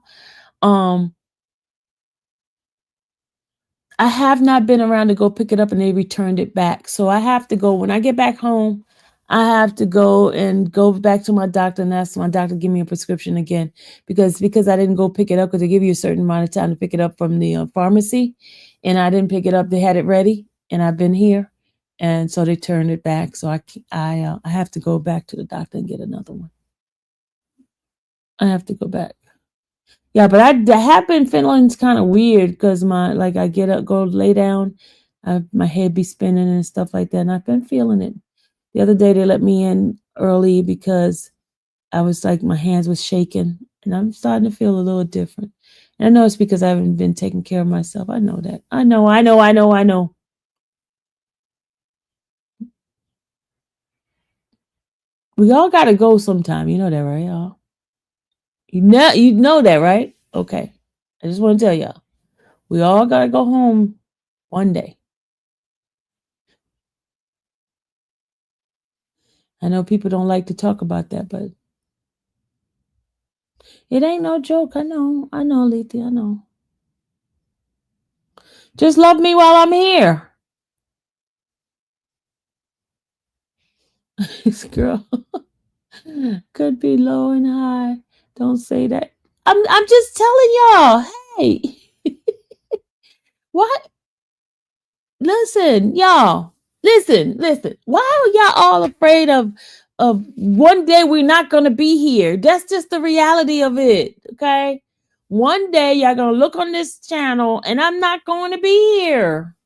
Speaker 3: I have not been around to go pick it up, and they returned it back. So I have to go when I get back home. I have to go back to my doctor and ask my doctor to give me a prescription again because I didn't go pick it up because they give you a certain amount of time to pick it up from the pharmacy, and I didn't pick it up. They had it ready, and I've been here, and so they turned it back. So I have to go back to the doctor and get another one. I have to go back. Yeah, but I have been feeling kind of weird because I get up, go lay down, my head be spinning and stuff like that, and I've been feeling it. The other day they let me in early because I was like my hands was shaking, and I'm starting to feel a little different. And I know it's because I haven't been taking care of myself. I know that. I know. We all got to go sometime. You know that, right, y'all? You know that, right? Okay. I just want to tell y'all. We all got to go home one day. I know people don't like to talk about that, but it ain't no joke. I know, Alethea, I know. Just love me while I'm here. This girl could be low and high. Don't say that. I'm just telling y'all. Hey, what? Listen, y'all. Listen. Why are y'all all afraid of one day we're not gonna be here? That's just the reality of it. Okay. One day y'all gonna look on this channel and I'm not going to be here.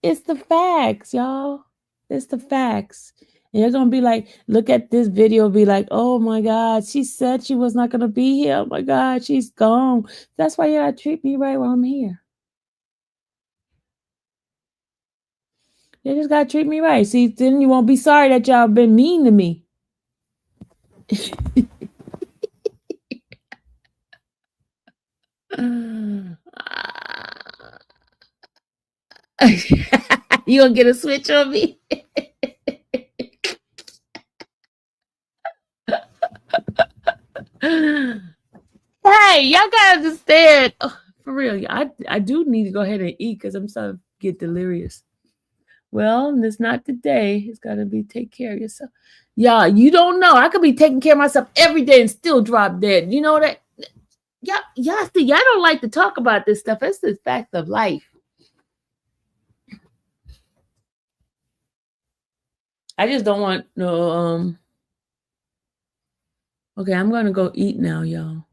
Speaker 3: It's the facts, y'all. It's the facts. And you're gonna be like, look at this video, be like, oh my God, she said she was not gonna be here. Oh my God, she's gone. That's why you gotta treat me right while I'm here. You just gotta treat me right. See, then you won't be sorry that y'all been mean to me. You gonna get a switch on me? Hey, y'all gotta understand. For real, I do need to go ahead and eat because I'm starting to get delirious. Well, it's not today. It's gotta be take care of yourself. Y'all, you don't know. I could be taking care of myself every day and still drop dead. You know that? Y'all see, y'all don't like to talk about this stuff. It's the fact of life. I just don't want no okay, I'm gonna go eat now, y'all.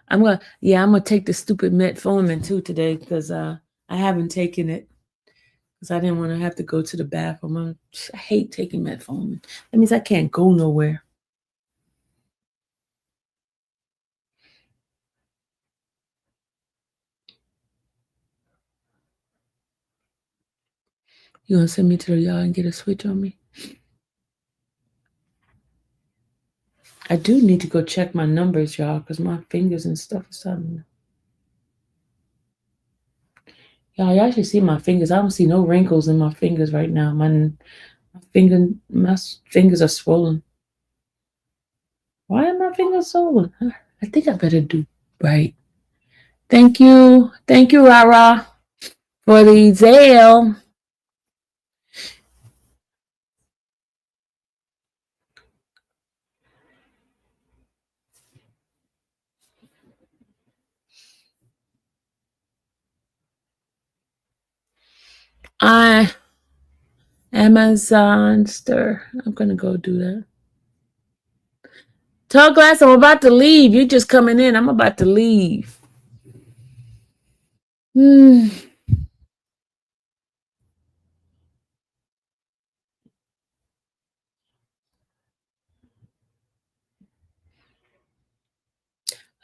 Speaker 3: I'm gonna take the stupid metformin too today because I haven't taken it because I didn't want to have to go to the bathroom. I hate taking metformin. That means I can't go nowhere. You gonna send me to the yard and get a switch on me? I do need to go check my numbers, y'all, because my fingers and stuff is starting. Y'all should see my fingers. I don't see no wrinkles in my fingers right now. My fingers are swollen. Why are my fingers swollen? I think I better do right. Thank you, Rara, for the Zale. Amazon stir. I'm gonna go do that. Tall Glass, I'm about to leave. You're just coming in. I'm about to leave. All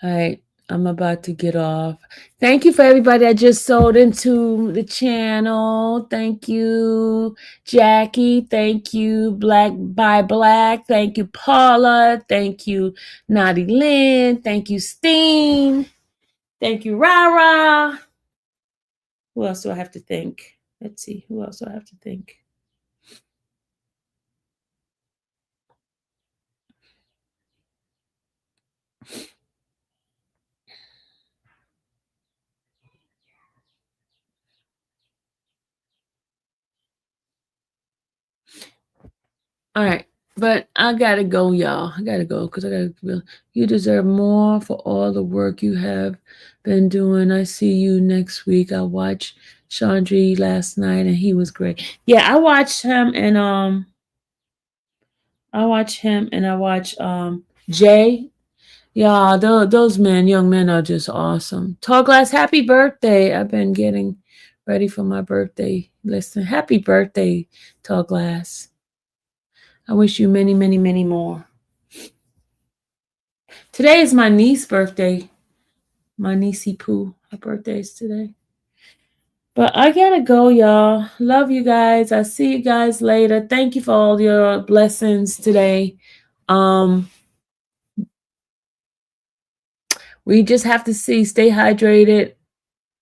Speaker 3: right, I'm about to get off. Thank you for everybody that just sold into the channel. Thank you, Jackie. Thank you, Black by Black. Thank you, Paula. Thank you, Naughty Lynn. Thank you, Steen. Thank you, Rara. Who else do I have to thank? Let's see. Who else do I have to thank? All right, but I gotta go, y'all. I gotta go because you deserve more for all the work you have been doing. I see you next week. I watched Chandri last night and he was great. Yeah, I watched him and I watched Jay. Yeah, those young men are just awesome. Tall Glass, happy birthday. I've been getting ready for my birthday. Listen, happy birthday, Tall Glass. I wish you many, many, many more. Today is my niece's birthday. My niecey Pooh. Her birthday is today. But I gotta go, y'all. Love you guys. I'll see you guys later. Thank you for all your blessings today. We just have to stay hydrated,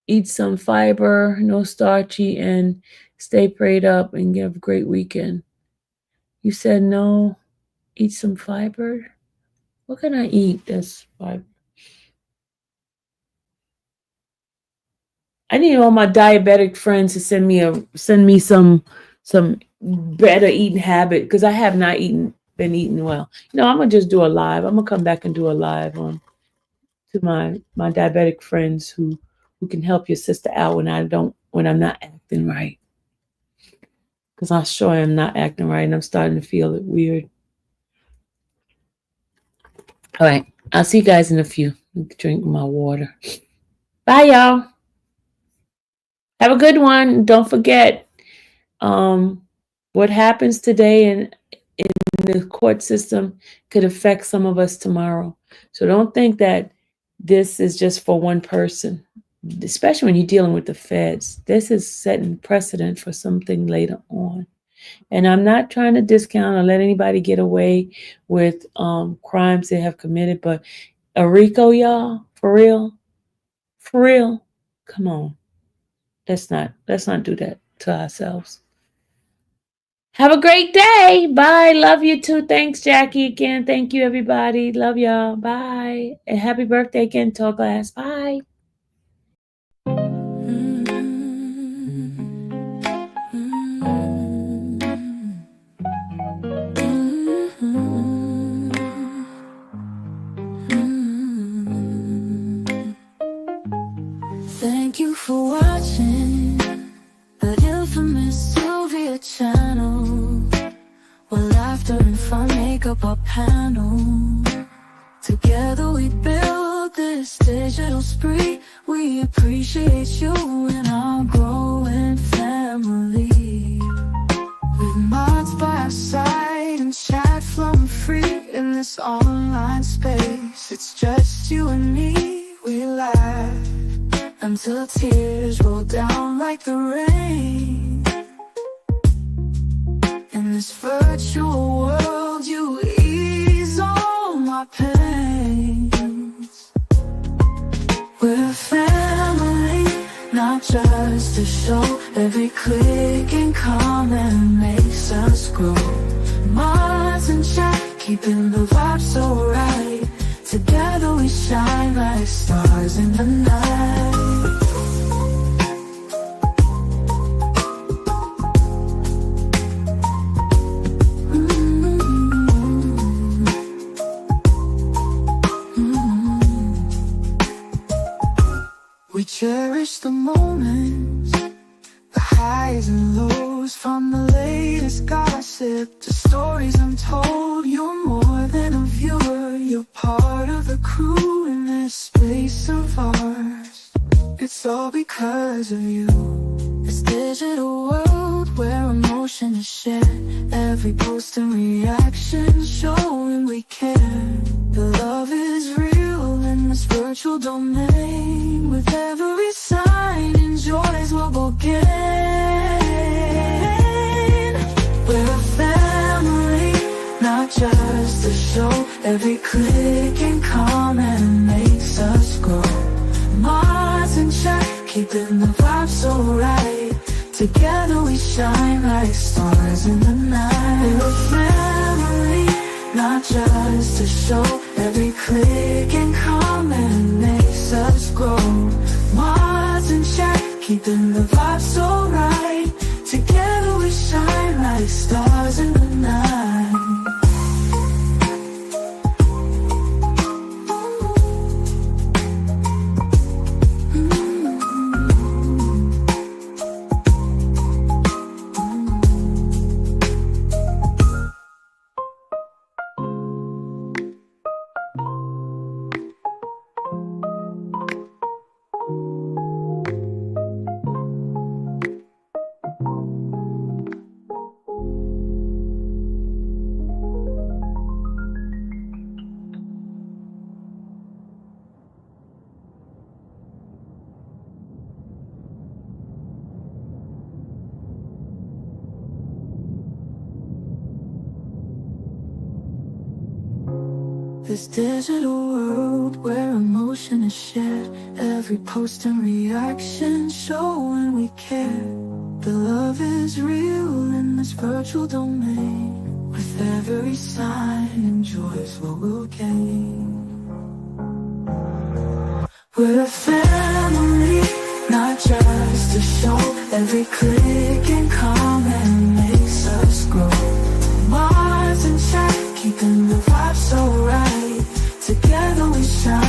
Speaker 3: eat some fiber, no starchy, and stay prayed up and have a great weekend. You said no, eat some fiber. What can I eat that's fiber? I need all my diabetic friends to send me some better eating habit because I have not been eating well. I'm gonna just do a live. I'm gonna come back and do a live on to my diabetic friends who can help your sister out when I'm not acting right. Because I sure am not acting right and I'm starting to feel it weird. All right. I'll see you guys in a few. Drink my water. Bye, y'all. Have a good one. Don't forget, what happens today in the court system could affect some of us tomorrow. So don't think that this is just for one person, especially when you're dealing with the feds. This is setting precedent for something later on. And I'm not trying to discount or let anybody get away with crimes they have committed, but a RICO, y'all, for real, come on. Let's not do that to ourselves. Have a great day. Bye. Love you too. Thanks, Jackie, again. Thank you, everybody. Love y'all. Bye. And happy birthday again, Tall Glass. Bye.
Speaker 1: Thank you for watching the infamous Sylvia channel, where laughter and fun make up our panel. Together we build this digital spree. We appreciate you and our growing family. With mods by our side and chat flowing free in this online space. It's just you and me, we laugh until tears roll down like the rain. In this virtual world, you ease all my pains. We're a family, not just a show. Every click and comment makes us grow. Mods and chat, keeping the vibe so right. Together we shine like stars in the night. We cherish the moments, the highs and lows, from the latest gossip to stories untold. You're more than a viewer, you're part of the crew in this space of ours. It's all because of you. This digital world where emotion is shared, every post and reaction showing we care. The love is real in this virtual domain. With every sign, enjoys what we'll gain. We're a family, not just a show. Every click and comment makes us grow. Mods and chat, keeping the vibe so right. Together we shine like stars in the night. We're a family, not just a show. Every click and comment makes us grow. Mods and chat, keeping the vibe so right. Together we shine like stars in the night. This digital world where emotion is shared, every post and reaction showing we care. The love is real in this virtual domain. With every sign, enjoys what we'll gain. We're a family, not just a show. Every click and comment makes us grow. Mods and chat, keeping the vibe so right. Together we shine